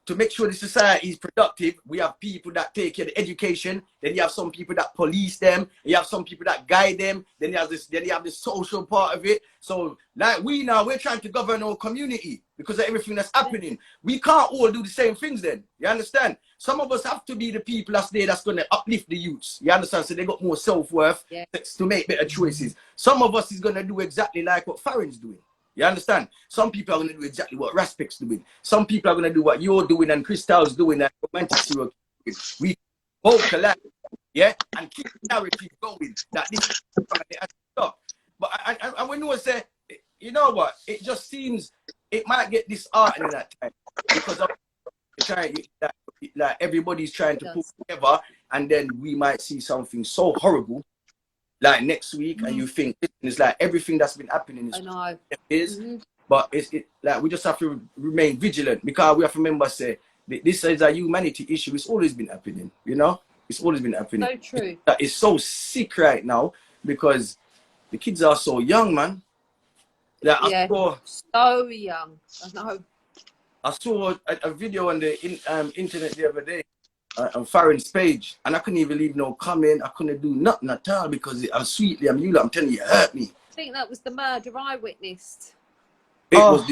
To make sure the society is productive, we have people that take care of the education. Then you have some people that police them. You have some people that guide them. Then you have this. Then you have the social part of it. So, like we're trying to govern our community because of everything that's happening. We can't all do the same things. Then you understand? Some of us have to be the people that's there that's going to uplift the youths. You understand? So they got more self-worth to make better choices. Some of us is going to do exactly like what Farron's doing. You understand? Some people are going to do exactly what Raspic's doing. Some people are going to do what you're doing and Crystal's doing and Romantic Zero. We vocalize, yeah, and keep the narrative going that this has to stop. But and when you say, you know what? It just seems it might get disheartening at times because of trying like everybody's trying to put together, and then we might see something so horrible. Like next week, and you think it's like everything that's been happening is, but it's like we just have to remain vigilant because we have to remember, say this is a humanity issue. It's always been happening, you know. It's always been happening. So true. It's so sick right now because the kids are so young, man. Like so young. I know. I saw a video on the internet the other day. On Farron's page, and I couldn't even leave no comment. I couldn't do nothing at all because I'm I'm telling you, it hurt me. I think that was the murder I witnessed. It was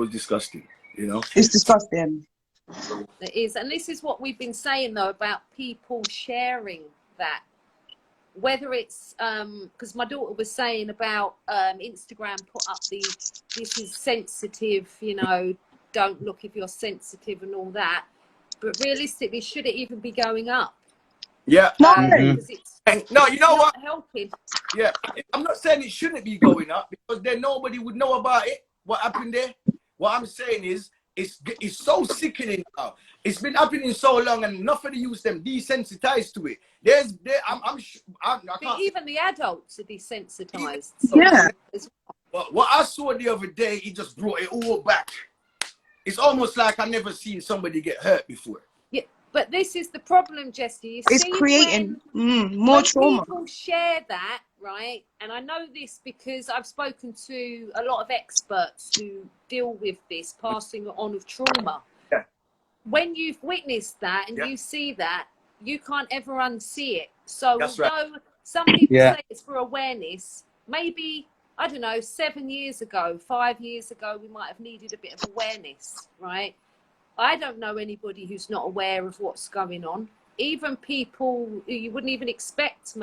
disgusting, you know. It's disgusting. It is, and this is what we've been saying though about people sharing that. Whether it's because my daughter was saying about Instagram put up this is sensitive, you know. Don't look if you're sensitive and all that, but realistically, should it even be going up? Yeah, no, no, you know what? Helping. Yeah, I'm not saying it shouldn't be going up because then nobody would know about it. What happened there? What I'm saying is, it's so sickening now. It's been happening so long, and enough of the youth them desensitized to it. I can't. Even the adults are desensitized. What I saw the other day, it just brought it all back. It's almost like I've never seen somebody get hurt before. Yeah, but this is the problem, Jesse. It's creating more trauma. People share that, right? And I know this because I've spoken to a lot of experts who deal with this passing on of trauma. Yeah. When you've witnessed that and you see that, you can't ever unsee it. So although some people say it's for awareness, maybe, I don't know, 7 years ago, 5 years ago, we might have needed a bit of awareness, right? I don't know anybody who's not aware of what's going on. Even people who you wouldn't even expect who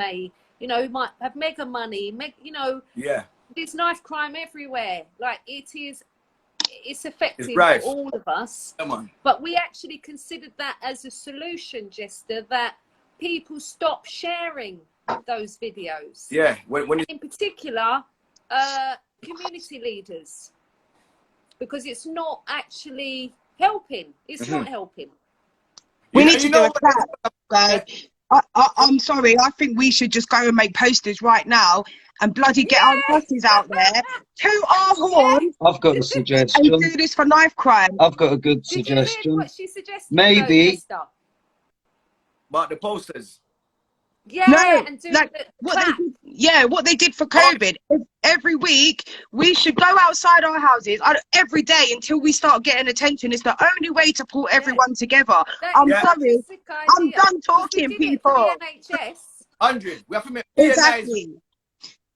might have mega money, you know. Yeah. There's knife crime everywhere. Like it's affecting all of us. Come on. But we actually considered that as a solution, Jester, that people stop sharing those videos. Yeah. In particular, community leaders, because it's not actually helping. It's not helping. We need to do a clap, guys. I'm sorry. I think we should just go and make posters right now and bloody get our asses out there, toot our horns, I've got a and suggestion. do this for knife crime. I've got a good Did you hear suggestion. what she suggested? Maybe. Esther? About the posters. Yeah, No, and do like the what they clap. did, what they did for COVID. Every week we should go outside our houses every day until we start getting attention. It's the only way to pull everyone together. I'm That is sorry. such a sick idea. I'm done 'Cause talking, we did it for people. the NHS. 100. We have to make Exactly.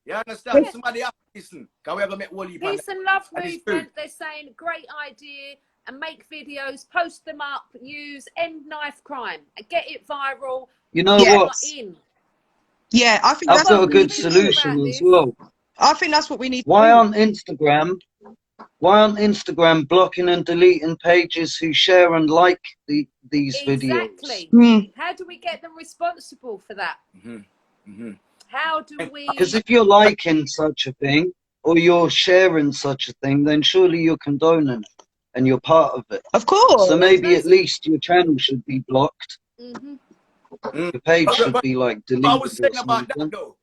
You understand? Somebody have to listen. Can we ever make one leap? Peace and love And it's movement. They're saying great idea, and make videos, post them up, use end knife crime, and get it viral. You know Yeah. what? Yeah, I think I've that's got a what we good need to do. solution as well. I think that's what we need to Why do. aren't Instagram blocking and deleting pages who share and like these videos? Exactly. How do we get them responsible for that? How do we? Because if you're liking such a thing or you're sharing such a thing, then surely you're condoning it and you're part of it. Of course. So maybe at least your channel should be blocked. Your page should be like deleted. I was saying about that though.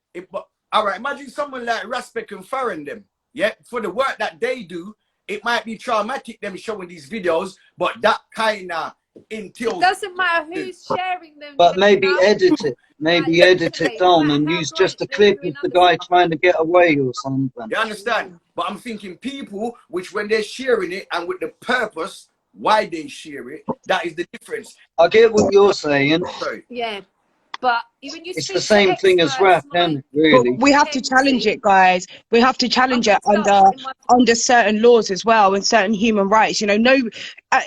All right, imagine someone like Respect and Farron them. Yeah, for the work that they do, it might be traumatic them showing these videos, but that kind of entails. It doesn't matter who's sharing them. But maybe edit it. Maybe edit it down and use just a clip of the guy trying to get away or something. You understand? But I'm thinking people, which when they're sharing it and with the purpose why they share it, that is the difference. I get what you're saying. Sorry. Yeah. But when you it's the same thing as rap, isn't it? Really. But we have to challenge it, guys. We have to challenge it under certain laws as well and certain human rights. You know,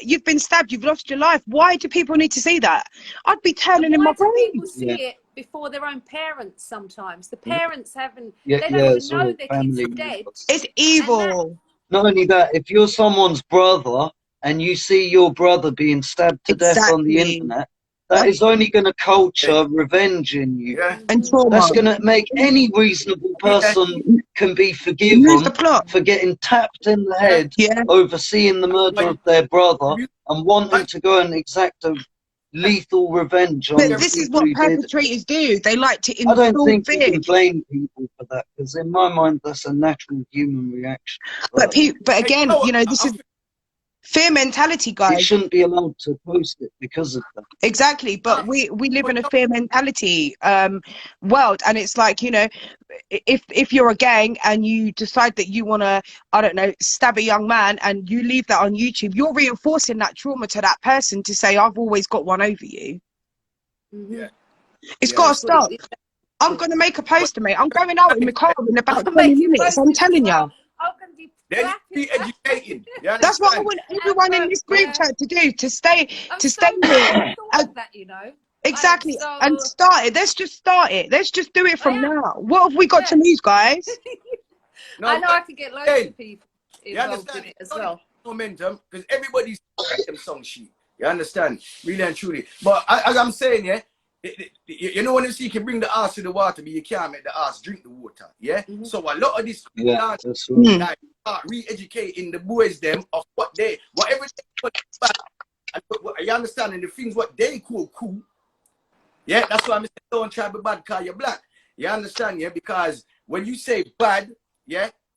you've been stabbed, you've lost your life. Why do people need to see that? I'd be turning in my grave. Why do people see it before their own parents sometimes? The parents haven't, they don't even know their kids are dead. It's evil. Not only that, if you're someone's brother and you see your brother being stabbed to death on the internet, that is only going to culture revenge in you. And trauma. That's going to make any reasonable person can be forgiven for getting tapped in the head over seeing the murder of their brother and wanting to go and exact a lethal revenge on But this is what perpetrators do. They like to instill I don't think fear. you can blame people for that, because in my mind that's a natural human reaction. But again, you know, this is fear mentality, guys. You shouldn't be allowed to post it because of that. Exactly, but we live in a fear mentality world, and it's like, you know, if you're a gang and you decide that you want to, I don't know, stab a young man and you leave that on YouTube, you're reinforcing that trauma to that person to say, I've always got one over you. It's got to stop. I'm going to make a poster, mate. I'm going out in the car in about 20 minutes. I'm telling you. Then be educating. That's what I want everyone in this group chat to do, to stay here. You know. Exactly. And start it. Let's just start it. Let's just do it from now. What have we got to lose, guys? I know I can get loads of people involved in it as well. Momentum, because everybody's them song sheet. You understand? Really and truly. But as I'm saying, you know when you see you can bring the ass to the water, but you can't make the ass drink the water. Yeah? So a lot of this start re-educating the boys them of whatever they you understand, and the things what they call cool. Yeah, that's why I'm saying don't try to be bad because you're black. You understand, because when you say bad,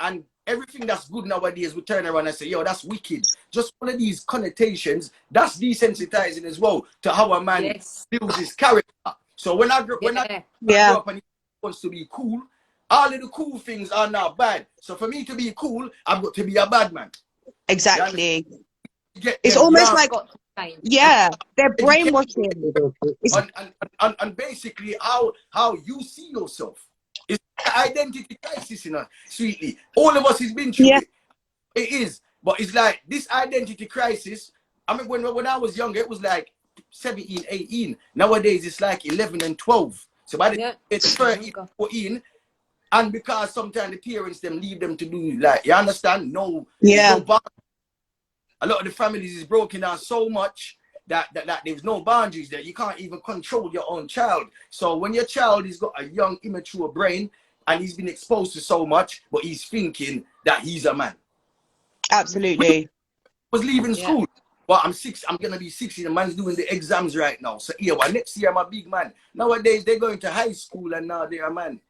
and everything that's good nowadays, we turn around and say, yo, that's wicked. Just one of these connotations, that's desensitizing as well to how a man builds his character. So when I grew up and he wants to be cool, all of the cool things are now bad. So for me to be cool, I've got to be a bad man. Exactly. It's almost like, they're brainwashing. And basically how you see yourself. It's an identity crisis, you know, sweetly. All of us has been through it. It is. But it's like this identity crisis. I mean, when I was younger, it was like 17, 18. Nowadays, it's like 11 and 12. So by the time it's 13, 14, and because sometimes the parents them leave them to do, like, you understand? No, a lot of the families is broken down so much that there's no boundaries there. You can't even control your own child. So when your child has got a young, immature brain and he's been exposed to so much, but he's thinking that he's a man. Absolutely. Was leaving school. But I'm gonna be 60. The man's doing the exams right now. So yeah, well, next year I'm a big man. Nowadays they're going to high school and now they're a man.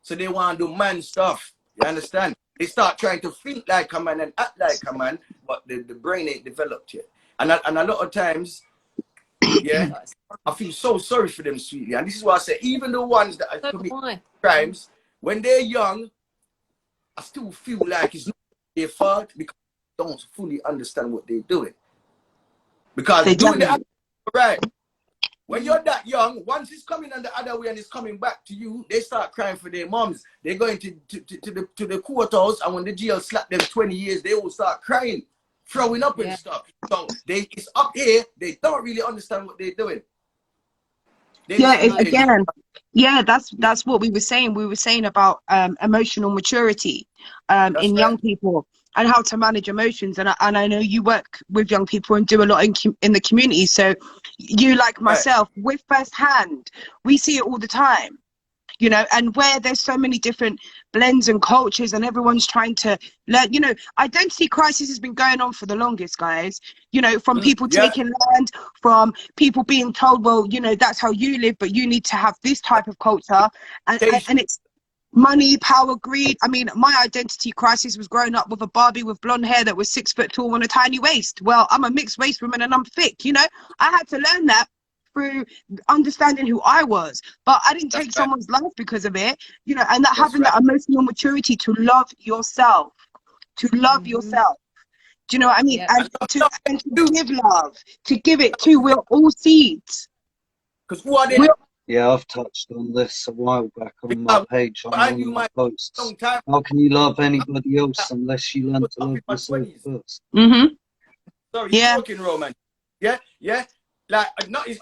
So they want to do man stuff. You understand? They start trying to think like a man and act like a man, but the brain ain't developed yet. And a lot of times, yeah, I feel so sorry for them, sweetly. And this is why I say, even the ones that commit crimes, when they're young, I still feel like it's not their fault because they don't fully understand what they're doing. Because doing the right, when you're that young, once it's coming on the other way and it's coming back to you, they start crying for their moms. They're going to the courthouse, and when the jail slap them 20 years, they will start crying, throwing up and stuff. So it's up here. They don't really understand what they're doing. That's what we were saying. We were saying about emotional maturity in young people and how to manage emotions. And I know you work with young people and do a lot in the community. So you, like myself, with firsthand, we see it all the time. You know, and where there's so many different blends and cultures and everyone's trying to learn, you know, identity crisis has been going on for the longest, guys, you know, from people taking land, from people being told, well, you know, that's how you live, but you need to have this type of culture. And it's money, power, greed. I mean, my identity crisis was growing up with a Barbie with blonde hair that was 6 foot tall on a tiny waist. Well, I'm a mixed waist woman and I'm thick, you know, I had to learn that through understanding who I was, but I didn't take someone's life because of it, you know, and that having that emotional maturity to love yourself, do you know what I mean? And to give love, to give it to, we're all seeds. Because who are they? Yeah, I've touched on this a while back on my page on one of my posts. How can you love anybody else unless you learn to love yourself first? Sorry, you're talking, Roman. Yeah. Like,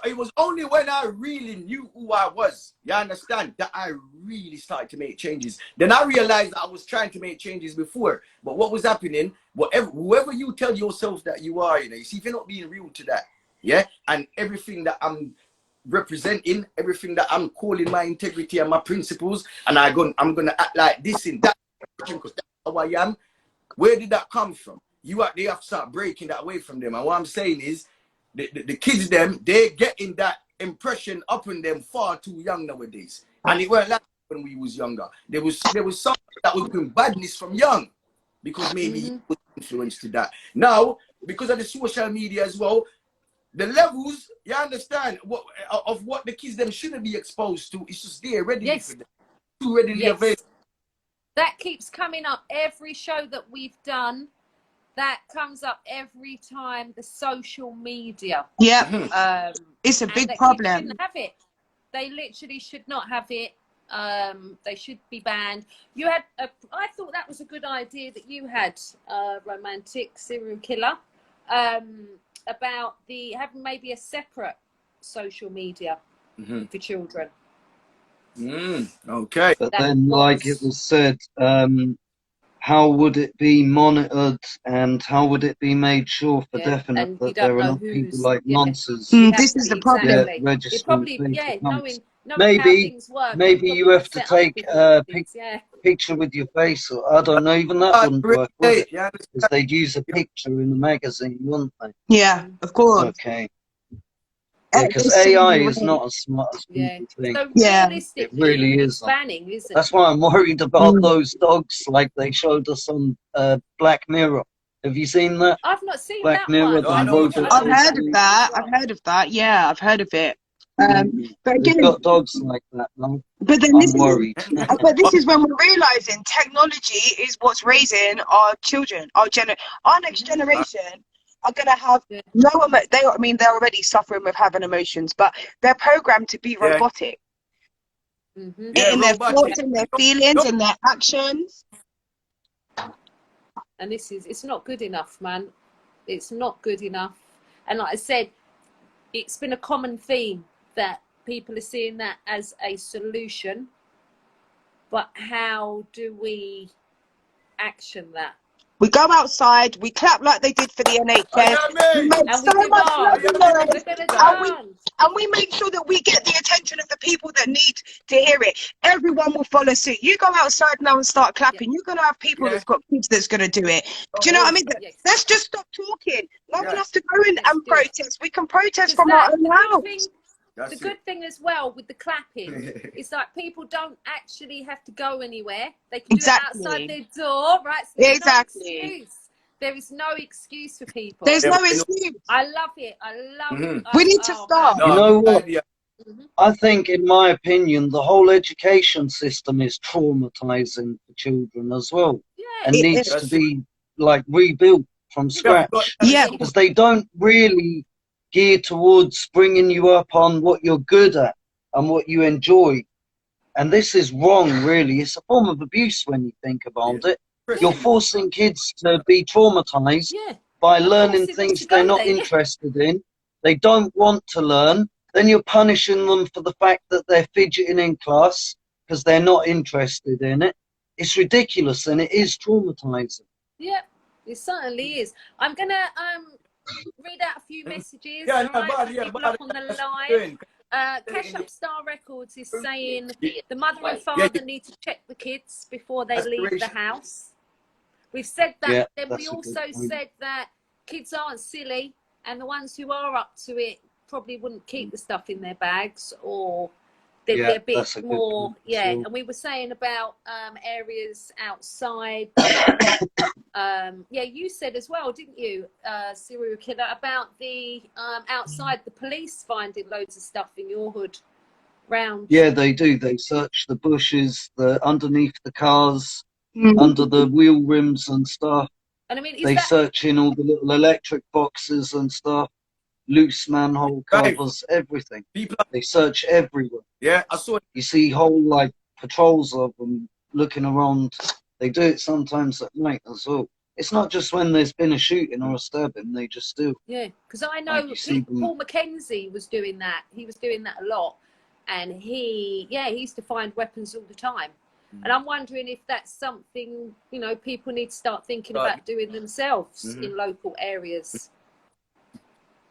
it was only when I really knew who I was, you understand, that I really started to make changes. Then I realized I was trying to make changes before. But what was happening, whoever you tell yourself that you are, you know, you see, if you're not being real to that, and everything that I'm representing, everything that I'm calling my integrity and my principles, and I'm going to act like this in that, because that's how I am. Where did that come from? They have to start breaking that away from them. And what I'm saying is, the kids, they're getting that impression up in them far too young nowadays. And it weren't like when we was younger. There was something that was doing badness from young, because maybe he was influenced to that. Now, because of the social media as well, the levels, you understand, of what the kids them shouldn't be exposed to, it's just there ready for them. Too readily available. That keeps coming up every show that we've done. That comes up every time, the social media. It's a big problem. They shouldn't have it. They literally should not have it. They should be banned. I thought that was a good idea that you had, romantic serial killer, about having maybe a separate social media for children. Okay. But then, like it was said, how would it be monitored and how would it be made sure for definite that there are not people like nonsense? This is the problem. Maybe you have to take a picture with your face, or I don't know, even that wouldn't work, would it? Because they'd use a picture in the magazine, wouldn't they? Yeah, of course. Okay. Because AI is not as smart as people think. So it really is. Banning, isn't That's why I'm worried about those dogs, like they showed us on Black Mirror. Have you seen that? I've not seen Black that Mirror. one. I've heard of that. Yeah, I've heard of it. But again, we've got dogs like that now. But then I'm worried. But this is when we're realizing technology is what's raising our children, our next generation. Are going to have they're already suffering with having emotions, but they're programmed to be robotic in their thoughts and their feelings and their actions. And it's not good enough, man. It's not good enough. And like I said, it's been a common theme that people are seeing that as a solution, but how do we action that? We go outside, we clap like they did for the NHS. We make And so we much demand. noise, We're gonna demand. and we make sure that we get the attention of the people that need to hear it. Everyone will follow suit. You go outside now and start clapping. You're gonna have people that's got kids that's gonna do it. Do you know what I mean? Yes. Let's just stop talking. No one has to go in and protest. We can protest from that, our own house. The good thing as well with the clapping is like people don't actually have to go anywhere. They can do it outside their door, right? So there's no excuse. There is no excuse for people. There's no excuse. I love it. I love it. We need to start. You know what? I think, in my opinion, the whole education system is traumatizing for children as well, and needs to be like rebuilt from scratch. Yeah, because they don't really gear towards bringing you up on what you're good at and what you enjoy. And this is wrong, really. It's a form of abuse when you think about it. You're forcing kids to be traumatized by learning things they're not interested in. They don't want to learn. Then you're punishing them for the fact that they're fidgeting in class because they're not interested in it. It's ridiculous, and it is traumatizing. Yeah, it certainly is. I'm going to read out a few messages. Yeah, People up on the line. Cash Up Star Records is saying the mother and father need to check the kids before they leave the house. We've said that. Then we also said that kids aren't silly, and the ones who are up to it probably wouldn't keep the stuff in their bags, or they'd be a bit more. And we were saying about areas outside. You said as well, didn't you, serial killer, about the outside, the police finding loads of stuff in your hood round. Yeah, they do. They search the bushes, underneath the cars, under the wheel rims and stuff. And I mean, they search in all the little electric boxes and stuff, loose manhole covers, everything. They search everywhere. Yeah, I saw it. You see whole like patrols of them looking around. They do it sometimes at night as well. It's not just when there's been a shooting or a stabbing, they just do. Yeah, because I know Paul Mackenzie was doing that. He was doing that a lot. And he used to find weapons all the time. And I'm wondering if that's something, you know, people need to start thinking about doing themselves in local areas.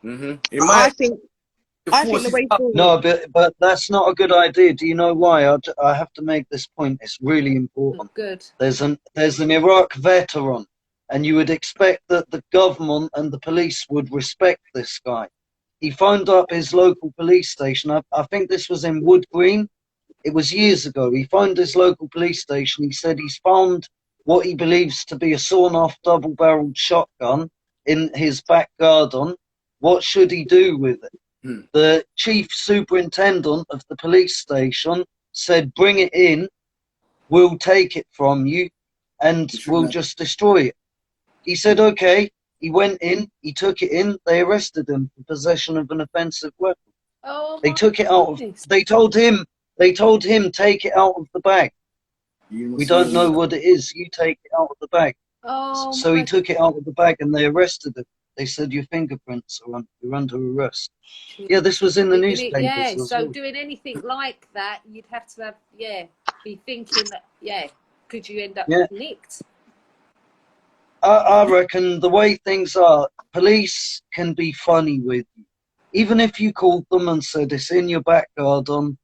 I think the way forward. No, but that's not a good idea. Do you know why? I have to make this point. It's really important. Good. There's an Iraq veteran, and you would expect that the government and the police would respect this guy. He phoned up his local police station. I think this was in Wood Green. It was years ago. He phoned his local police station. He said he's found what he believes to be a sawn-off double-barreled shotgun in his back garden. What should he do with it? The chief superintendent of the police station said, bring it in, we'll take it from you, and we'll just destroy it. He said, okay. He went in, he took it in, they arrested him for possession of an offensive weapon. Oh, they took it out of, they told him, take it out of the bag. We don't know what it is, you take it out of the bag. Oh, so he took it out of the bag and they arrested him. They said, your fingerprints are you're under arrest. Yeah, this was in the newspapers. Yeah, so doing anything like that, you'd have to have, be thinking that, could you end up nicked? I reckon the way things are, police can be funny with you. Even if you called them and said it's in your back garden,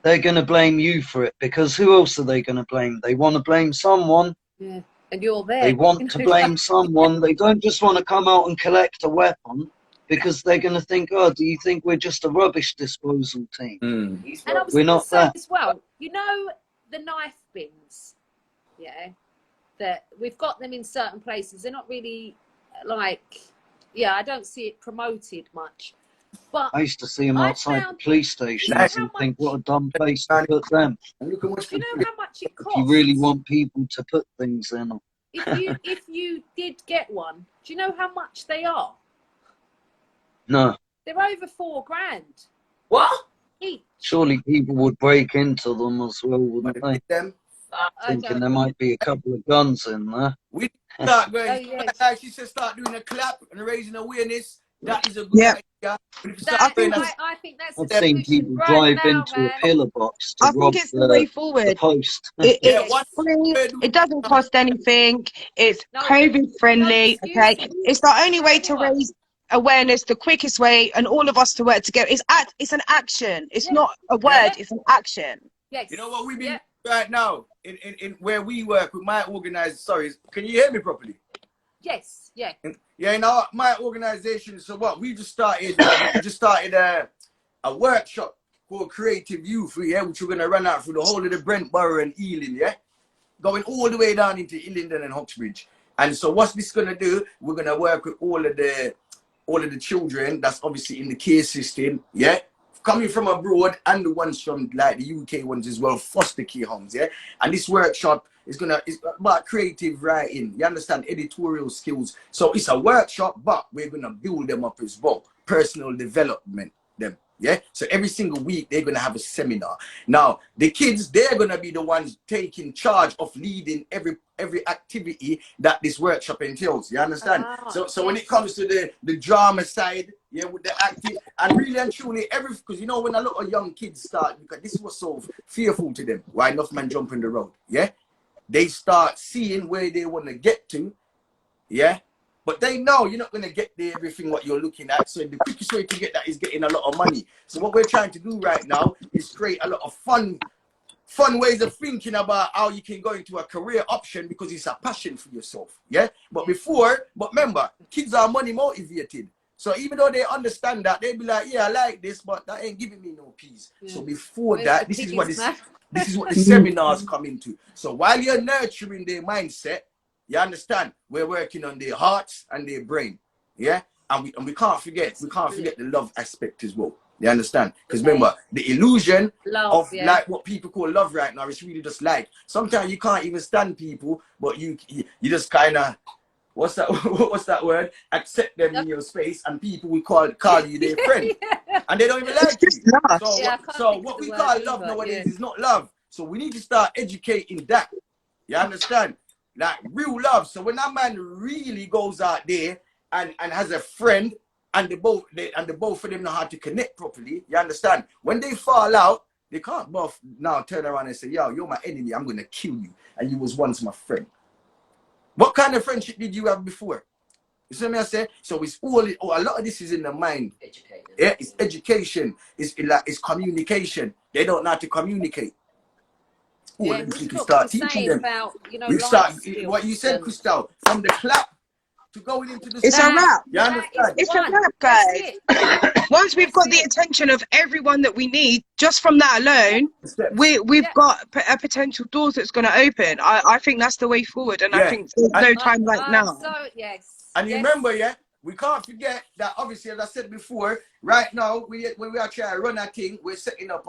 they're going to blame you for it, because who else are they going to blame? They want to blame someone. Yeah, and you're there. They want to blame someone. They don't just want to come out and collect a weapon, because they're going to think, oh, do you think we're just a rubbish disposal team? And I was we're not that. As well, you know, the knife bins, that we've got them in certain places. They're not really like, I don't see it promoted much. But I used to see them outside the police stations and think, what a dumb place to put them. Do you know how much it costs? If you really want people to put things in them. If you did get one, do you know how much they are? No. They're over $4,000. What? Each. Surely people would break into them as well, wouldn't they? Thinking there might be a couple of guns in there. We start going, she said, start doing a clap and raising awareness. that is a good Yeah. idea. But if you That, start doing that, I think that's I've the seen solution people right drive now, into a man. pillar box to I rob think it's the way the forward. post. yeah, one Yes. It's free. we're doing It doesn't now. cost anything. It's No, COVID no friendly. Okay, excuses. it's the only You way know to what? raise awareness, the quickest way, and all of us to work together. It's an action. It's Yeah. not a Yeah. word. It's an action. Yes. You know what we've been Yeah. doing right now in where we work with my organized. Sorry, can you hear me properly? Yes. Yeah. Yeah, in my organization. So what we just started a workshop called Creative Youth, yeah, which we're gonna run out through the whole of the Brent Borough and Ealing, yeah, going all the way down into Illingdon and Hawksbridge. And so what's this gonna do? We're gonna work with all of the children that's obviously in the care system, yeah, coming from abroad, and the ones from like the UK ones as well, foster care homes, yeah. And this workshop is about creative writing, you understand, editorial skills. So it's a workshop, but we're gonna build them up as well, personal development them. Yeah, so every single week they're gonna have a seminar. Now the kids, they're gonna be the ones taking charge of leading every activity that this workshop entails. You understand? So when it comes to the drama side, yeah, with the acting, and really and truly because you know when a lot of young kids start, because this was so fearful to them, why enough man jump in the road, yeah, they start seeing where they want to get to, yeah. But they know you're not going to get there everything what you're looking at. So the quickest way to get that is getting a lot of money. So what we're trying to do right now is create a lot of fun ways of thinking about how you can go into a career option because it's a passion for yourself. Yeah. But remember, kids are money motivated. So even though they understand that, they be like, yeah, I like this, but that ain't giving me no peace. Yeah. So before that, this is what the seminars come into. So while you're nurturing their mindset, you understand? We're working on their hearts and their brain, yeah. And we can't forget the love aspect as well. You understand? Because remember, the illusion of like what people call love right now is really just like sometimes you can't even stand people, but you just kind of what's that word? Accept them in your space, and people will call you their friend, and they don't even like you. So what we call love nowadays is not love. So we need to start educating that. You understand? Like real love. So when that man really goes out there and has a friend, and the both of them know how to connect properly, you understand? When they fall out, they can't both now turn around and say, yo, you're my enemy, I'm gonna kill you, and you was once my friend. What kind of friendship did you have before? You see what I say? So it's a lot of this is in the mind. Yeah, it's education, it's communication. They don't know how to communicate. Yeah, We can start teaching them. About, we start what you said, Crystal, from the clap to going into the It's a wrap. You understand? It's a wrap, guys. Once we've got the attention of everyone that we need, just from that alone, we've got a potential doors that's going to open. I think that's the way forward, and I think there's no time like now. And remember, we can't forget that obviously, as I said before, right now when we are trying to run a thing, we're setting up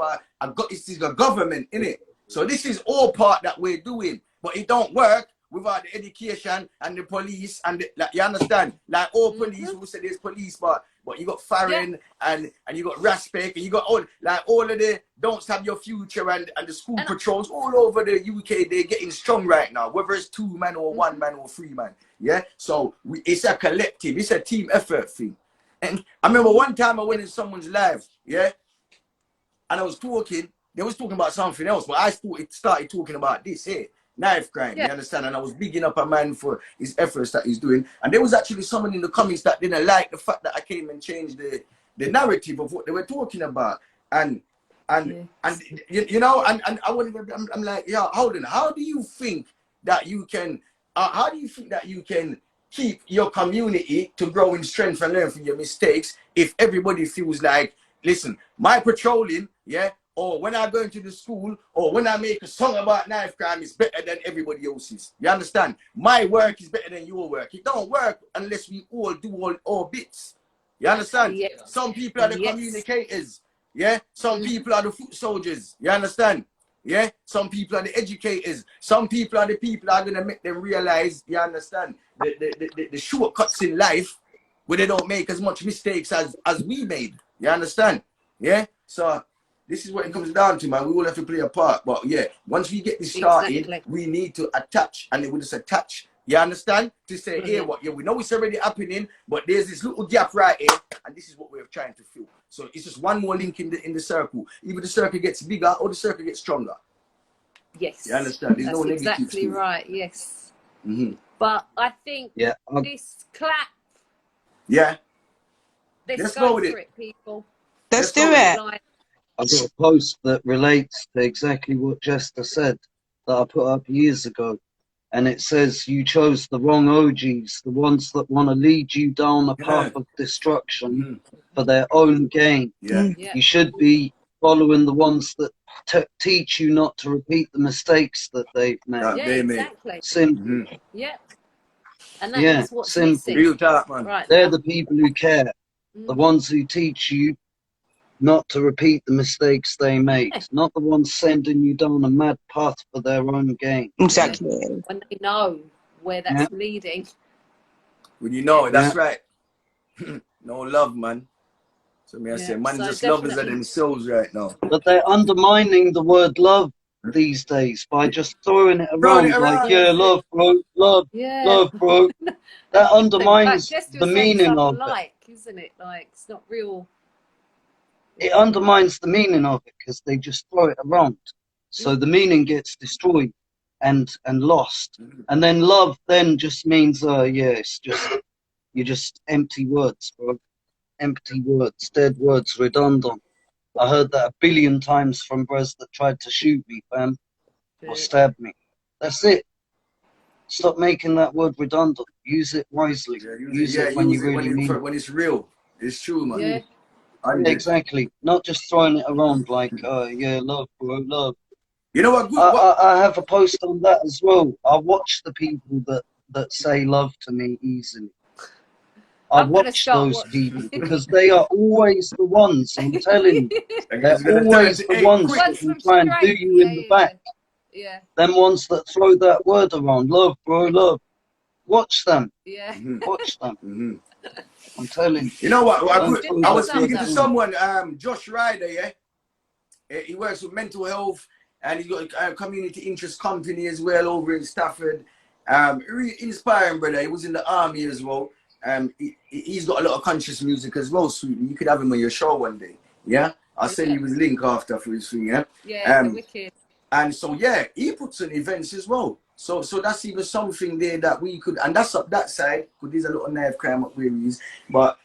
this is a government, innit? So this is all part that we're doing, but it don't work without the education and the police and you understand? Like all police, who say there's police, but you got Farron and you got Raspek and you got all of the Don't Have Your Future and the school patrols all over the UK. They're getting strong right now, whether it's 2 man or 1 man or 3 man. Yeah, so it's a collective, it's a team effort thing. And I remember one time I went in someone's live, yeah, and I was talking. They was talking about something else, but I started talking about this here, knife crime, you understand? And I was bigging up a man for his efforts that he's doing. And there was actually someone in the comments that didn't like the fact that I came and changed the narrative of what they were talking about. And you know, and I wouldn't, I'm like, yeah, hold on. How do you think that you can keep your community to grow in strength and learn from your mistakes if everybody feels like, listen, my patrolling, yeah, or when I go into the school, or when I make a song about knife crime, is better than everybody else's. You understand? My work is better than your work. It don't work unless we all do all bits. You understand? Yes. Some people are the communicators. Yeah? Some people are the foot soldiers. You understand? Yeah? Some people are the educators. Some people are the people that are going to make them realize, you understand, the shortcuts in life where they don't make as much mistakes as we made. You understand? Yeah? So this is what it comes down to, man. We all have to play a part. But yeah, once we get this started, we need to attach, and it will just attach You understand? To say, here, what? Yeah, we know it's already happening, but there's this little gap right here, and this is what we're trying to fill. So it's just one more link in the circle. Either the circle gets bigger or the circle gets stronger. Yes. You understand? There's That's no negative exactly to it. right. Yes. Mm-hmm. But I think this clap. Yeah. Let's go with it, people. Let's do it. I've got a post that relates to exactly what Jester said that I put up years ago. And it says, you chose the wrong OGs, the ones that want to lead you down a path of destruction for their own gain. You should be following the ones that teach you not to repeat the mistakes that they've made. Exactly. Simple. Yeah. And that is what's simple. missing. Real talk, man. Right They're the people who care. The ones who teach you not to repeat the mistakes they made, not the ones sending you down a mad path for their own gain. Exactly. When they know where that's leading. When you know it, that's right. No love, man. So I say, man, just lovers of themselves right now. But they're undermining the word love these days by just throwing it around like, love, bro, love, bro. That undermines the meaning of it. Isn't it? Like, it's not real. It undermines the meaning of it because they just throw it around. So the meaning gets destroyed and lost. And then love then just means, it's just, you're just empty words, bro. Empty words, dead words, redundant. I heard that 1 billion times from bros that tried to shoot me, fam, or stab me. That's it. Stop making that word redundant. Use it wisely. Use it when you really mean it. When it's real. It's true, man. Yeah. Exactly. Not just throwing it around like, love, bro, love. You know what? I have a post on that as well. I watch the people that say love to me easily. I watch those people because they are always the ones, I'm telling you. They're always the ones that will try and do you in the back. Yeah. Them ones that throw that word around, love, bro, love. Watch them. Yeah. Watch them. I'm telling you. You know what? I was speaking to someone, Josh Ryder, he works with mental health and he's got a community interest company as well over in Stafford. Really inspiring, brother. He was in the army as well. He's got a lot of conscious music as well, sweetie. You could have him on your show one day. Yeah? I'll send you his link after for his thing, wicked. And so, he puts on events as well. So that's even something there that we could, and that's up that side, because there's a lot of knife crime up where he is, but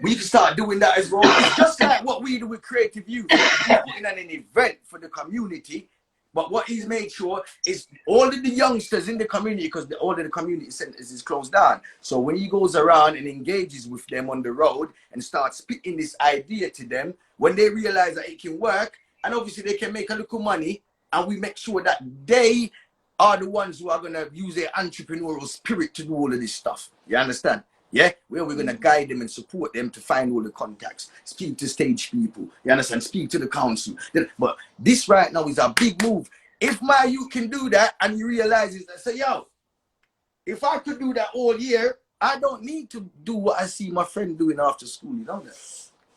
we can start doing that as well. It's just like what we do with Creative Youth. He's putting on an event for the community, but what he's made sure is all of the youngsters in the community, because all of the community centers is closed down. So when he goes around and engages with them on the road and starts spitting this idea to them, when they realize that it can work, and obviously they can make a little money, and we make sure that they are the ones who are going to use their entrepreneurial spirit to do all of this stuff. You understand? Yeah? Where we're going to guide them and support them to find all the contacts. Speak to stage people. You understand? Speak to the council. But this right now is a big move. If my youth can do that and you realize it, say, yo, if I could do that all year, I don't need to do what I see my friend doing after school. You know that?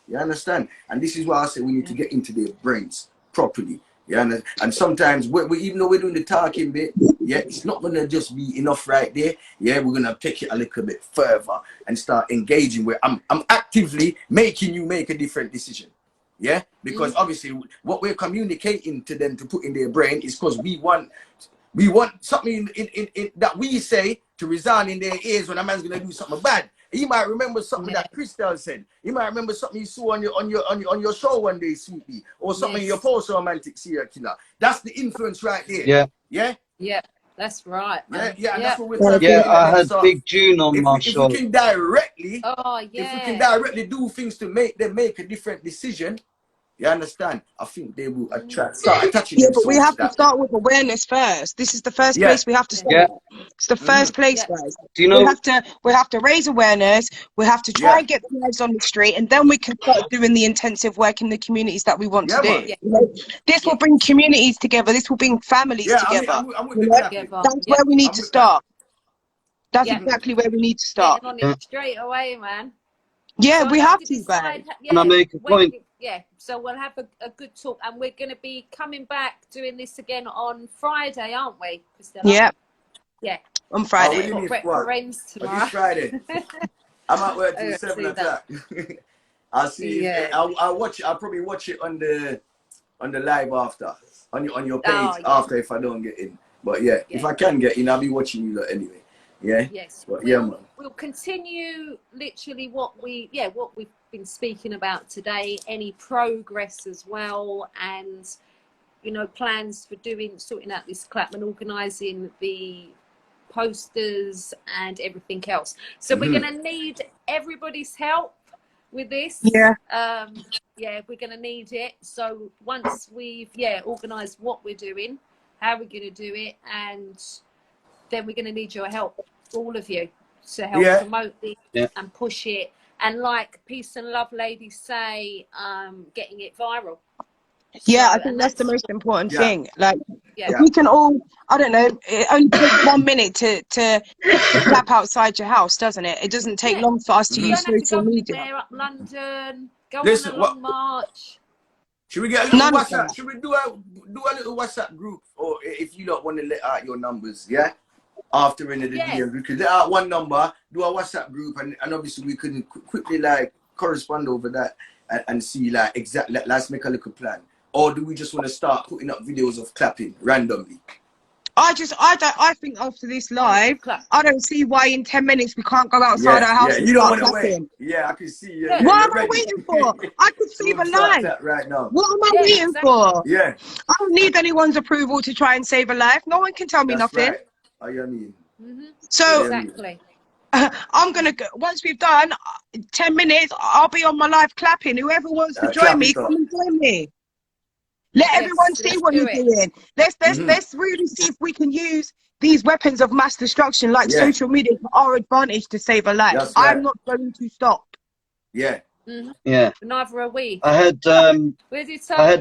You understand? And this is why I say we need to get into their brains properly. Yeah, and sometimes we even though we're doing the talking bit, it's not gonna just be enough right there. Yeah, we're gonna take it a little bit further and start engaging where I'm actively making you make a different decision. Yeah, because obviously what we're communicating to them to put in their brain is because we want something in that we say to resound in their ears when a man's gonna do something bad. He might remember something that CRYSTALLA said. He might remember something you saw on your show one day, sweetie, or something in your post-romantic serial killer. That's the influence right there. Yeah, that's right. That's what we're trying to do. I had Big June on my show. If we can directly do things to make them make a different decision, you understand? I think they will start attaching themselves. But we have to start with awareness first. This is the first place we have to start. It's the first place, guys. Do you know? We have to raise awareness. We have to try and get the lives on the street, and then we can start doing the intensive work in the communities that we want to do. You know? This will bring communities together. This will bring families together. That's where we need to start. That's exactly where we need to start. Getting on it straight away, man. Yeah, so we have to, guys. Can I make a point? So we'll have a good talk, and we're going to be coming back doing this again on Friday, aren't we, CRYSTALLA? Yeah. Yeah. on Oh, Friday. what do you mean? Got What? friends Oh, tomorrow. this Friday. I'm at work till I 7 see that. o'clock. I'll see if Yeah. I'll watch it. I'll probably watch it on the live after on your page Oh, yeah. after if I don't get in. But yeah, if Yeah. I can get in, I'll be watching you lot anyway. Yeah. Yes. But yeah, man. We'll continue literally what we've been speaking about today. Any progress as well, and you know, plans for sorting out this clap and organising the posters and everything else. So we're going to need everybody's help with this. Yeah. Yeah, we're going to need it. So once we've organised what we're doing, how we're going to do it, and then we're going to need your help, all of you, to help promote this and push it. And like Peace and Love ladies say, getting it viral. Yeah, So, I think that's the most important Yeah. thing. Like, Yeah. if we can all, I don't know, it only takes 1 minute to clap outside your house, doesn't it? It doesn't take long for us to You use don't have to social go media. anywhere up London. Go Listen, on a long march. Should we get a little None of WhatsApp? that. Should we do a little WhatsApp group, or if you don't want to let out your numbers, yeah? After in the DM, we could let out one number, do a WhatsApp group, and obviously we can quickly like correspond over that and see like exactly. Let's make a little plan. Or do we just want to start putting up videos of clapping randomly? I think after this live, I don't see why in 10 minutes we can't go outside our house and you don't start want to wait. clapping. Yeah, I can see. What you're am I ready. waiting for? I could So save we'll a start life. that right now. What am I waiting for? Yeah. I don't need anyone's approval to try and save a life. No one can tell me That's nothing. right. Oh, you mean. So Exactly. I'm gonna go, once we've done 10 minutes, I'll be on my live clapping. Whoever wants to join me, come and join me. Let everyone see what you're doing. Let's really see if we can use these weapons of mass destruction like social media to our advantage to save a life. That's right. I'm not going to stop. Yeah. Yeah. Neither are we. I had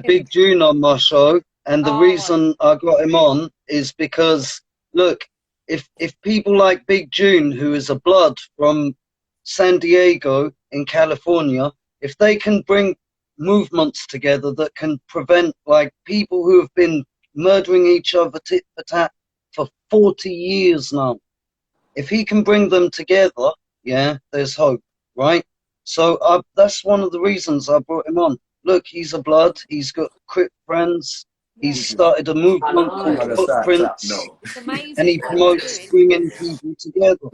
Big June on my show, and the reason I got him on is because look, if people like Big June, who is a blood from San Diego in California, if they can bring movements together that can prevent like people who have been murdering each other tit for tat for 40 years now, if he can bring them together, yeah, there's hope, right? So that's one of the reasons I brought him on. Look, he's a blood, he's got Crip friends, he's started a movement called Footprints, and he promotes bringing people together.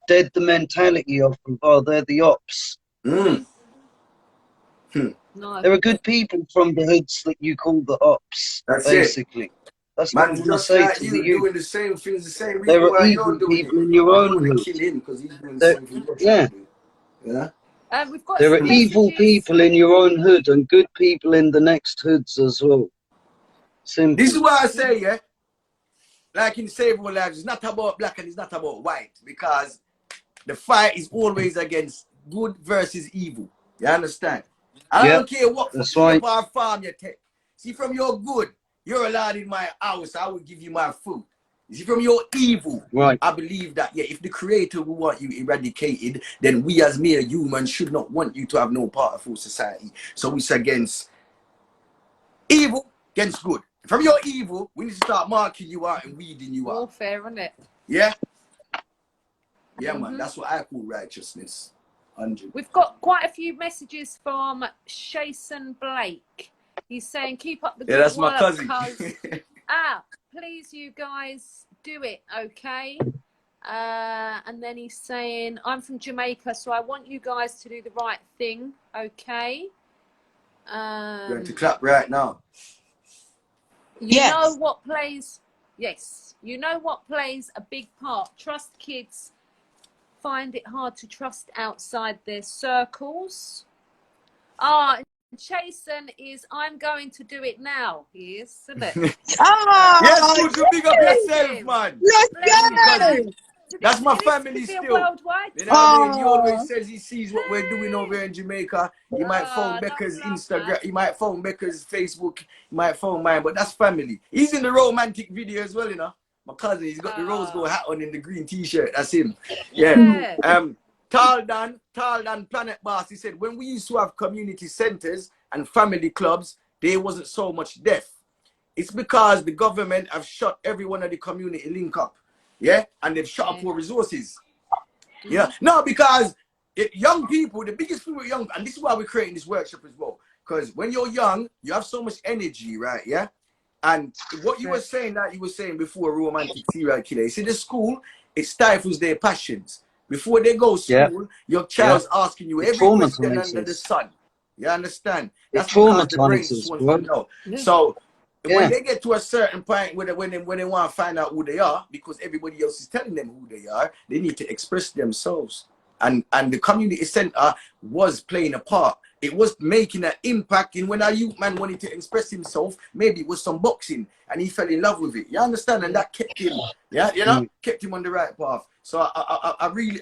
Dead the mentality of them, they're the ops. There are good people from the hoods that you call the ops, basically. That's what I'm going to say to the youth. Doing the same things, the same reason There are why evil you're doing people it. in your own You want hood. to kill him because he's doing the same thing you're trying to do. Yeah. We've got there are evil people in your own hood and good people in the next hoods as well. Simple. This is why I say, yeah, like in Save Our Lives, it's not about black and it's not about white, because the fight is always against good versus evil. You understand? I don't care what farm you take. See, from your good, you're allowed in my house, I will give you my food. You see, from your evil, I believe that, if the creator will want you eradicated, then we as mere humans should not want you to have no part of our society. So it's against evil, against good. From your evil, we need to start marking you out and weeding you out. Warfare, isn't it? Yeah? Yeah, man, that's what I call righteousness. 100. We've got quite a few messages from Shason Blake. He's saying, keep up the good work. That's my cousin. Please, you guys, do it, okay? And then he's saying, I'm from Jamaica, so I want you guys to do the right thing, okay? Going to clap right now. You know what plays... Yes. You know what plays a big part. Trust kids find it hard to trust outside their circles. Chasen is, I'm going to do it now. He is, isn't it? Yes, good to big up yourself, man. Let's go. That's my family still. Worldwide. You know what I mean? He always says he sees what we're doing over here in Jamaica. He might phone Becca's Instagram. He might phone Becca's Facebook. He might phone mine, but that's family. He's in the romantic video as well, you know. My cousin, he's got the rose gold hat on in the green t-shirt. That's him. Yeah. Taldan Planet Boss, he said, when we used to have community centers and family clubs, there wasn't so much death. It's because the government have shut every one of the community link up. yeah, and they've shut up our resources. Yeah, no, because young people, the biggest thing with young, and this is why we're creating this workshop as well. Because when you're young, you have so much energy, right? Yeah. And what you were saying, that you were saying before, romantic serial killer. You see, the school, it stifles their passions. Before they go to school, your child's asking you every question under the sun. You understand? That's because the brain just wants to know. So when they get to a certain point where when they want to find out who they are, because everybody else is telling them who they are, they need to express themselves. And the community center was playing a part. It was making an impact in when a youth man wanted to express himself. Maybe it was some boxing and he fell in love with it. You understand? And that kept him, kept him on the right path. So I really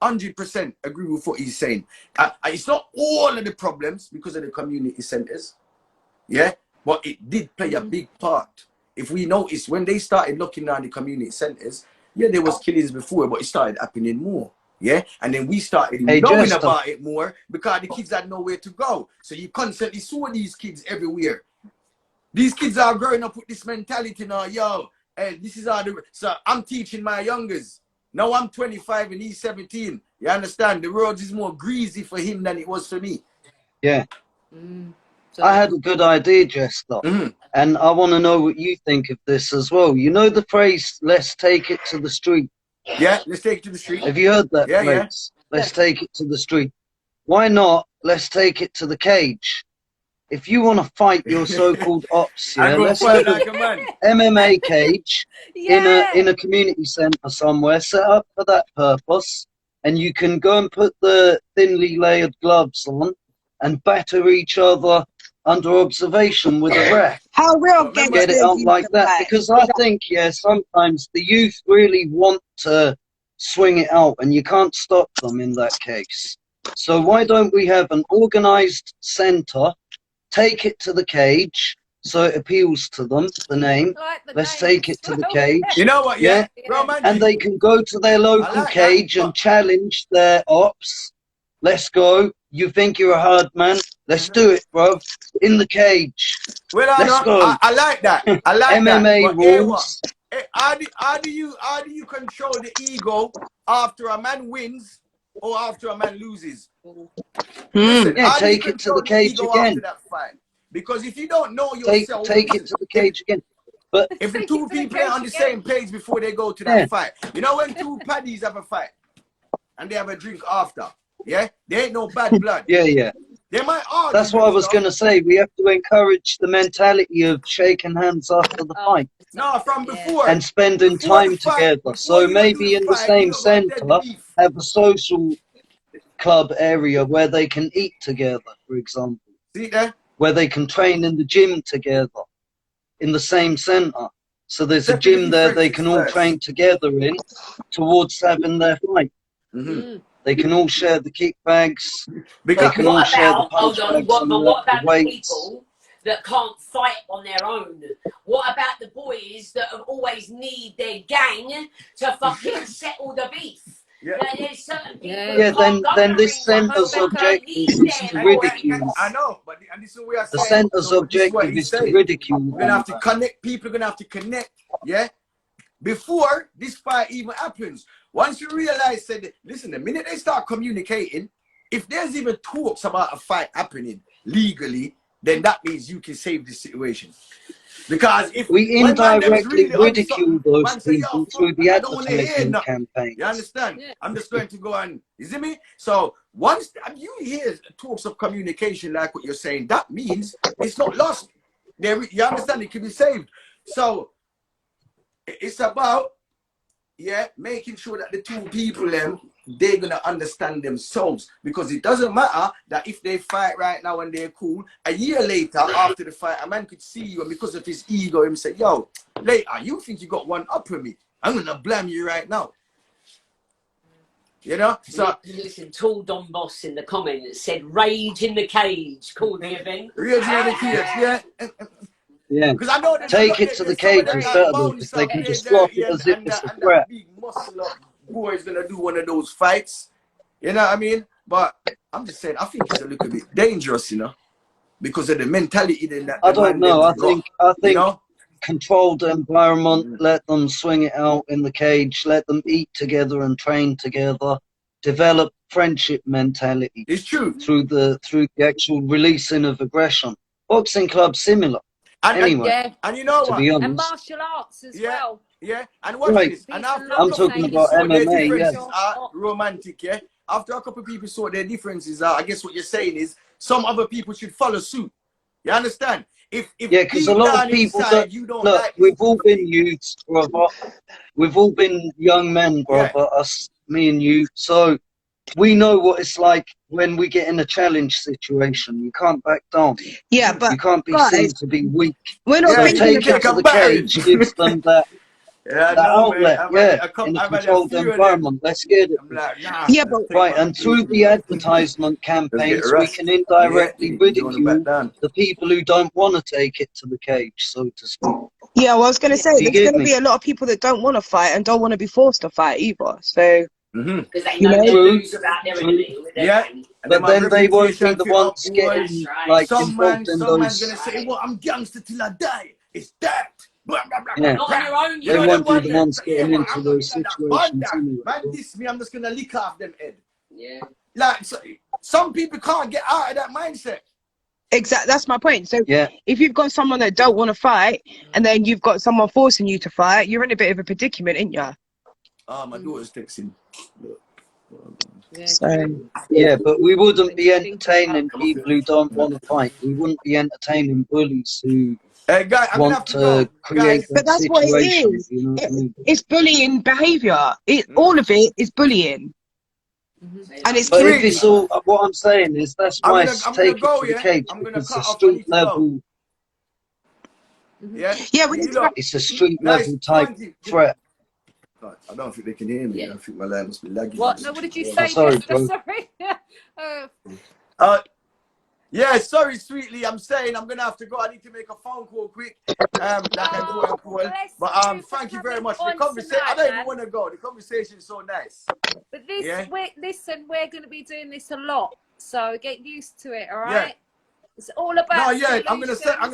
100% agree with what he's saying. It's not all of the problems because of the community centers, but it did play a big part. If we notice when they started looking down the community centers, there was killings before, but it started happening more. Yeah, and then we started knowing about it more because the kids had nowhere to go. So you constantly saw these kids everywhere. These kids are growing up with this mentality now, hey, this is how so I'm teaching my youngers. Now I'm 25 and he's 17. You understand? The road is more greasy for him than it was for me. Yeah. I had a good idea, Jester. And I want to know what you think of this as well. You know the phrase, let's take it to the street? Yeah, let's take it to the street. Have you heard that phrase? Let's take it to the street. Why not? Let's take it to the cage. If you want to fight your so-called ops, let's get an MMA cage in a community centre somewhere, set up for that purpose, and you can go and put the thinly layered gloves on and batter each other under observation with a ref. How real get it out like that? Because I think, sometimes the youth really want to swing it out and you can't stop them in that case. So why don't we have an organised centre, take it to the cage, so it appeals to them, the name. Let's take it to the cage. You know what, and they can go to their local cage and challenge their ops. Let's go. You think you're a hard man? Let's do it, bro. In the cage. Well, I like that. I like MMA rules. How do you control the ego after a man wins or after a man loses? Listen, take it to the cage again. That fight? Because if you don't know yourself, take it to the cage again. But if the two people are on the same page before they go to that fight, you know when two paddies have a fight and they have a drink after. There ain't no bad blood. They might argue. That's what I was going to say. We have to encourage the mentality of shaking hands after the fight. No, from before. And spending time together. So maybe in the same centre, have a social club area where they can eat together, for example. See there? Where they can train in the gym together, in the same centre. So there's a gym there they can all train together in towards having their fight. They can all share the kickbags. They can all share the punch bags. But what about the people that can't fight on their own? What about the boys that always need their gang to fucking settle the beef? There's certain people then this centre's objective is to ridicule. I know, but this is what we are saying. The centre's objective is to ridicule. We're gonna have to connect. People are gonna have to connect. Before this fight even happens. Once you realize that, listen, the minute they start communicating, if there's even talks about a fight happening legally, then that means you can save the situation. Because if we indirectly ridicule those people through the advertising campaign. You understand? I'm just going to go on. You see me? So once you hear talks of communication like what you're saying, that means it's not lost. You understand? It can be saved. So it's about making sure that the two people they're gonna understand themselves, because it doesn't matter that if they fight right now and they're cool, a year later after the fight, a man could see you and because of his ego, him say, yo, later, you think you got one up with me? I'm gonna blame you right now. You know? So listen, Tall Don Boss in the comments said rage in the cage, call the event. Rage in the cage, because I know take it to the cage is better because they can just flop it as if it's a threat. Big muscle up boy is gonna do one of those fights, you know what I mean? But I'm just saying, I think it's a little bit dangerous, you know, because of the mentality that I don't know. I think you know? control the environment, let them swing it out in the cage, let them eat together and train together, develop friendship mentality. It's true. Through the actual releasing of aggression. Boxing club similar. Anyway, and you know to what? be honest, and martial arts as well. Yeah, and watch right. this. And after I'm talking about their MMA. differences Yeah. are romantic. Yeah. After a couple of people saw their differences are, I guess what you're saying is some other people should follow suit. You understand? If Yeah, because a lot of people inside, you don't look. like We've all been youths, brother. We've all been young men, brother. Us, me and you. So we know what it's like when we get in a challenge situation. You can't back down. Yeah, but you can't be guys, seen to be weak. we're not So thinking taking about to the cage gives them that outlet, in a controlled environment. Let's get it. Like, nah, yeah, but Right, and through the advertisement campaigns, we can indirectly ridicule the people who don't want to take it to the cage, so to speak. yeah, well, I was going to say, Do you there's get going to me? be a lot of people that don't want to fight and don't want to be forced to fight either. So, Because they you know know, they lose about their enemy with their gang. But then they won't be the ones getting That's right. like some involved in man's those. gonna say, "Well, I'm gangster till I die." It's that. Blah, blah, blah, Yeah. blah, Not on your own, you They know won't them be the one. ones getting into those situations anyway. Man, diss me, I'm just gonna lick off them head. Yeah. Like some people can't get out of that mindset. exactly, that's my point. So, Yeah. if you've got someone that don't want to fight and then you've got someone forcing you to fight, you're in a bit of a predicament, ain't you? Oh, my daughter's texting. So, Yeah, but we wouldn't be entertaining people who don't want to fight. We wouldn't be entertaining bullies who Guy, I'm gonna want have to to go. create but that that's what it situation. is. You know what I mean? It's bullying behaviour. All of it is bullying. And it's But if killing it's all, what I'm saying is that's why it's I'm gonna take it go, to the yeah? cage, I'm gonna because cut it's a off, I need street to go. level. Yeah, Yeah, we need to It's a street Guys, level type thank you. threat. God, I don't think they can hear me. I think my line must be lagging. What? No, what did you Oh, say, sorry, Jester? bro. Sorry. Yeah, sorry, sweetly. I'm saying I'm gonna have to go. I need to make a phone call quick. Like I do and call. But thank you very much. The conversation. I don't even want to go. The conversation is so nice. But this, Yeah? listen, we're going to be doing this a lot, so get used to it. All right. Yeah. It's all about. No, yeah. I'm gonna solutions. send I'm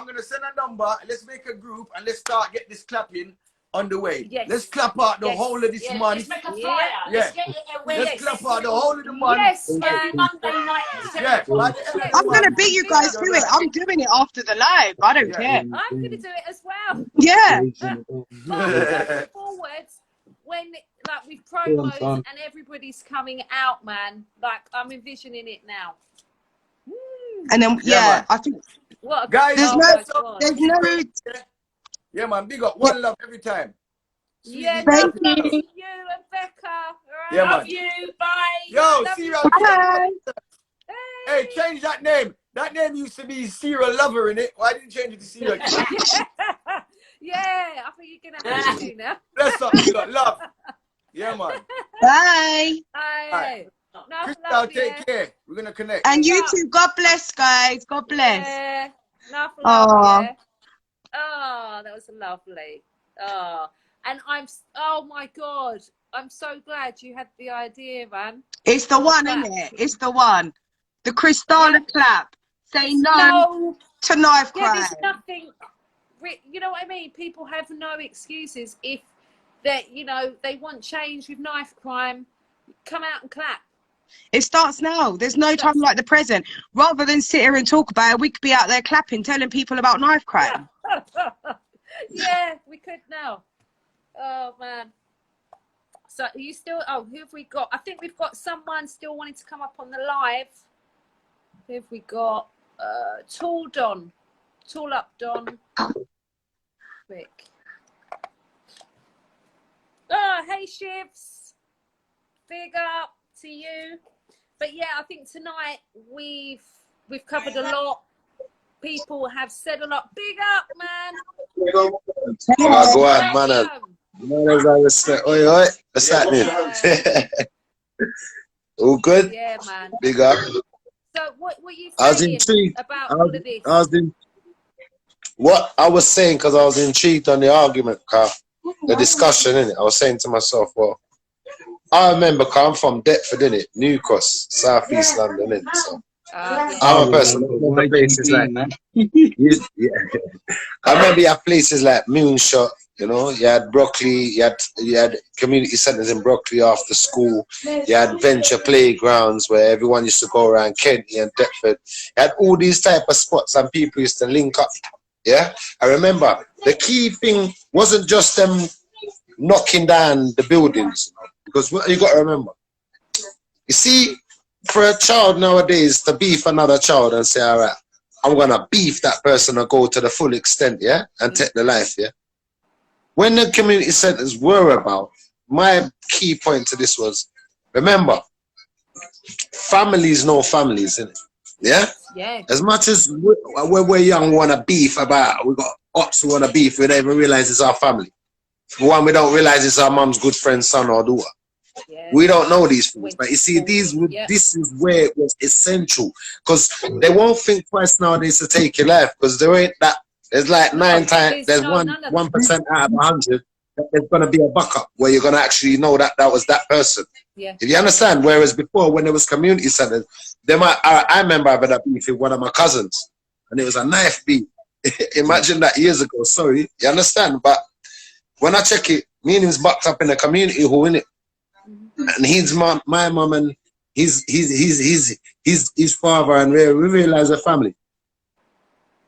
gonna send a number. Let's make a group and let's get this clapping on the way. Yes. Let's clap out the Yes. whole of this Yeah, month. let's make a flyer. Yeah. Let's get it Let's clap out the whole of the month. Yes, every man. Monday night at 7 Yeah, o'clock. by the end of the I'm going to month. beat you guys to it. I'm doing it after the live. I don't care. I'm going to do it as well. Yeah. Going forwards, when like with promos and everybody's coming out, man. Like I'm envisioning it now. And then, Yeah, I think What a Guys, there's oh no, my God. there's no, Yeah, man. Big up. One love every time. Yeah, Thank love you. to you and Becca. All right? Yeah, Love man. you. Bye. Yo, Love see you. you. Bye. Hey, change that name. That name used to be Serial Lover in it. Why didn't you change it to Serial Killer? Yeah, I think you're gonna have to now. Bless up, you got love. Yeah, man. Bye. Hey, enough Crystal, love, take care. We're gonna connect. And you too. God bless, guys. God bless. Yeah, enough love. Aw. Yeah. Oh, that was lovely. Oh, and oh my God, I'm so glad you had the idea, man. It's the one, isn't it? It's the one. The CRYSTALLA clap. Say no to knife Yeah, crime. there's nothing. You know what I mean? People have no excuses if they, they want change with knife crime. Come out and clap. It starts now. There's no time like the present. Rather than sit here and talk about it, we could be out there clapping, telling people about knife crime. Yeah, we could now. Oh man. So are you still? Oh, who have we got? I think we've got someone still wanting to come up on the live. Who have we got? Tool Don. Tool up, Don. Quick. Oh, hey Shivs. Big up to you. But yeah, I think tonight we've covered a lot. People have said a lot. Big up, man. Go on, man. Oi. What's happening? All good? Yeah, man. Big up. So what you I was saying intrigued. about all of this? What I was saying, because I was intrigued on the argument, the discussion, innit? I was saying to myself, well, I remember, I'm from Deptford, innit? New Cross, South East London, innit? So I'm a person that remember places like, man. yeah. I remember you had places like Moonshot, you know, you had Broccoli, you had community centres in Broccoli after school, you had venture playgrounds where everyone used to go around Kenty and Deptford. You had all these type of spots and people used to link up. Yeah, I remember the key thing wasn't just them knocking down the buildings, because what you got to remember, you see, for a child nowadays to beef another child and say, all right, I'm gonna beef that person and go to the full extent, yeah, and take the life, yeah. When the community centres were about, my key point to this was, remember, families know families, innit? Yeah? Yeah. As much as when we're young, we want to beef about, we got ops who want to beef, we don't even realise it's our family. For one, we don't realise it's our mum's good friend, son or daughter. Yeah. We don't know these things, but you see, this is where it was essential, because they won't think twice nowadays to take your life, because there ain't that. There's like nine times, there's 1% out of 100 that there's gonna be a buck up where you're gonna actually know that that was that person. Yeah. If you understand, whereas before when there was community centers, I remember having a beef with one of my cousins, and it was a knife beef. Imagine that years ago. Sorry, you understand? But when I check it, me and him's bucked up in a community hall, innit? And he's my mum and his father, and we realize a family.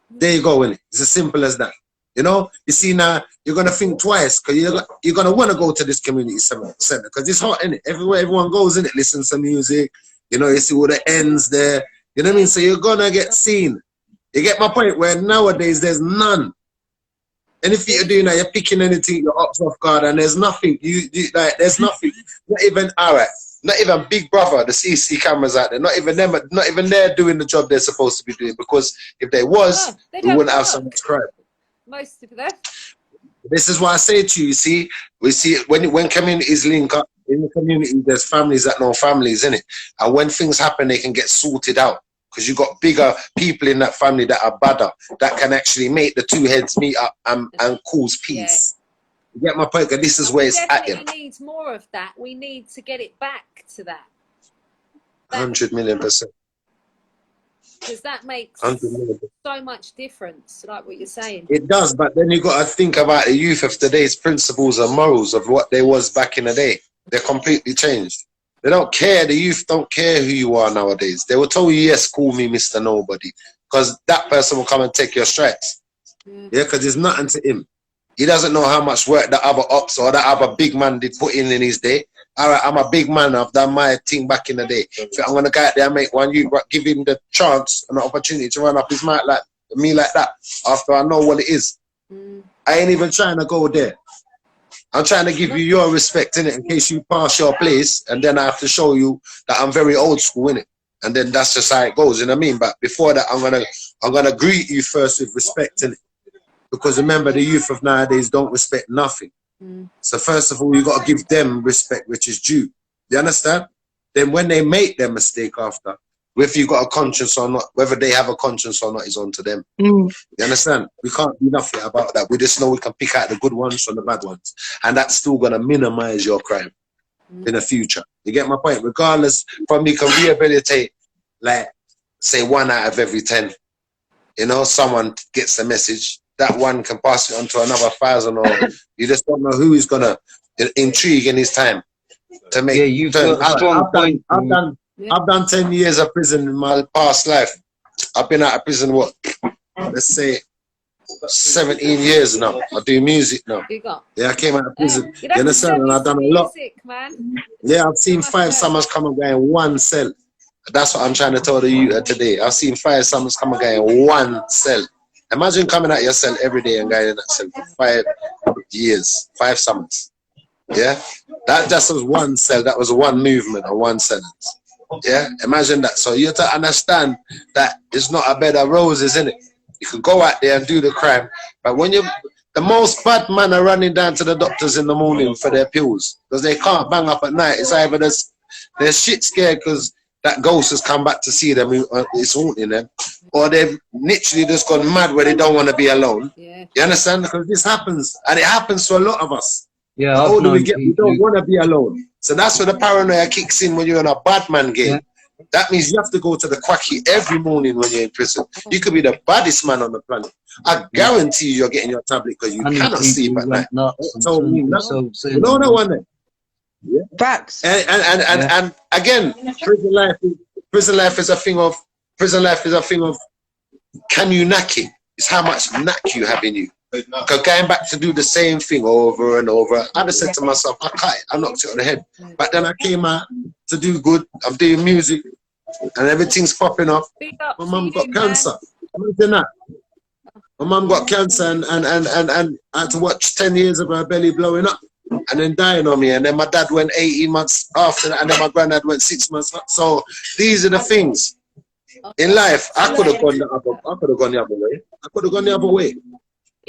There you go, innit? It's as simple as that. You know, you see now, you're gonna think twice, because you're gonna want to go to this community center because it's hot, innit? Everywhere everyone goes, innit? Listens to music, you know, you see all the ends there, you know what I mean? So you're gonna get seen. You get my point? Where nowadays there's none. Anything you're doing now, you're picking anything, you're off guard, and there's nothing. Like, there's nothing. Not even, all right, not even Big Brother, the CC cameras out there, not even them, not even they're doing the job they're supposed to be doing, because if they was, we wouldn't have so much crime. Most of them. This is why I say to you, see, we see when communities link up, in the community, there's families that know families, innit? And when things happen, they can get sorted out. Because you've got bigger people in that family that are badder, that can actually make the two heads meet up and cause peace. Yeah. You get my point? Because this is where it's at. We need more of that. We need to get it back to that. 100 million%. Because that makes so much difference, like what you're saying. It does, but then you got to think about the youth of today's principles and morals of what they was back in the day. They're completely changed. They don't care. The youth don't care who you are nowadays. They will tell you, yes, call me Mr. Nobody, because that person will come and take your stripes. Yeah, because there's nothing to him. He doesn't know how much work the other ops or that other big man did put in his day. All right, I'm a big man. I've done my thing back in the day. So I'm going to go out there and make one you, but give him the chance and the opportunity to run up his mouth like me like that after I know what it is. I ain't even trying to go there. I'm trying to give you your respect, innit, in case you pass your place, and then I have to show you that I'm very old school, innit? And then that's just how it goes, you know what I mean? But before that, I'm gonna greet you first with respect, innit? Because remember, the youth of nowadays don't respect nothing. So first of all, you got to give them respect, which is due. You understand? Then when they make their mistake after, whether you got a conscience or not, whether they have a conscience or not is on to them. You understand? We can't do nothing about that. We just know we can pick out the good ones from the bad ones. And that's still going to minimize your crime in the future. You get my point? Regardless, from you can rehabilitate, like, say 1 out of every 10. You know, someone gets the message. That one can pass it on to another 1,000, or you just don't know who is going to intrigue in his time to make. Yeah, you've got a strong point. I've done 10 years of prison in my past life. I've been out of prison, what, let's say 17 years now. I do music now. Yeah, I came out of prison. You understand? And I've done a lot. Yeah, I've seen 5 summers come and go in 1 cell. That's what I'm trying to tell you today. I've seen 5 summers come and go in 1 cell. Imagine coming out your cell every day and going in that cell for 5 years, 5 summers. Yeah? That just was 1 cell. That was 1 movement or 1 sentence. Yeah, imagine that. So you have to understand that it's not a bed of roses, isn't it? You can go out there and do the crime, but when you, the most bad men are running down to the doctors in the morning for their pills because they can't bang up at night. It's either they're shit scared because that ghost has come back to see them, it's haunting them, or they've literally just gone mad where they don't want to be alone. You understand? Because this happens, and it happens to a lot of us. Yeah, the older we get, we don't want to be alone. So that's where the paranoia kicks in when you're in a bad man game. That means you have to go to the quacky every morning when you're in prison. You could be the baddest man on the planet. I guarantee you're getting your tablet because you cannot sleep at night. Tell me no. You know that one then? Yeah. Facts. And again, prison life is a thing of can you knack it? It's how much knack you have in you. Because going back to do the same thing over and over, I just said to myself, I can't, I knocked it on the head. But then I came out to do good. I'm doing music and everything's popping off. My mum got cancer. Imagine that. My mum got cancer and I had to watch 10 years of her belly blowing up and then dying on me. And then my dad went 18 months after that, and then my granddad went 6 months. So these are the things. In life, I could have gone the other way. I could have gone the other way.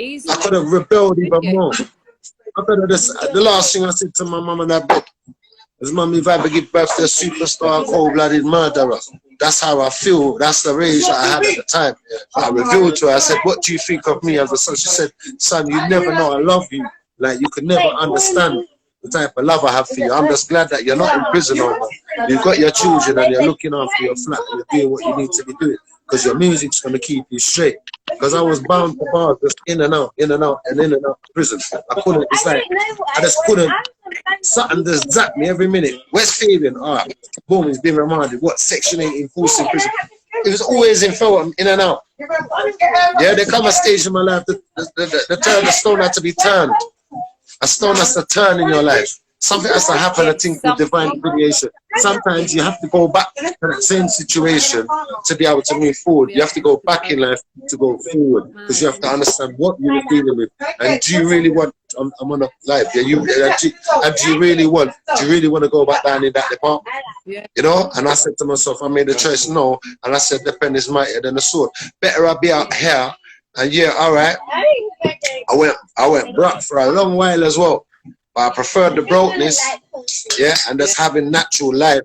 Easily. I could have rebelled even more. I could have the last thing I said to my mum and dad is, Mum, if I ever give birth to a superstar, cold-blooded murderer, that's how I feel. That's the rage that I had at the time. I revealed to her, I said, what do you think of me as a son? She said, son, you never know I love you. Like, you could never understand the type of love I have for you. I'm just glad that you're not in prison no more. You've got your children and you're looking after your flat and you're doing what you need to be doing. Because your music's going to keep you straight. Because I was bound for bars, just in and out of prison. I couldn't, it's like, I just couldn't, something just zapped me every minute. West Fabian, boom, he's been remanded. What, Section 8 in Forcing prison? It was always in film, in and out. Yeah, there come a stage in my life, the stone had to be turned. A stone has to turn in your life. Something has to happen, a thing called divine creation. Sometimes you have to go back to that same situation to be able to move forward. You have to go back in life to go forward because you have to understand what you're dealing with. And do you really want, I'm on a live, do you really want to go back down in that department? You know? And I said to myself, I made a choice, no. And I said, the pen is mightier than the sword. Better I be out here. And yeah, all right. I went broke for a long while as well. But I preferred the brokenness, yeah, and just having natural life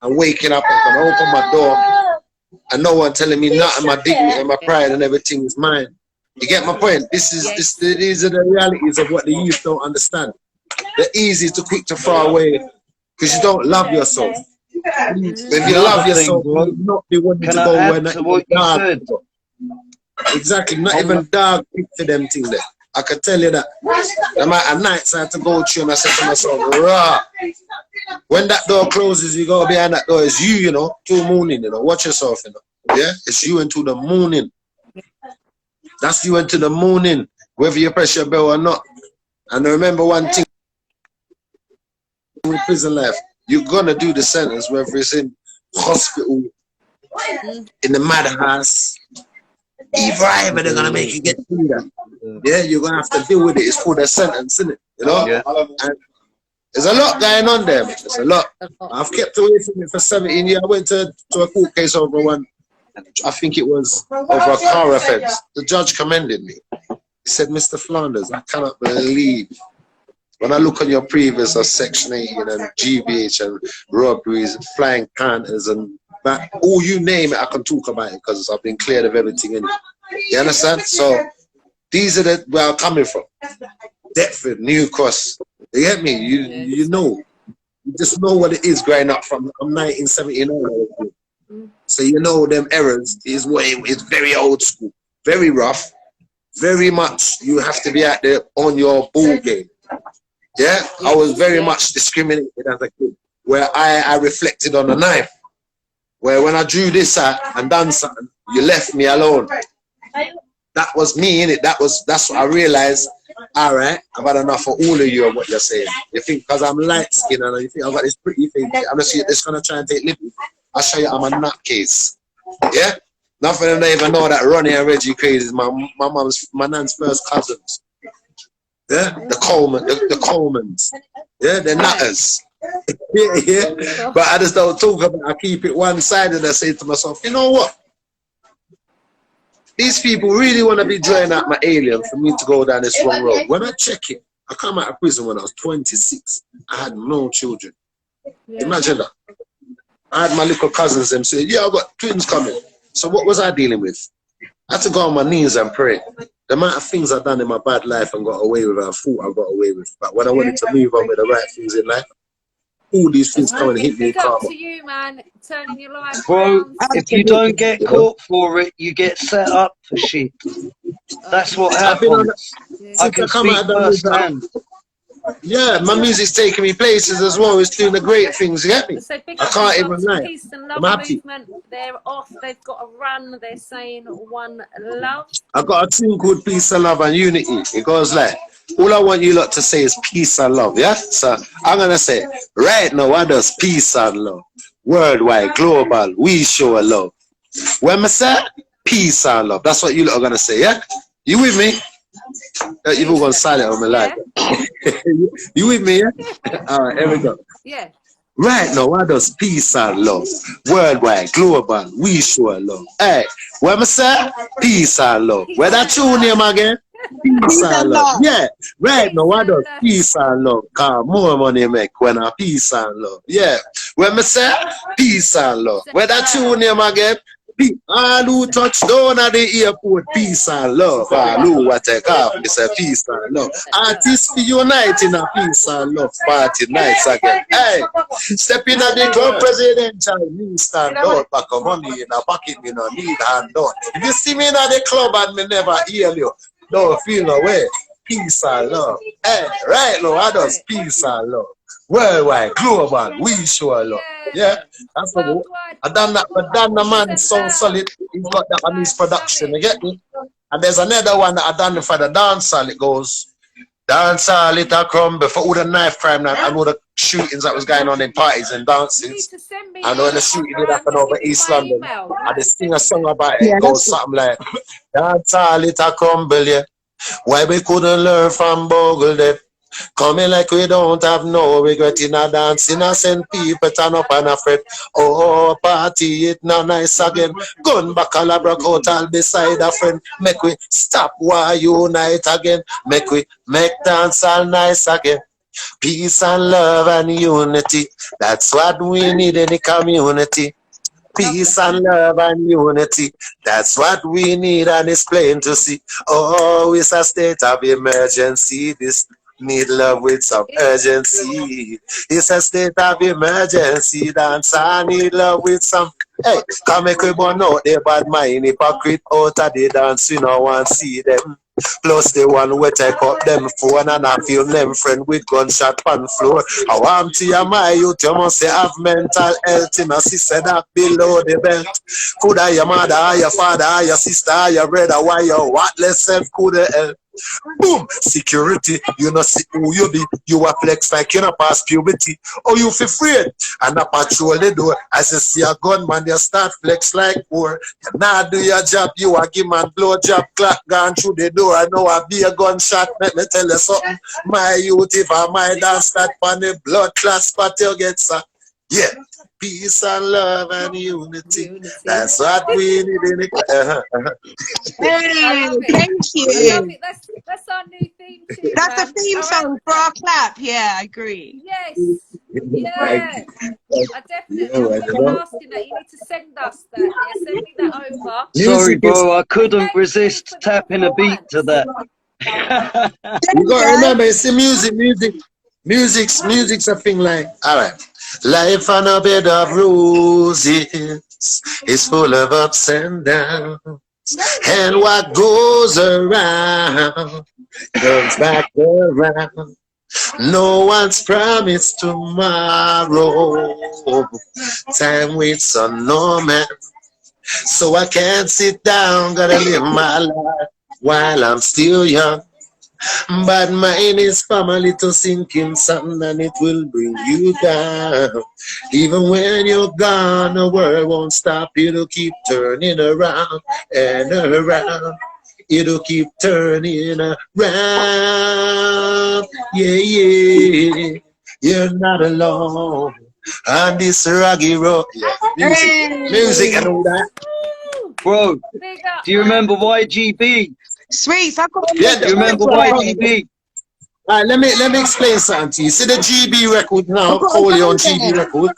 and waking up and gonna open my door and no one telling me nothing, my dignity and my pride and everything is mine. You get my point? These are the realities of what the youth don't understand. They're easy to quick to throw away because you don't love yourself. If you love yourself, you will not be wanting to go where nothing dark. Exactly, not even dark for them things there. I can tell you that. At nights I had to go through and I said to myself, rah. When that door closes, you go behind that door, it's you, till morning, watch yourself, yeah? It's you until the morning. That's you until the morning, whether you press your bell or not. And remember one thing with prison life, you're gonna do the sentence, whether it's in hospital, in the madhouse, either they're gonna make you get through that. Yeah, you're gonna have to deal with it. It's called a sentence, isn't it? Yeah. And there's a lot going on there. There's a lot. I've kept away from it for 17 years. I went to a court case over one. I think it was over a car offense. The judge commended me. He said, Mr. Flanders, I cannot believe when I look on your previous of Section 18 and GBH and robberies, flying counters and that, all you name it, I can talk about it because I've been cleared of everything in it. You understand? So these are where I'm coming from. Deptford, New Cross. You get me? You know. You just know what it is growing up from 1979. So you know them errors is it's very old school, very rough, very much you have to be out there on your ball game. Yeah? I was very much discriminated as a kid, where I reflected on the knife. Where when I drew this out and done something, you left me alone. That was me, innit? That's what I realized. All right, I've had enough of all of you and what you're saying. You think because I'm light skinned and you think I've got this pretty thing, I'm just gonna try and take liberty. I'll show you I'm a nutcase. Yeah? Nothing of them even know that Ronnie and Reggie Crazy is my nan's first cousins. Yeah? The Colemans. Yeah, the nutters. yeah. But I just don't talk about it. I keep it one-sided. I say to myself, you know what? These people really want to be drawing out my alien for me to go down this wrong road. When I check it, I come out of prison when I was 26. I had no children. Imagine that. I had my little cousins, them say, yeah, I've got twins coming. So what was I dealing with? I had to go on my knees and pray. The amount of things I've done in my bad life and got away with, I thought I got away with. But when I wanted to move on with the right things in life, all these things come and hit me in Big up karma. to you, man. Turning your life Bro, around. if you don't get caught for it, you get set up for shit. That's what I've been on happens. Yeah. I since can I come out speak of the music. firsthand. Yeah, my music's taking me places as well. It's doing the great things, you get me? So big I up can't big even up to lie. Peace and I'm Love happy. movement. They're off. They've got a run. They're saying one love. I got a tune called Peace and Love and Unity. It goes like, all I want you lot to say is peace and love, yeah? So I'm gonna say, right now, what does peace and love? Worldwide, global, we show love. When I say peace and love, that's what you lot are gonna say, yeah? You with me? You've all gone silent on my life. You with me, yeah? Alright, here we go. Yeah. Right now, what does peace and love? Worldwide, global, we show love. Hey, when I say peace and love, where that tune name again? Peace and love. Yeah, right now, what does peace and love? Cause more money make when I peace and love. Yeah, when I say peace and love, where that tune name again? All who touch down at the airport, peace and love. All who what take off, it's a peace and love. Artists unite in a peace and love party nights again. Hey, step in at the club presidential, me stand out, back of money in a pocket, me no need hand out. If you see me in the club and me never hear you, don't feel no way. Peace and love. Hey, right now, what does peace and love? Worldwide, global, we show love. Yeah, that's what I done that, but done the man so solid. He's got that on his production, you get me? And there's another one that I done for the dancehall. It goes, dancehall, it a crumble for all the knife crime and all the shootings that was going on in parties and dances. And all the shooting did happen over East London. And they sing a song about it. It goes something like, dancehall, it a crumble, yeah. Why we couldn't learn from Bogle, them? Coming like we don't have no regret in a dance, innocent people turn up and a fret. Oh, party it now nice again. Gun back all broke out all beside a friend. Make we stop war unite again. Make we make dance all nice again. Peace and love and unity. That's what we need in the community. Peace and love and unity. That's what we need and it's plain to see. Oh, it's a state of emergency. This need love with some urgency. It's a state of emergency. Dance, I need love with some. Hey, come make we burn out the bad mind. Hypocrite out of the dance, we no want to see them. Plus the one we take up them phone and I feel them friend with gunshot on floor. I want to hear my youth, you must have mental health. In a sister that below the belt. Could I your mother, or your father, or your sister, or your brother, why you what less self could help? Boom! Security, you know see who you be. You a flex like you know past puberty. Oh, you feel afraid and a patrol the door. As you see a gunman, you start flex like war. You not do your job, you a give man blow job. Clock gone through the door. I know I be a gunshot. Let me tell you something. My youth, if I might dance start on the blood class spot, you get sir. Yeah. Peace and love and unity. That's what we need in the Hey, thank you. I love it. That's our new theme tune. That's the theme song for our clap. Yeah, I agree. Yes. Yeah. I definitely been asking that. You need to send us that. Yeah, send me that over. Sorry, bro, I couldn't resist tapping a beat to that. You gotta remember, it's the music's a thing like, alright. Life on a bed of roses is full of ups and downs. And what goes around comes back around. No one's promised tomorrow. Time waits on no man. So I can't sit down, gotta live my life while I'm still young. But mine is family to sink in something and it will bring you down. Even when you're gone, the world won't stop. It'll keep turning around and around. It'll keep turning around. Yeah, yeah. You're not alone on this raggy road. Yeah. Music and all that. Bro, do you remember YGB? Sweet, I got do you remember YGB? Alright, let me explain something to you. See the GB record now, Coley on GB record.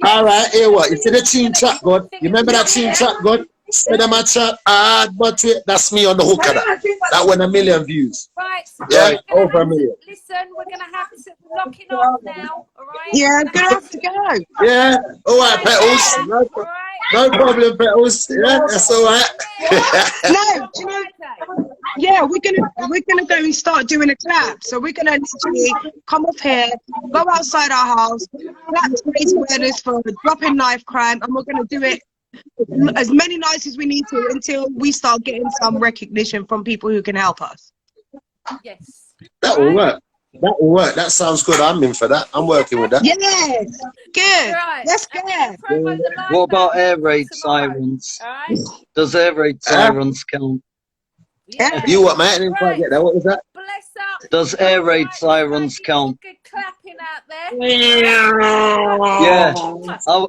Alright, here what? You see the Chin Chat God? You remember that Chin Chat God? Say them a chat hard, but wait, that's me on the hook of that. That went 1 million views. Right, so Yeah, we're over 1 gonna have to million. listen. We're gonna have to locking off now. All right. Yeah, We're I'm gonna have to go. Yeah, all right, Bye, Petals. Bella. No, All right. no problem, Petals. Yeah, that's all right. No, do you know? Yeah, we're gonna go and start doing a clap. So we're gonna literally come off here, go outside our house, clap to raise awareness for dropping knife crime, and we're gonna do it as many nights as we need to until we start getting some recognition from people who can help us. Yes. That will work. That will work. That sounds good. I'm in for that. I'm working with that. Yes, good. Right. Let's And go. we're gonna promote the live What about band air raid tomorrow. sirens? All right. Does air raid sirens count? Yeah. You what, mate? I didn't quite Right. get that. What was that? Bless up. Does air raid Right, sirens give us a count? good clapping out there. Yeah,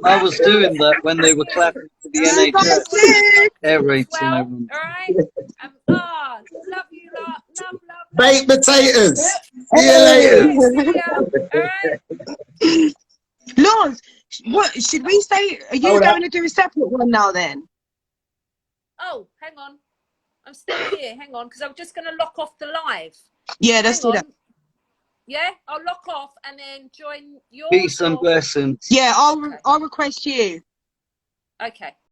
I was doing that when they were clapping for the You guys NHS. too. Air raid Well, sirens. all right. Love you lot. Love. Baked potatoes. See you Hey. later. See ya. All right. Lord, what should we say? Are you going to do a separate one now then? Oh, hang on. I'm still here. Hang on, because I'm just going to lock off the live. Yeah, let's do that. Yeah, I'll lock off and then join yours. Peace and blessings. Yeah, I'll request you. Okay.